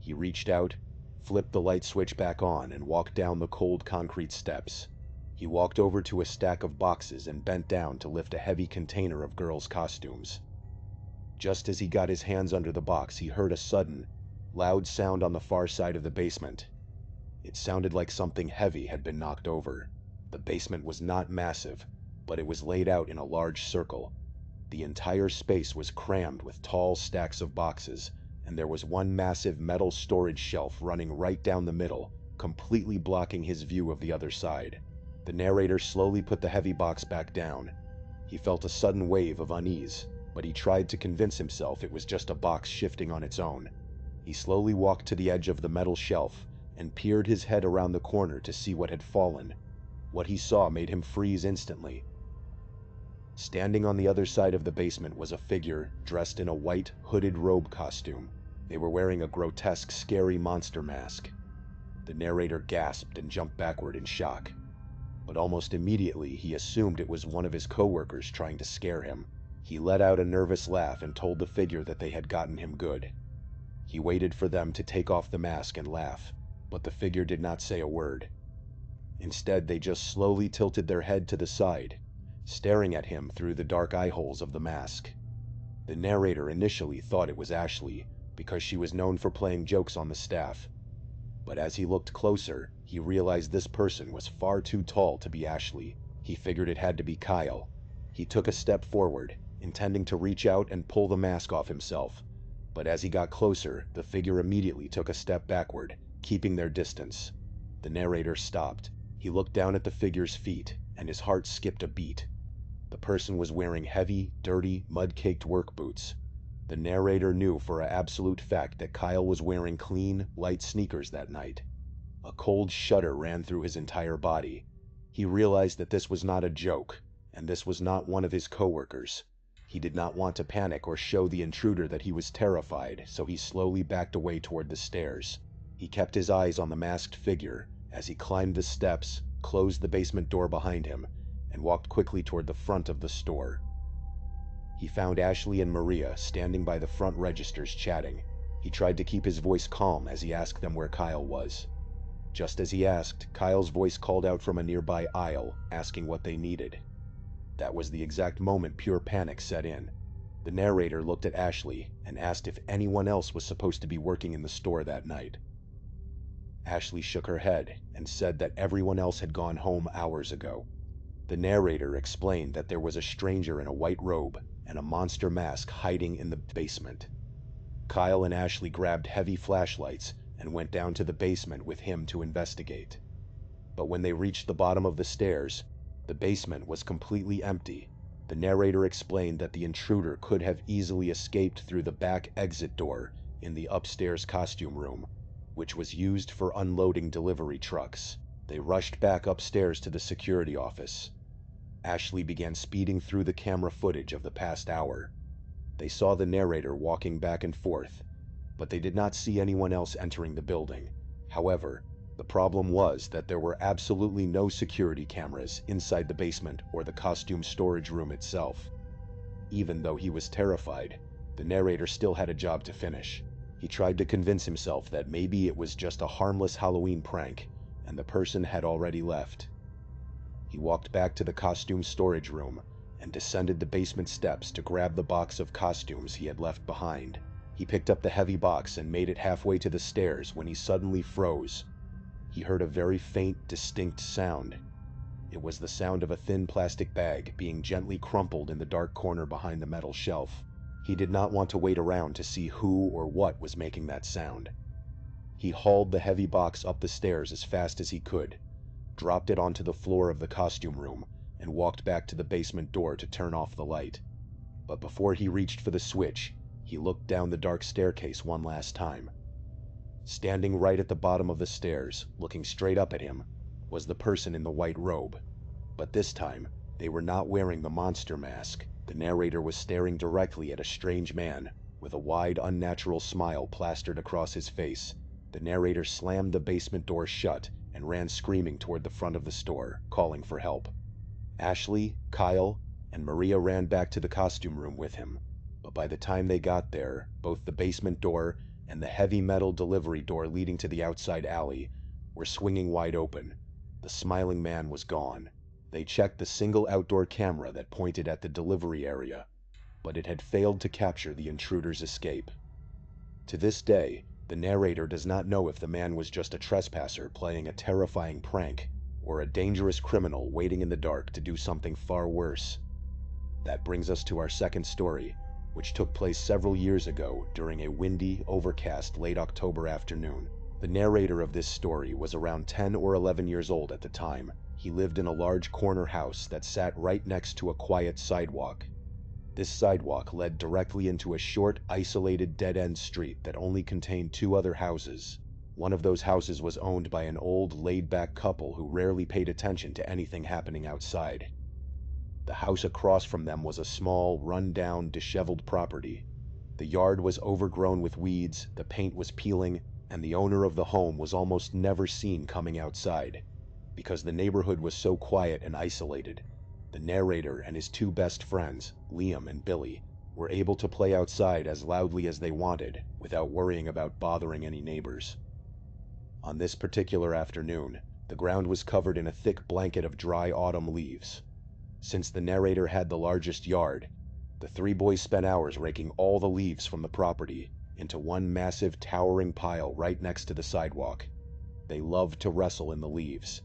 S1: He reached out, flipped the light switch back on, and walked down the cold concrete steps. He walked over to a stack of boxes and bent down to lift a heavy container of girls' costumes. Just as he got his hands under the box, he heard a sudden, loud sound on the far side of the basement. It sounded like something heavy had been knocked over. The basement was not massive, but it was laid out in a large circle. The entire space was crammed with tall stacks of boxes, and there was one massive metal storage shelf running right down the middle, completely blocking his view of the other side. The narrator slowly put the heavy box back down. He felt a sudden wave of unease, but he tried to convince himself it was just a box shifting on its own. He slowly walked to the edge of the metal shelf and peered his head around the corner to see what had fallen. What he saw made him freeze instantly. Standing on the other side of the basement was a figure dressed in a white, hooded robe costume. They were wearing a grotesque, scary monster mask. The narrator gasped and jumped backward in shock. But almost immediately he assumed it was one of his coworkers trying to scare him. He let out a nervous laugh and told the figure that they had gotten him good. He waited for them to take off the mask and laugh, but the figure did not say a word. Instead, they just slowly tilted their head to the side, staring at him through the dark eye holes of the mask. The narrator initially thought it was Ashley, because she was known for playing jokes on the staff. But as he looked closer, he realized this person was far too tall to be Ashley. He figured it had to be Kyle. He took a step forward, intending to reach out and pull the mask off himself. But as he got closer, the figure immediately took a step backward, keeping their distance. The narrator stopped. He looked down at the figure's feet, and his heart skipped a beat. The person was wearing heavy, dirty, mud-caked work boots. The narrator knew for an absolute fact that Kyle was wearing clean, light sneakers that night. A cold shudder ran through his entire body. He realized that this was not a joke, and this was not one of his coworkers. He did not want to panic or show the intruder that he was terrified, so he slowly backed away toward the stairs. He kept his eyes on the masked figure as he climbed the steps, closed the basement door behind him, and walked quickly toward the front of the store. He found Ashley and Maria standing by the front registers chatting. He tried to keep his voice calm as he asked them where Kyle was. Just as he asked, Kyle's voice called out from a nearby aisle, asking what they needed. That was the exact moment pure panic set in. The The narrator looked at Ashley and asked if anyone else was supposed to be working in the store that night. Ashley shook her head and said that everyone else had gone home hours ago. The narrator explained that there was a stranger in a white robe and a monster mask hiding in the basement. Kyle and Ashley grabbed heavy flashlights and went down to the basement with him to investigate. But when they reached the bottom of the stairs, the basement was completely empty. The narrator explained that the intruder could have easily escaped through the back exit door in the upstairs costume room, which was used for unloading delivery trucks. They rushed back upstairs to the security office. Ashley began speeding through the camera footage of the past hour. They saw the narrator walking back and forth, but they did not see anyone else entering the building. However, the problem was that there were absolutely no security cameras inside the basement or the costume storage room itself. Even though he was terrified, the narrator still had a job to finish. He tried to convince himself that maybe it was just a harmless Halloween prank, and the person had already left. He walked back to the costume storage room and descended the basement steps to grab the box of costumes he had left behind. He picked up the heavy box and made it halfway to the stairs when he suddenly froze. He heard a very faint, distinct sound. It was the sound of a thin plastic bag being gently crumpled in the dark corner behind the metal shelf. He did not want to wait around to see who or what was making that sound. He hauled the heavy box up the stairs as fast as he could, dropped it onto the floor of the costume room, and walked back to the basement door to turn off the light. But before he reached for the switch, he looked down the dark staircase one last time. Standing right at the bottom of the stairs, looking straight up at him, was the person in the white robe. But this time, they were not wearing the monster mask. The narrator was staring directly at a strange man, with a wide, unnatural smile plastered across his face. The narrator slammed the basement door shut and ran screaming toward the front of the store, calling for help. Ashley, Kyle, and Maria ran back to the costume room with him, but by the time they got there, both the basement door and the heavy metal delivery door leading to the outside alley were swinging wide open. The smiling man was gone. They checked the single outdoor camera that pointed at the delivery area, but it had failed to capture the intruder's escape. To this day, the narrator does not know if the man was just a trespasser playing a terrifying prank, or a dangerous criminal waiting in the dark to do something far worse. That brings us to our second story, which took place several years ago during a windy, overcast late October afternoon. The narrator of this story was around 10 or 11 years old at the time. He lived in a large corner house that sat right next to a quiet sidewalk. This sidewalk led directly into a short, isolated, dead-end street that only contained two other houses. One of those houses was owned by an old, laid-back couple who rarely paid attention to anything happening outside. The house across from them was a small, run-down, disheveled property. The yard was overgrown with weeds, the paint was peeling, and the owner of the home was almost never seen coming outside. Because the neighborhood was so quiet and isolated, the narrator and his two best friends, Liam and Billy, were able to play outside as loudly as they wanted without worrying about bothering any neighbors. On this particular afternoon, the ground was covered in a thick blanket of dry autumn leaves. Since the narrator had the largest yard, the three boys spent hours raking all the leaves from the property into one massive, towering pile right next to the sidewalk. They loved to wrestle in the leaves,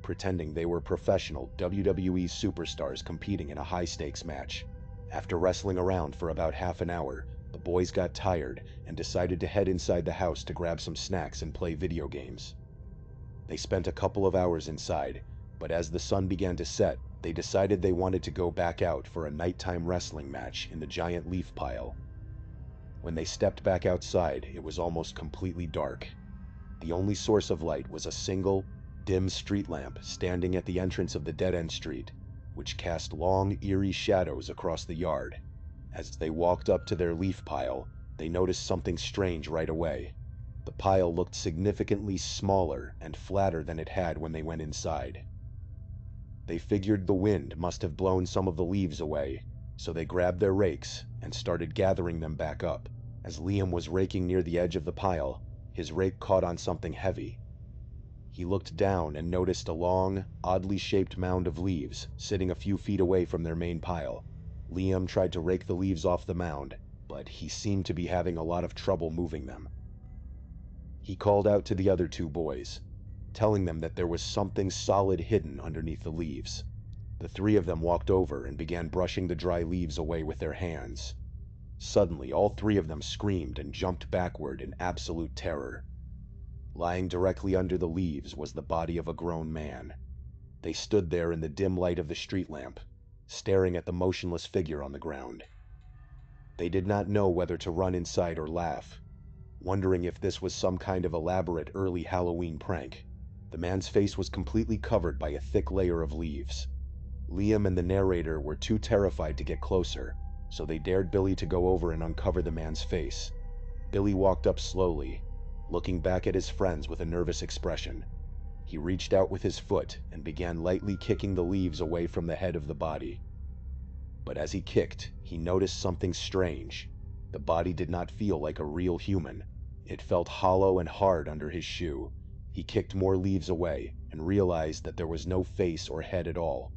S1: pretending they were professional WWE superstars competing in a high-stakes match. After wrestling around for about half an hour, the boys got tired and decided to head inside the house to grab some snacks and play video games. They spent a couple of hours inside, but as the sun began to set, they decided they wanted to go back out for a nighttime wrestling match in the giant leaf pile. When they stepped back outside, it was almost completely dark. The only source of light was a single, dim street lamp standing at the entrance of the dead-end street, which cast long, eerie shadows across the yard. As they walked up to their leaf pile, they noticed something strange right away. The pile looked significantly smaller and flatter than it had when they went inside. They figured the wind must have blown some of the leaves away, so they grabbed their rakes and started gathering them back up. As Liam was raking near the edge of the pile, his rake caught on something heavy. He looked down and noticed a long, oddly shaped mound of leaves sitting a few feet away from their main pile. Liam tried to rake the leaves off the mound, but he seemed to be having a lot of trouble moving them. He called out to the other two boys, telling them that there was something solid hidden underneath the leaves. The three of them walked over and began brushing the dry leaves away with their hands. Suddenly, all three of them screamed and jumped backward in absolute terror. Lying directly under the leaves was the body of a grown man. They stood there in the dim light of the street lamp, staring at the motionless figure on the ground. They did not know whether to run inside or laugh, wondering if this was some kind of elaborate early Halloween prank. The man's face was completely covered by a thick layer of leaves. Liam and the narrator were too terrified to get closer, so they dared Billy to go over and uncover the man's face. Billy walked up slowly, looking back at his friends with a nervous expression. He reached out with his foot and began lightly kicking the leaves away from the head of the body. But as he kicked, he noticed something strange. The body did not feel like a real human. It felt hollow and hard under his shoe. He kicked more leaves away and realized that there was no face or head at all.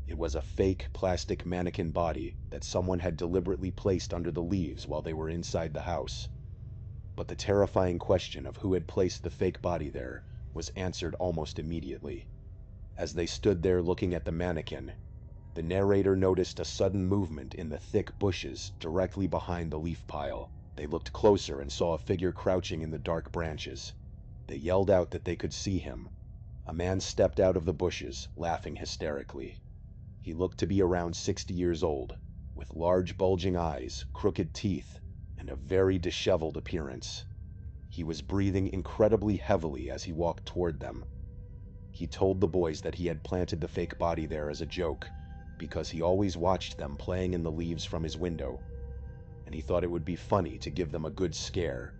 S1: It was a fake plastic mannequin body that someone had deliberately placed under the leaves while they were inside the house. But the terrifying question of who had placed the fake body there was answered almost immediately. As they stood there looking at the mannequin, the narrator noticed a sudden movement in the thick bushes directly behind the leaf pile. They looked closer and saw a figure crouching in the dark branches. They yelled out that they could see him. A man stepped out of the bushes, laughing hysterically. He looked to be around 60 years old, with large bulging eyes, crooked teeth, and a very disheveled appearance. He was breathing incredibly heavily as he walked toward them. He told the boys that he had planted the fake body there as a joke, because he always watched them playing in the leaves from his window, and he thought it would be funny to give them a good scare.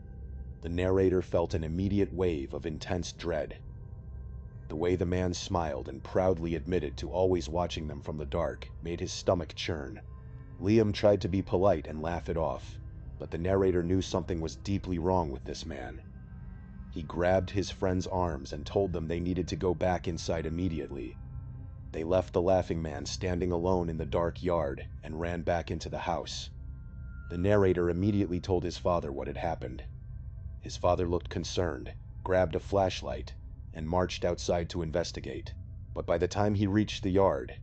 S1: The narrator felt an immediate wave of intense dread. The way the man smiled and proudly admitted to always watching them from the dark made his stomach churn. Liam tried to be polite and laugh it off, but the narrator knew something was deeply wrong with this man. He grabbed his friends' arms and told them they needed to go back inside immediately. They left the laughing man standing alone in the dark yard and ran back into the house. The narrator immediately told his father what had happened. His father looked concerned, grabbed a flashlight, and marched outside to investigate. But by the time he reached the yard,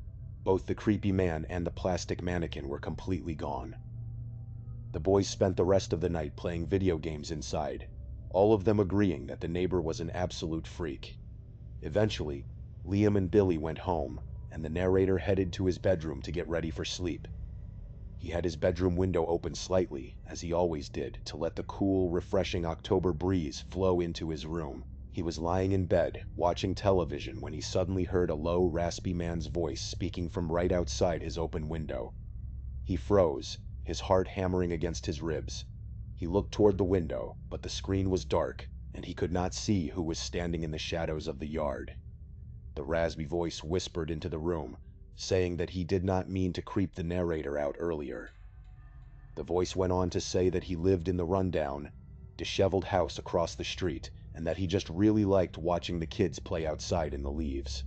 S1: both the creepy man and the plastic mannequin were completely gone. The boys spent the rest of the night playing video games inside, all of them agreeing that the neighbor was an absolute freak. Eventually, Liam and Billy went home, and the narrator headed to his bedroom to get ready for sleep. He had his bedroom window open slightly, as he always did, to let the cool, refreshing October breeze flow into his room. He was lying in bed, watching television, when he suddenly heard a low, raspy man's voice speaking from right outside his open window. He froze, his heart hammering against his ribs. He looked toward the window, but the screen was dark, and he could not see who was standing in the shadows of the yard. The raspy voice whispered into the room, saying that he did not mean to creep the narrator out earlier. The voice went on to say that he lived in the rundown, disheveled house across the street, and that he just really liked watching the kids play outside in the leaves.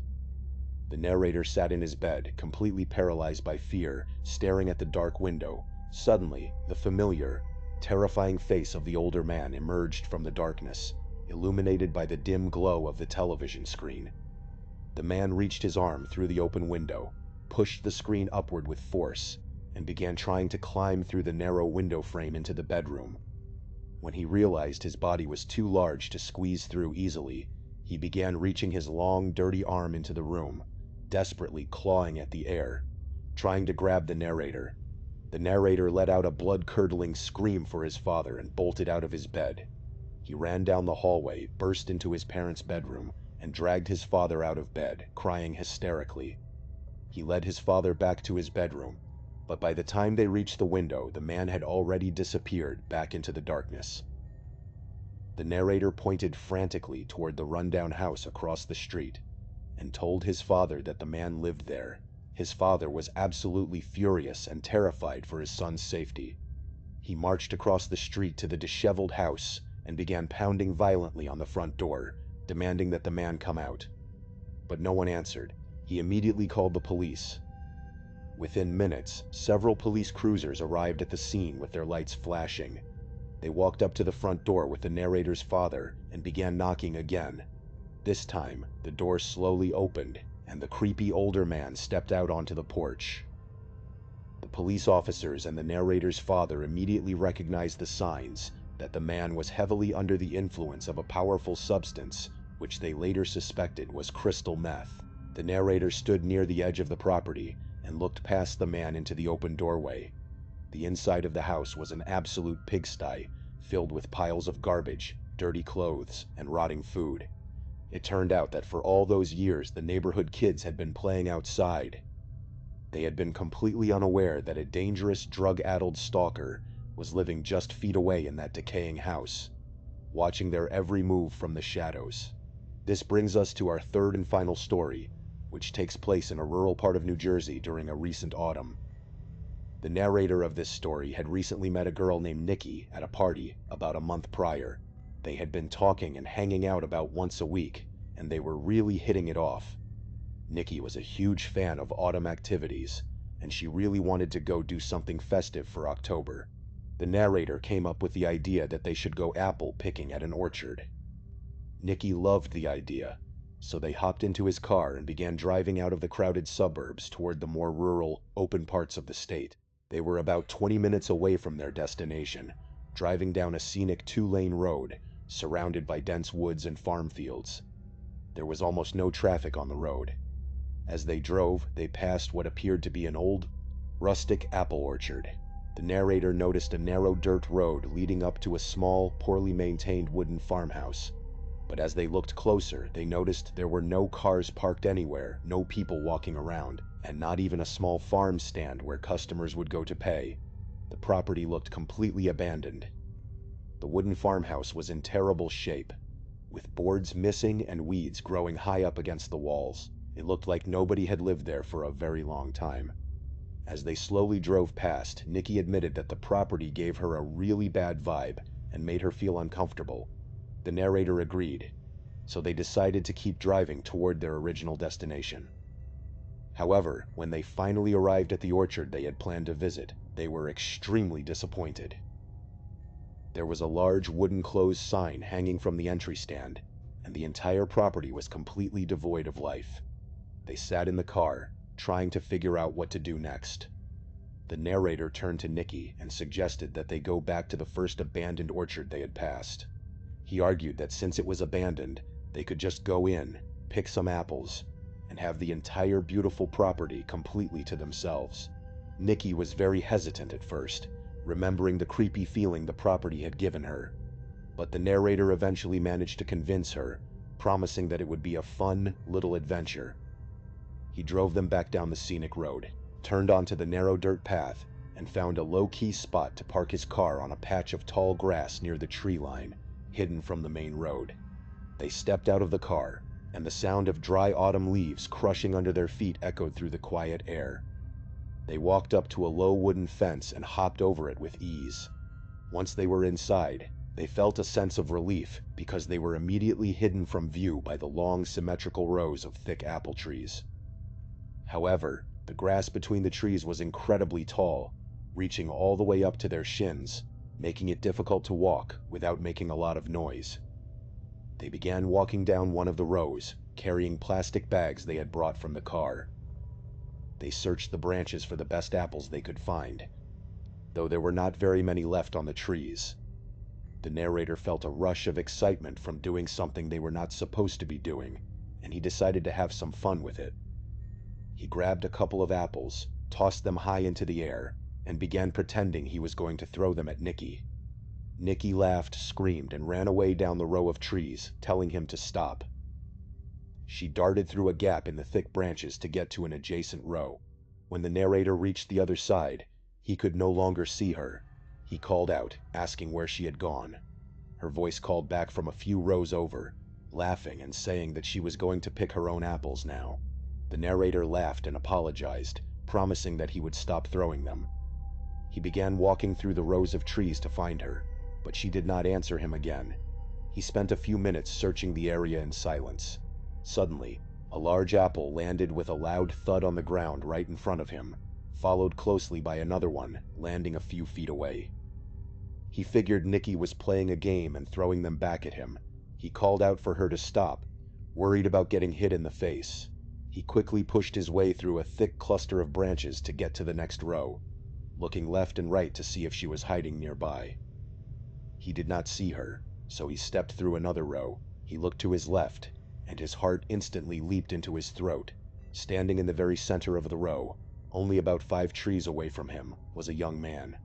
S1: The narrator sat in his bed, completely paralyzed by fear, staring at the dark window. Suddenly, the familiar, terrifying face of the older man emerged from the darkness, illuminated by the dim glow of the television screen. The man reached his arm through the open window, pushed the screen upward with force, and began trying to climb through the narrow window frame into the bedroom. When he realized his body was too large to squeeze through easily, he began reaching his long, dirty arm into the room, desperately clawing at the air, trying to grab the narrator. The narrator let out a blood-curdling scream for his father and bolted out of his bed. He ran down the hallway, burst into his parents' bedroom, and dragged his father out of bed, crying hysterically. He led his father back to his bedroom, but by the time they reached the window, the man had already disappeared back into the darkness. The narrator pointed frantically toward the rundown house across the street and told his father that the man lived there. His father was absolutely furious and terrified for his son's safety. He marched across the street to the disheveled house and began pounding violently on the front door, demanding that the man come out. But no one answered. He immediately called the police. Within minutes, several police cruisers arrived at the scene with their lights flashing. They walked up to the front door with the narrator's father and began knocking again. This time, the door slowly opened, and the creepy older man stepped out onto the porch. The police officers and the narrator's father immediately recognized the signs that the man was heavily under the influence of a powerful substance, which they later suspected was crystal meth. The narrator stood near the edge of the property and looked past the man into the open doorway. The inside of the house was an absolute pigsty, filled with piles of garbage, dirty clothes, and rotting food. It turned out that for all those years the neighborhood kids had been playing outside. They had been completely unaware that a dangerous, drug-addled stalker was living just feet away in that decaying house, watching their every move from the shadows. This brings us to our third and final story, which takes place in a rural part of New Jersey during a recent autumn. The narrator of this story had recently met a girl named Nikki at a party about a month prior. They had been talking and hanging out about once a week, and they were really hitting it off. Nikki was a huge fan of autumn activities, and she really wanted to go do something festive for October. The narrator came up with the idea that they should go apple picking at an orchard. Nikki loved the idea, so they hopped into his car and began driving out of the crowded suburbs toward the more rural, open parts of the state. They were about 20 minutes away from their destination, driving down a scenic 2-lane road, surrounded by dense woods and farm fields. There was almost no traffic on the road. As they drove, they passed what appeared to be an old, rustic apple orchard. The narrator noticed a narrow dirt road leading up to a small, poorly maintained wooden farmhouse. But as they looked closer, they noticed there were no cars parked anywhere, no people walking around, and not even a small farm stand where customers would go to pay. The property looked completely abandoned. The wooden farmhouse was in terrible shape, with boards missing and weeds growing high up against the walls. It looked like nobody had lived there for a very long time. As they slowly drove past, Nikki admitted that the property gave her a really bad vibe and made her feel uncomfortable. The narrator agreed, so they decided to keep driving toward their original destination. However, when they finally arrived at the orchard they had planned to visit, they were extremely disappointed. There was a large wooden closed sign hanging from the entry stand, and the entire property was completely devoid of life. They sat in the car, trying to figure out what to do next. The narrator turned to Nikki and suggested that they go back to the first abandoned orchard they had passed. He argued that since it was abandoned, they could just go in, pick some apples, and have the entire beautiful property completely to themselves. Nikki was very hesitant at first, remembering the creepy feeling the property had given her. But the narrator eventually managed to convince her, promising that it would be a fun little adventure. He drove them back down the scenic road, turned onto the narrow dirt path, and found a low-key spot to park his car on a patch of tall grass near the tree line, hidden from the main road. They stepped out of the car, and the sound of dry autumn leaves crushing under their feet echoed through the quiet air. They walked up to a low wooden fence and hopped over it with ease. Once they were inside, they felt a sense of relief because they were immediately hidden from view by the long symmetrical rows of thick apple trees. However, the grass between the trees was incredibly tall, reaching all the way up to their shins, making it difficult to walk without making a lot of noise. They began walking down one of the rows, carrying plastic bags they had brought from the car. They searched the branches for the best apples they could find, though there were not very many left on the trees. The narrator felt a rush of excitement from doing something they were not supposed to be doing, and he decided to have some fun with it. He grabbed a couple of apples, tossed them high into the air, and began pretending he was going to throw them at Nikki. Nikki laughed, screamed, and ran away down the row of trees, telling him to stop. She darted through a gap in the thick branches to get to an adjacent row. When the narrator reached the other side, he could no longer see her. He called out, asking where she had gone. Her voice called back from a few rows over, laughing and saying that she was going to pick her own apples now. The narrator laughed and apologized, promising that he would stop throwing them. He began walking through the rows of trees to find her, but she did not answer him again. He spent a few minutes searching the area in silence. Suddenly, a large apple landed with a loud thud on the ground right in front of him. followed closely by another one, landing a few feet away. He figured Nikki was playing a game and throwing them back at him. He called out for her to stop, worried about getting hit in the face. He quickly pushed his way through a thick cluster of branches to get to the next row, looking left and right to see if she was hiding nearby. He did not see her, so he stepped through another row. He looked to his left, and his heart instantly leaped into his throat. Standing in the very center of the row, only about 5 trees away from him, was a young man.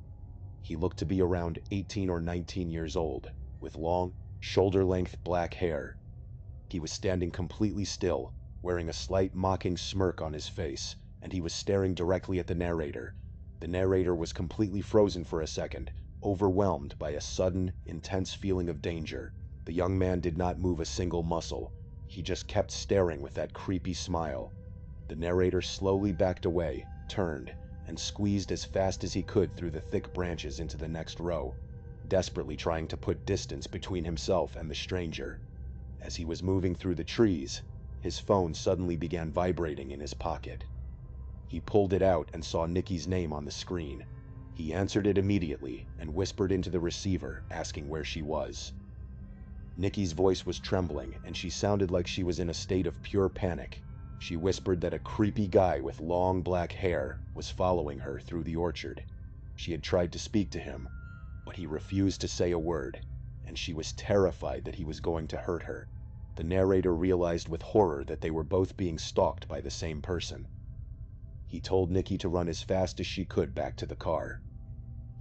S1: He looked to be around 18 or 19 years old, with long, shoulder-length black hair. He was standing completely still, wearing a slight mocking smirk on his face, and he was staring directly at the narrator. The narrator was completely frozen for a second, overwhelmed by a sudden, intense feeling of danger. The young man did not move a single muscle. He just kept staring with that creepy smile. The narrator slowly backed away, turned, and squeezed as fast as he could through the thick branches into the next row, desperately trying to put distance between himself and the stranger. As he was moving through the trees, his phone suddenly began vibrating in his pocket. He pulled it out and saw Nikki's name on the screen. He answered it immediately and whispered into the receiver, asking where she was. Nikki's voice was trembling, and she sounded like she was in a state of pure panic. She whispered that a creepy guy with long black hair was following her through the orchard. She had tried to speak to him, but he refused to say a word, and she was terrified that he was going to hurt her. The narrator realized with horror that they were both being stalked by the same person. He told Nikki to run as fast as she could back to the car.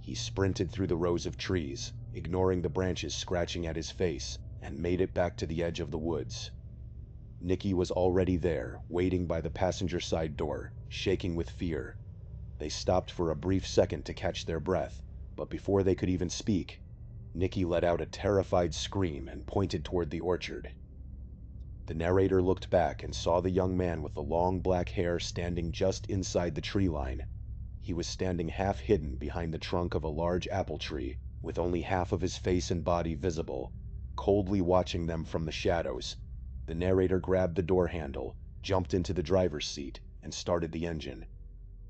S1: He sprinted through the rows of trees, ignoring the branches scratching at his face, and made it back to the edge of the woods. Nikki was already there, waiting by the passenger side door, shaking with fear. They stopped for a brief second to catch their breath, but before they could even speak, Nikki let out a terrified scream and pointed toward the orchard. The narrator looked back and saw the young man with the long black hair standing just inside the tree line. He was standing half hidden behind the trunk of a large apple tree, with only half of his face and body visible, coldly watching them from the shadows. The narrator grabbed the door handle, jumped into the driver's seat, and started the engine.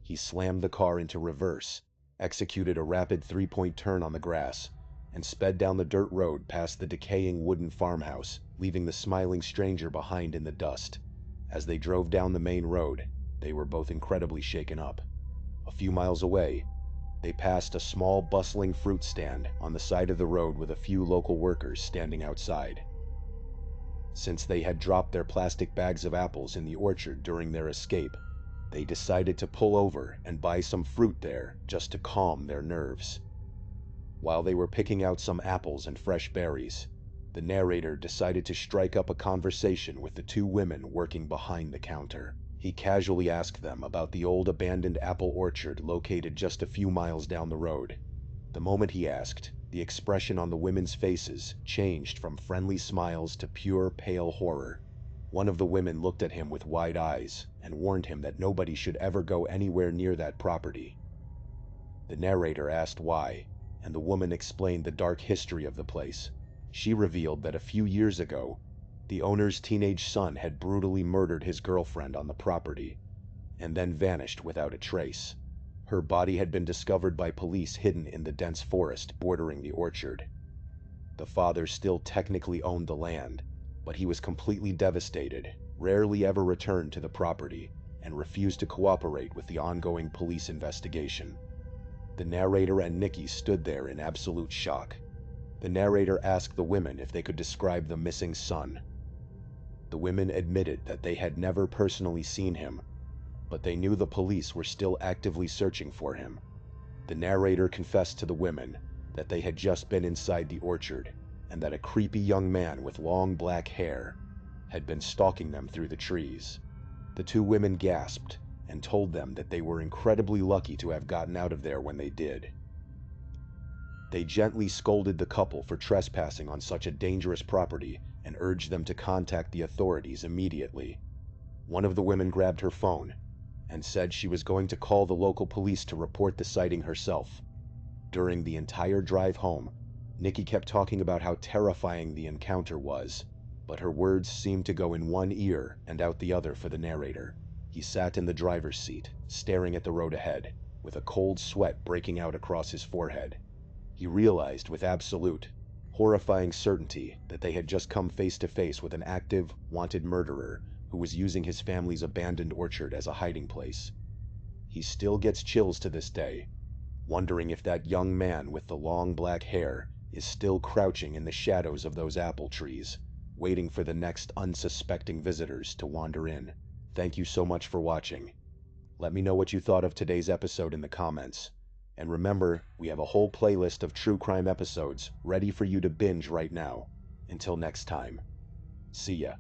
S1: He slammed the car into reverse, executed a rapid 3-point turn on the grass, and sped down the dirt road past the decaying wooden farmhouse, leaving the smiling stranger behind in the dust. As they drove down the main road, they were both incredibly shaken up. A few miles away, they passed a small, bustling fruit stand on the side of the road with a few local workers standing outside. Since they had dropped their plastic bags of apples in the orchard during their escape, they decided to pull over and buy some fruit there just to calm their nerves. While they were picking out some apples and fresh berries, the narrator decided to strike up a conversation with the 2 women working behind the counter. He casually asked them about the old abandoned apple orchard located just a few miles down the road. The moment he asked, the expression on the women's faces changed from friendly smiles to pure, pale horror. One of the women looked at him with wide eyes and warned him that nobody should ever go anywhere near that property. The narrator asked why, and the woman explained the dark history of the place. She revealed that a few years ago, the owner's teenage son had brutally murdered his girlfriend on the property, and then vanished without a trace. Her body had been discovered by police hidden in the dense forest bordering the orchard. The father still technically owned the land, but he was completely devastated, rarely ever returned to the property, and refused to cooperate with the ongoing police investigation. The narrator and Nikki stood there in absolute shock. The narrator asked the women if they could describe the missing son. The women admitted that they had never personally seen him, but they knew the police were still actively searching for him. The narrator confessed to the women that they had just been inside the orchard, and that a creepy young man with long black hair had been stalking them through the trees. The 2 women gasped and told them that they were incredibly lucky to have gotten out of there when they did. They gently scolded the couple for trespassing on such a dangerous property and urged them to contact the authorities immediately. One of the women grabbed her phone and said she was going to call the local police to report the sighting herself. During the entire drive home, Nikki kept talking about how terrifying the encounter was, but her words seemed to go in one ear and out the other for the narrator. He sat in the driver's seat, staring at the road ahead, with a cold sweat breaking out across his forehead. He realized with absolute, horrifying certainty that they had just come face to face with an active, wanted murderer who was using his family's abandoned orchard as a hiding place. He still gets chills to this day, wondering if that young man with the long black hair is still crouching in the shadows of those apple trees, waiting for the next unsuspecting visitors to wander in. Thank you so much for watching. Let me know what you thought of today's episode in the comments. And remember, we have a whole playlist of true crime episodes ready for you to binge right now. Until next time, see ya.